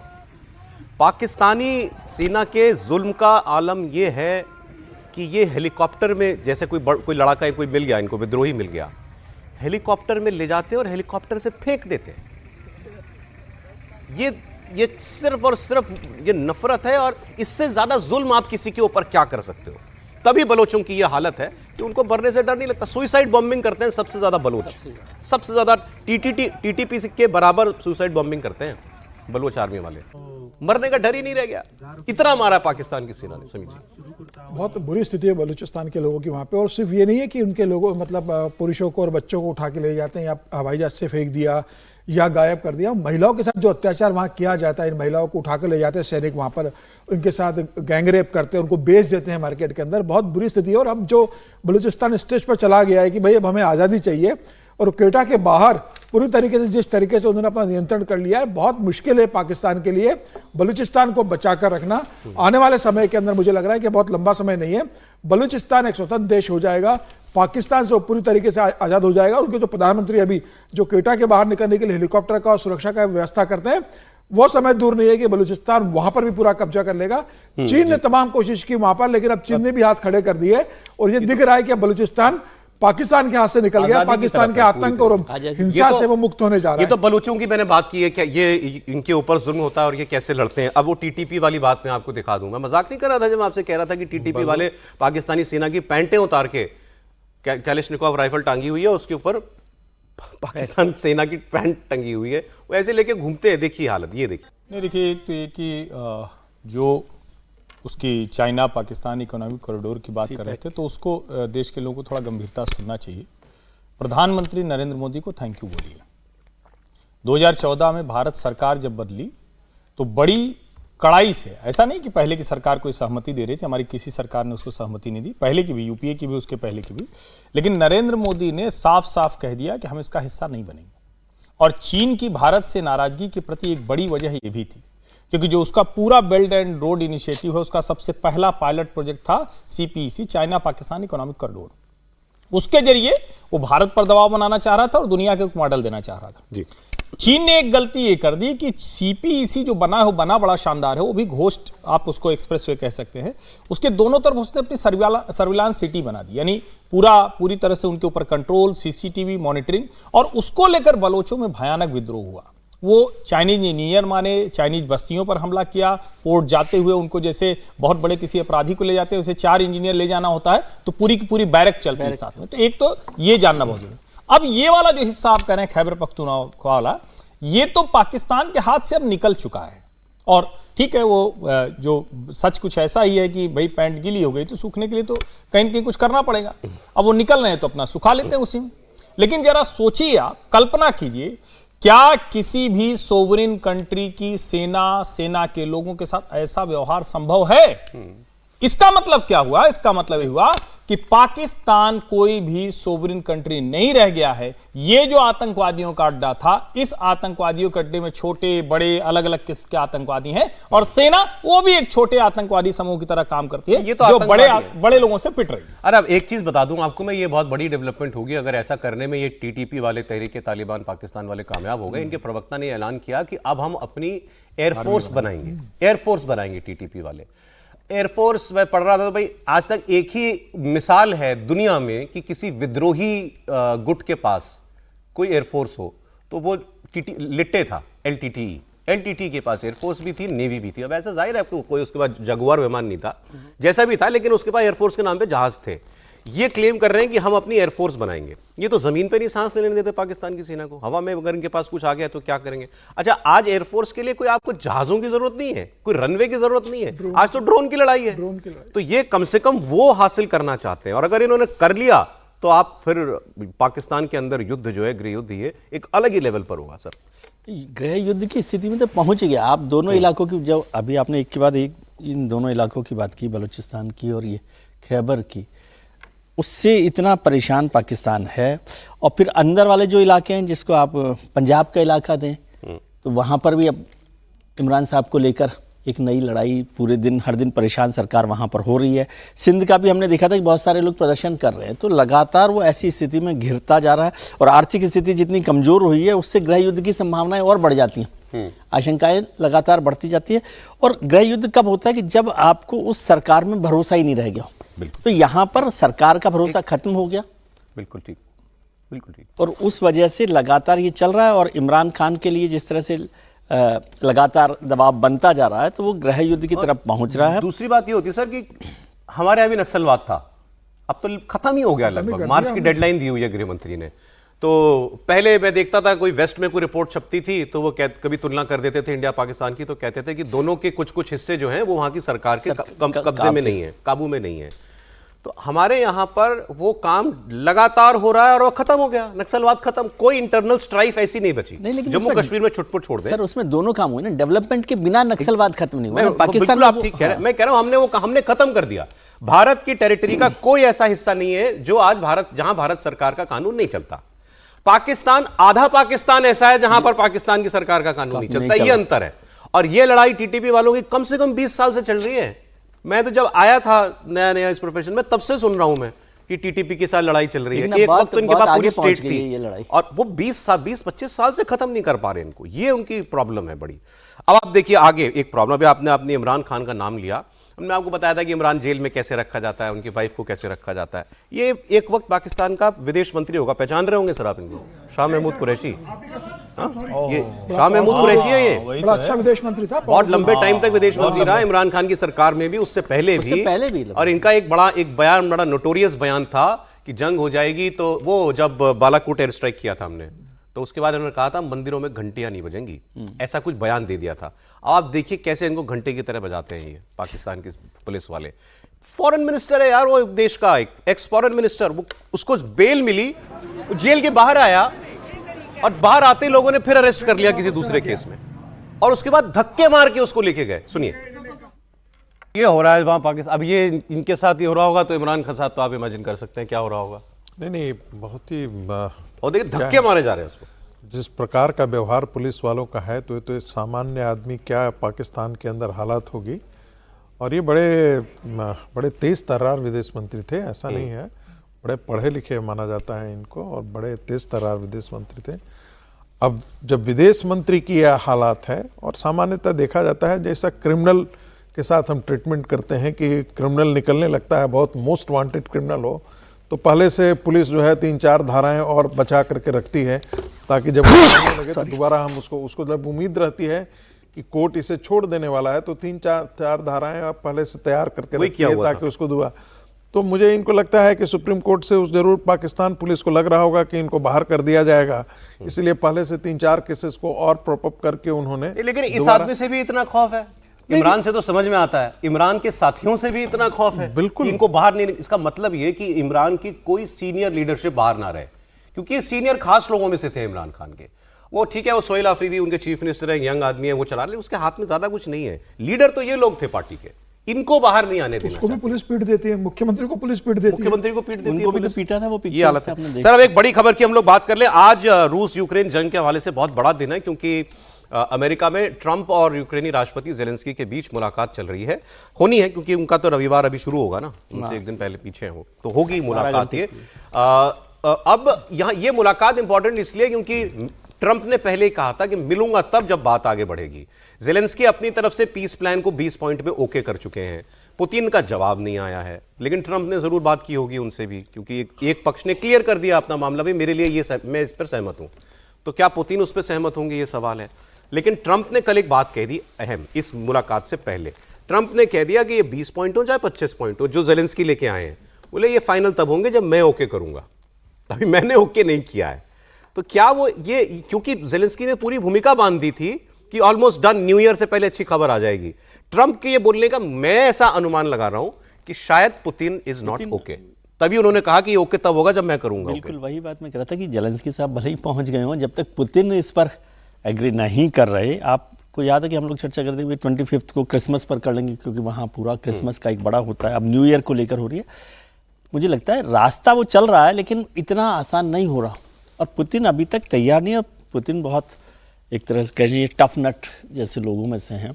पाकिस्तानी सेना के जुल्म का आलम यह है कि ये हेलीकॉप्टर में, जैसे कोई लड़ाका कोई मिल गया, इनको विद्रोही मिल गया, हेलीकॉप्टर में ले जाते हैं और हेलीकॉप्टर से फेंक देते हैं। ये सिर्फ और सिर्फ ये नफरत है, और इससे ज्यादा जुल्म आप किसी के ऊपर क्या कर सकते हो। तभी बलोचों की ये हालत है कि उनको मरने से डर नहीं लगता। सुसाइड बॉम्बिंग करते हैं सबसे ज्यादा बलोच, सबसे ज्यादा टीटीपी के बराबर सुसाइड बॉम्बिंग करते हैं बलोच आर्मी वाले। मरने का डर ही नहीं रह गया, इतना मारा पाकिस्तान की सेना ने। समझिए बहुत बुरी स्थिति है बलूचिस्तान के लोगों की वहाँ पे। और सिर्फ ये नहीं है कि उनके लोगों, मतलब पुरुषों को और बच्चों को उठा के ले जाते हैं या हवाई जहाज से फेंक दिया या गायब कर दिया। महिलाओं के साथ जो अत्याचार वहाँ किया जाता है, इन महिलाओं को उठा के ले जाते हैं सैनिक, वहाँ पर उनके साथ गैंगरेप करते हैं, उनको बेच देते हैं मार्केट के अंदर। बहुत बुरी स्थिति है। और अब जो बलूचिस्तान स्टेज पर चला गया है कि भाई अब हमें आज़ादी चाहिए, और क्वेटा के बाहर पूरी तरीके से जिस तरीके से उन्होंने अपना नियंत्रण कर लिया है, बहुत मुश्किल है पाकिस्तान के लिए बलूचिस्तान को बचाकर रखना। आने वाले समय के अंदर मुझे लग रहा है कि बहुत लंबा समय नहीं है, बलूचिस्तान एक स्वतंत्र देश हो जाएगा, पाकिस्तान से वो पूरी तरीके से आजाद हो जाएगा। उनके जो प्रधानमंत्री अभी जो क्वेटा के बाहर निकलने के लिए हेलीकॉप्टर का और सुरक्षा का व्यवस्था करते हैं, वो समय दूर नहीं है कि बलूचिस्तान वहां पर भी पूरा कब्जा कर लेगा। चीन ने तमाम कोशिश की वहां पर, लेकिन अब चीन ने भी हाथ खड़े कर दिए, और ये दिख रहा है कि अब बलूचिस्तान पाकिस्तान के हाथ से निकल गया, पाकिस्तान के आतंक और हिंसा से वो मुक्त होने जा रहा है। ये तो बलूचों की मैंने बात की है कि ये इनके ऊपर जुल्म होता है और ये कैसे लड़ते हैं। अब वो टीटीपी वाली बात मैं आपको दिखा दूंगा। मजाक नहीं कर रहा था जब आपसे कह रहा था कि टीटीपी वाले पाकिस्तानी सेना की पैंटें उतार के, कैलिशनिकोव राइफल टांगी हुई है, उसके ऊपर पाकिस्तान सेना की पैंट टंगी हुई है, वो ऐसे लेके घूमते हैं। देखिए हालत, ये देखिए। नहीं, देखिए एक तो ये कि जो उसकी चाइना पाकिस्तान इकोनॉमिक कॉरिडोर की बात कर रहे थे, तो उसको देश के लोगों को थोड़ा गंभीरता से सुनना चाहिए। प्रधानमंत्री नरेंद्र मोदी को थैंक यू बोलिए। 2014 में भारत सरकार जब बदली तो बड़ी कड़ाई से, ऐसा नहीं कि पहले की सरकार कोई सहमति दे रही थी, हमारी किसी सरकार ने उसको सहमति नहीं दी, पहले की भी, यूपीए की भी, उसके पहले की भी, लेकिन नरेंद्र मोदी ने साफ साफ कह दिया कि हम इसका हिस्सा नहीं बनेंगे। और चीन की भारत से नाराजगी के प्रति एक बड़ी वजह ये भी थी, क्योंकि जो उसका पूरा बेल्ट एंड रोड इनिशिएटिव है, उसका सबसे पहला पायलट प्रोजेक्ट था CPEC, China Pakistan economic corridor. उसके जरिए वो भारत पर दबाव बनाना चाह रहा था और दुनिया के एक मॉडल देना चाह रहा था। जी। चीन ने एक गलती ये कर दी कि सीपीईसी जो बना बड़ा शानदार है, वो भी घोस्ट, आप उसको एक्सप्रेसवे कह सकते हैं, उसके दोनों तरफ उसने अपनी सर्विलांस सिटी बना दी, यानी पूरी तरह से उनके ऊपर कंट्रोल, सीसीटीवी मॉनिटरिंग, और उसको लेकर बलोचों में भयानक विद्रोह हुआ। वो चाइनीज इंजीनियर माने, चाइनीज बस्तियों पर हमला किया, पोर्ट जाते हुए उनको जैसे बहुत बड़े किसी अपराधी को ले जाते हैं, उसे 4 इंजीनियर ले जाना होता है, तो पूरी की पूरी बैरक चलती है साथ में। तो एक तो ये जानना बहुत जरूरी। अब ये वाला जो हिस्सा आप कह रहे हैं खैबर पख्तूनख्वा वाला, ये तो पाकिस्तान के हाथ से अब निकल चुका है। और ठीक है, वो जो सच कुछ ऐसा ही है कि भाई पैंट गीली हो गई तो सूखने के लिए तो कहीं न कहीं कुछ करना पड़ेगा। अब वो निकल रहे हैं तो अपना सुखा लेते हैं उसी में। लेकिन जरा सोचिए, आप कल्पना कीजिए, क्या किसी भी सोवरेन कंट्री की सेना के लोगों के साथ ऐसा व्यवहार संभव है? इसका मतलब क्या हुआ? इसका मतलब हुआ कि पाकिस्तान कोई भी सोवरेन कंट्री नहीं रह गया है। ये जो आतंकवादियों का अड्डा था, इस आतंकवादियों के अड्डे में छोटे बड़े अलग अलग किस्म के आतंकवादी हैं, और सेना वो भी एक छोटे आतंकवादी समूह की तरह काम करती है, ये तो जो बड़े लोगों से पिट रही है। अरे अब एक चीज बता दूं आपको मैं, ये बहुत बड़ी डेवलपमेंट होगी अगर ऐसा करने में ये टीटीपी वाले, तहरीके तालिबान पाकिस्तान वाले कामयाब हो गए। इनके प्रवक्ता ने ऐलान किया कि अब हम अपनी एयरफोर्स बनाएंगे, एयरफोर्स बनाएंगे टीटीपी वाले। एयरफोर्स मैं पढ़ रहा था तो भाई आज तक एक ही मिसाल है दुनिया में कि किसी विद्रोही गुट के पास कोई एयरफोर्स हो, तो वो लिट्टे था, एलटीटी के पास एयरफोर्स भी थी, नेवी भी थी। अब ऐसा जाहिर है कोई उसके पास जगुआर विमान नहीं था, जैसा भी था, लेकिन उसके पास एयरफोर्स के नाम पे जहाज थे। ये क्लेम कर रहे हैं कि हम अपनी एयरफोर्स बनाएंगे। ये तो जमीन पे नहीं सांस लेने देते पाकिस्तान की सेना को, हवा में अगर इनके पास कुछ आ गया तो क्या करेंगे? अच्छा, आज एयरफोर्स के लिए कोई आपको जहाजों की जरूरत नहीं है, कोई रनवे की जरूरत नहीं है, आज तो ड्रोन की लड़ाई है। तो ये कम से कम वो हासिल करना चाहते हैं, और अगर इन्होंने कर लिया तो आप फिर पाकिस्तान के अंदर युद्ध जो है, गृह युद्ध, ये एक अलग ही लेवल पर होगा सर। गृह युद्ध की स्थिति में तो पहुंच गया। आप दोनों इलाकों की, जब अभी आपने एक के बाद एक इन दोनों इलाकों की बात की, बलूचिस्तान की और ये खैबर की, उससे इतना परेशान पाकिस्तान है। और फिर अंदर वाले जो इलाके हैं, जिसको आप पंजाब का इलाका दें, तो वहाँ पर भी अब इमरान साहब को लेकर एक नई लड़ाई, पूरे दिन हर दिन परेशान सरकार वहाँ पर हो रही है। सिंध का भी हमने देखा था कि बहुत सारे लोग प्रदर्शन कर रहे हैं। तो लगातार वो ऐसी स्थिति में घिरता जा रहा है, और आर्थिक स्थिति जितनी कमजोर हुई है, उससे गृह युद्ध की संभावनाएं और बढ़ जाती हैं, आशंकाएं लगातार बढ़ती जाती है। और गृह युद्ध कब होता है कि जब आपको उस सरकार में भरोसा ही नहीं रह गया। तो यहाँ पर सरकार का भरोसा खत्म हो गया। बिल्कुल ठीक, बिल्कुल ठीक। और उस वजह से लगातार ये चल रहा है। और इमरान खान के लिए जिस तरह से लगातार दबाव बनता जा रहा है, तो वो गृह युद्ध की तरफ पहुंच रहा है। दूसरी बात ये होती है सर कि हमारे यहाँ भी नक्सलवाद था, अब तो खत्म ही हो गया लगभग। मार्च की डेडलाइन दी हुई है गृह मंत्री ने। तो पहले मैं देखता था कोई वेस्ट में कोई रिपोर्ट छपती थी तो वो कभी तुलना कर देते थे इंडिया पाकिस्तान की, तो कहते थे कि दोनों के कुछ कुछ हिस्से जो हैं वो वहां की सरकार के कब्जे में नहीं है, काबू में नहीं है। तो हमारे यहाँ पर वो काम लगातार हो रहा है और वो खत्म हो गया, नक्सलवाद खत्म, कोई इंटरनल स्ट्राइफ ऐसी नहीं बची। जम्मू कश्मीर में छुटपुट छोड़ दे सर, उसमें दोनों काम हुए ना, डेवलपमेंट के बिना नक्सलवाद खत्म नहीं हुआ। पाकिस्तान आप ठीक कह रहे हैं, मैं कह रहा हूं हमने खत्म कर दिया। भारत की टेरिटरी का कोई ऐसा हिस्सा नहीं है जो आज जहां भारत सरकार का कानून नहीं चलता। पाकिस्तान, आधा पाकिस्तान ऐसा है जहां पर पाकिस्तान की सरकार का कानून नहीं चलता, ये अंतर है। और ये लड़ाई टीटीपी वालों की कम से कम 20 साल से चल रही है। मैं तो जब आया था नया नया इस प्रोफेशन में, तब से सुन रहा हूं मैं कि टीटीपी के साथ लड़ाई चल रही है। एक वक्त तो इनके पास पूरी स्टेट थी और वो 20-25 साल से खत्म नहीं कर पा रहे इनको, ये उनकी प्रॉब्लम है बड़ी। अब आप देखिए आगे एक प्रॉब्लम, अभी आपने इमरान खान का नाम लिया, हमने आपको बताया था कि इमरान जेल में कैसे रखा जाता है, उनकी वाइफ को कैसे रखा जाता है। ये एक वक्त पाकिस्तान का विदेश मंत्री होगा, पहचान रहे होंगे सर आप इनको, शाह महमूद कुरैशी। ये शाह महमूद कुरैशी है, ये बड़ा अच्छा विदेश मंत्री था, बहुत लंबे टाइम तक विदेश मंत्री रहा इमरान खान की सरकार में भी, उससे पहले भी। और इनका एक बयान, बड़ा नोटोरियस बयान था कि जंग हो जाएगी, तो वो जब बालाकोट एयर स्ट्राइक किया था हमने, तो उसके बाद उन्होंने कहा था मंदिरों में घंटियां नहीं बजेंगी, ऐसा कुछ बयान दे दिया था। आप देखिए कैसे इनको घंटे की तरह बजाते हैं ये पाकिस्तान के पुलिस वाले। फॉरेन मिनिस्टर है यार वो देश का, एक एक्स फॉरेन मिनिस्टर, वो उसको बेल मिली, वो जेल के बाहर आया और बाहर आते ही लोगों ने फिर अरेस्ट कर लिया किसी दूसरे केस में, और उसके बाद धक्के मार के उसको लेके गए। सुनिए, ये हो रहा है वहां पाकिस्तान। अब ये इनके साथ ही हो रहा होगा, तो इमरान के साथ तो आप इमेजिन कर सकते हैं क्या हो रहा होगा। नहीं, बहुत ही, और देखिए धक्के मारे जा रहे हैं उसको। जिस प्रकार का व्यवहार पुलिस वालों का है, तो सामान्य आदमी क्या पाकिस्तान के अंदर हालात होगी। और ये बड़े तेज तर्रार विदेश मंत्री थे, ऐसा नहीं है, बड़े पढ़े लिखे माना जाता है इनको, और बड़े तेज तर्रार विदेश मंत्री थे। अब जब विदेश मंत्री की यह हालात है, और सामान्यतः देखा जाता है जैसा क्रिमिनल के साथ हम ट्रीटमेंट करते हैं कि क्रिमिनल निकलने लगता है, बहुत मोस्ट वांटेड क्रिमिनल हो, तो पहले से पुलिस जो है 3-4 धाराएं और बचा करके रखती है, ताकि जब लगे तो दोबारा हम उसको जब उम्मीद रहती है कि कोर्ट इसे छोड़ देने वाला है, तो 3-4 धाराएं पहले से तैयार करके रखती है ताकि उसको दोबारा। तो मुझे इनको लगता है कि सुप्रीम कोर्ट से जरूर पाकिस्तान पुलिस को लग रहा होगा कि इनको बाहर कर दिया जाएगा, इसलिए पहले से 3-4 केसेस को और प्रॉप अप करके उन्होंने। लेकिन इस आदमी से भी इतना खौफ है, इमरान से तो समझ में आता है, इमरान के साथियों से भी इतना खौफ है बिल्कुल इनको बाहर नहीं। इसका मतलब ये कि इमरान की कोई सीनियर लीडरशिप बाहर ना रहे, क्योंकि सीनियर खास लोगों में से थे इमरान खान के। वो ठीक है, वो सोहेल आफरीदी उनके चीफ मिनिस्टर है, यंग आदमी है, वो चला रहे, उसके हाथ में ज्यादा कुछ नहीं है। लीडर तो ये लोग थे पार्टी के, इनको बाहर नहीं आने देना। उसको भी पुलिस पीट देती है, मुख्यमंत्री को पुलिस पीट देती है, मुख्यमंत्री को पीट देती है, उनको भी तो पीटा था वो, ये हालत है। सर अब एक बड़ी खबर की हम लोग बात कर ले। आज रूस यूक्रेन जंग के हवाले से बहुत बड़ा दिन है, क्योंकि अमेरिका में ट्रंप और यूक्रेनी राष्ट्रपति जेलेंस्की के बीच मुलाकात चल रही है, होनी है, क्योंकि उनका तो रविवार अभी शुरू होगा ना, उनसे एक दिन पहले पीछे हो, तो होगी मुलाकात ये। अब यहाँ ये मुलाकात इंपॉर्टेंट इसलिए क्योंकि ट्रंप ने पहले ही कहा था कि मिलूंगा तब जब बात आगे बढ़ेगी। जेलेंस्की अपनी तरफ से पीस प्लान को 20 पॉइंट पे ओके कर चुके हैं, पुतिन का जवाब नहीं आया है, लेकिन ट्रंप ने जरूर बात की होगी उनसे भी, क्योंकि एक पक्ष ने क्लियर कर दिया अपना मामला भी, मेरे लिए ये मैं इस पर सहमत हूं। तो क्या पुतिन उस पर सहमत होंगे, ये सवाल है। लेकिन ट्रंप ने कल एक बात कह दी अहम, इस मुलाकात से पहले ट्रंप ने कह दिया कि ये 20 पॉइंट हो चाहे 25 पॉइंट हो जो जेलेंस्की लेके आए हैं, बोले ये फाइनल तब होंगे जब मैं ओके करूंगा, अभी मैंने ओके नहीं किया है। तो क्या वो ये, क्योंकि जेलेंस्की ने पूरी भूमिका बांध दी थी कि ऑलमोस्ट डन, न्यू ईयर से पहले अच्छी खबर आ जाएगी। ट्रंप के ये बोलने का मैं ऐसा अनुमान लगा रहा हूं कि शायद पुतिन इज नॉट ओके, तभी उन्होंने कहा कि ओके तब होगा जब मैं करूंगा। बिल्कुल वही बात मैं कह रहा था कि जेलेंस्की साहब भले ही पहुंच गए हों, जब तक पुतिन इस पर एग्री नहीं कर रहे। आपको याद है कि हम लोग चर्चा करते हुए 25 को क्रिसमस पर कर लेंगे, क्योंकि वहाँ पूरा क्रिसमस का एक बड़ा होता है, अब न्यू ईयर को लेकर हो रही है। मुझे लगता है रास्ता वो चल रहा है, लेकिन इतना आसान नहीं हो रहा, और पुतिन अभी तक तैयार नहीं है। पुतिन बहुत एक तरह से कह लीजिए टफ नट जैसे लोगों में से हैं,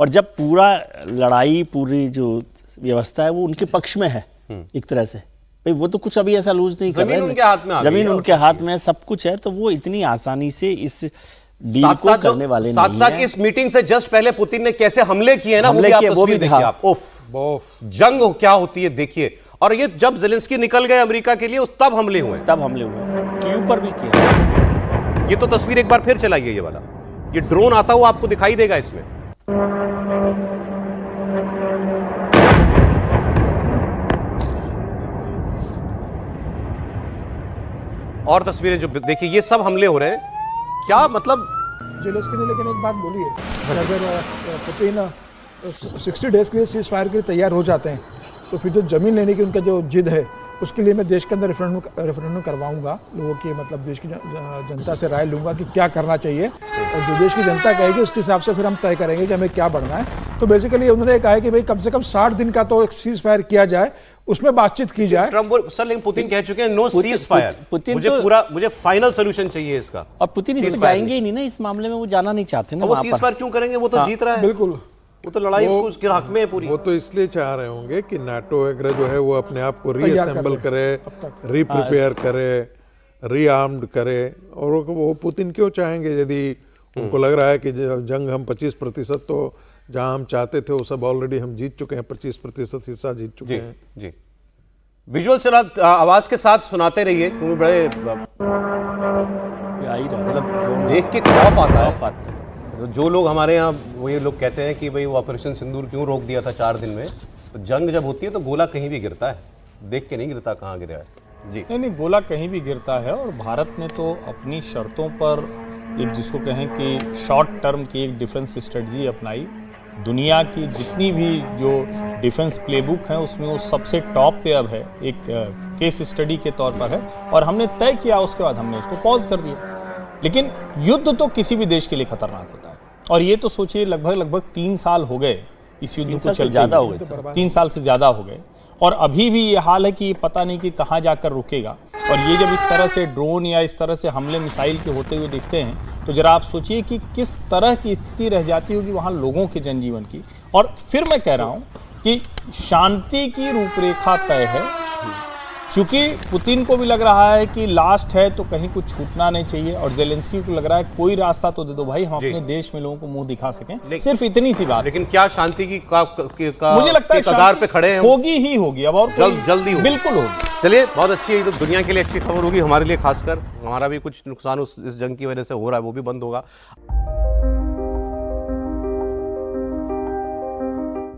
और जब पूरा लड़ाई, पूरी जो व्यवस्था है वो उनके पक्ष में है एक तरह से, भाई वो तो कुछ अभी ऐसा लूज नहीं कर रहे, जमीन उनके हाथ में आ गई है, जमीन उनके हाथ में सब कुछ है, तो वो इतनी आसानी से इस डील को करने वाले नहीं हैं। साथ इस मीटिंग से जस्ट पहले पुतिन ने कैसे हमले किए ना, वो भी आप तस्वीर देखिए आप। उफ, जंग क्या होती है देखिए। और ये जब ज़ेलेंस्की निकल गए अमेरिका के लिए, उस तब हमले हुए, कीव पर भी किया। ये तो तस्वीर एक बार फिर चलाइए, ये वाला, ये ड्रोन आता हुआ आपको दिखाई देगा इसमें। और तस्वीरें जो देखिए, ये सब हमले हो रहे हैं, क्या मतलब। जेलेंस्की ने लेकिन एक बात बोली है कि अगर पुतिन 60 डेज के लिए सीज फायर के लिए तैयार हो जाते हैं, तो फिर जो जमीन लेने की उनका जो जिद है, उसके लिए मैं देश के अंदर रेफरेंडम करवाऊंगा, लोगों की मतलब देश की जनता से राय लूंगा कि क्या करना चाहिए, और जो देश की जनता कहेगी उसके हिसाब से फिर हम तय करेंगे कि हमें क्या बढ़ना है। तो बेसिकली उन्होंने कहा है कि भाई कम से कम 60 दिन का तो एक सीज फायर किया जाए, उसमें बातचीत की जाए। सर लेकिन पुतिन कह चुके हैं नो सीज फायर, मुझे फाइनल सोल्यूशन चाहिए इसका, और पुतिन इसमें जाएंगे ही नहीं ना, इस मामले में वो जाना नहीं चाहते ना। वो सीज फायर क्यों करेंगे, वो तो जीत रहा है। बिल्कुल, वो तो लड़ाई उसके हक में है पूरी। वो तो इसलिए चाह रहे होंगे कि नाटो वगैरह जो है वो अपने आप को रीअसेंबल करे, रीप्रिपेयर करे, रीआर्म्ड करे। और वो पुतिन क्यों चाहेंगे, यदि उनको लग रहा है कि जंग हम 25% तो जहां हम चाहते थे वो सब ऑलरेडी हम जीत चुके हैं, 25% हिस्सा जीत चुके हैं। जी, विजुअल से आवाज के साथ सुनाते रहिए, क्योंकि बड़े मतलब देख के खौफ आता है। तो जो लोग हमारे यहाँ वो ये लोग कहते हैं कि भाई वो ऑपरेशन सिंदूर क्यों रोक दिया था 4 दिन में, तो जंग जब होती है तो गोला कहीं भी गिरता है, देख के नहीं गिरता कहाँ गिरा है। जी नहीं, गोला कहीं भी गिरता है, और भारत ने तो अपनी शर्तों पर एक जिसको कहें कि शॉर्ट टर्म की एक डिफेंस स्ट्रेटजी अपनाई। दुनिया की जितनी भी जो डिफेंस प्लेबुक हैं उसमें वो सबसे टॉप पे अब है, एक केस स्टडी के तौर पर है, और हमने तय किया, उसके बाद हमने उसको पॉज कर दिया। लेकिन युद्ध तो किसी भी देश के लिए खतरनाक होता है, और ये तो सोचिए लगभग 3 साल हो गए इस युद्ध को चलते, ज्यादा हो गए, 3 साल से ज्यादा हो गए, और अभी भी ये हाल है कि पता नहीं कि कहाँ जाकर रुकेगा। और ये जब इस तरह से ड्रोन या इस तरह से हमले मिसाइल के होते हुए दिखते हैं, तो जरा आप सोचिए कि किस तरह की स्थिति रह जाती होगी वहाँ लोगों के जनजीवन की। और फिर मैं कह रहा हूँ कि शांति की रूपरेखा तय है, चूंकि पुतिन को भी लग रहा है कि लास्ट है तो कहीं कुछ छूटना नहीं चाहिए, और जेलेंस्की को लग रहा है कोई रास्ता तो दे दो भाई, हम अपने देश में लोगों को मुंह दिखा सकें, सिर्फ इतनी सी बात। लेकिन क्या शांति की मुझे लगता है कगार पे खड़े हैं, होगी ही होगी, अब और जल्दी होगी, बिल्कुल होगी। चलिए, बहुत अच्छी है, तो दुनिया के लिए अच्छी खबर होगी, हमारे लिए खासकर, हमारा भी कुछ नुकसान इस जंग की वजह से हो रहा है, वो भी बंद होगा।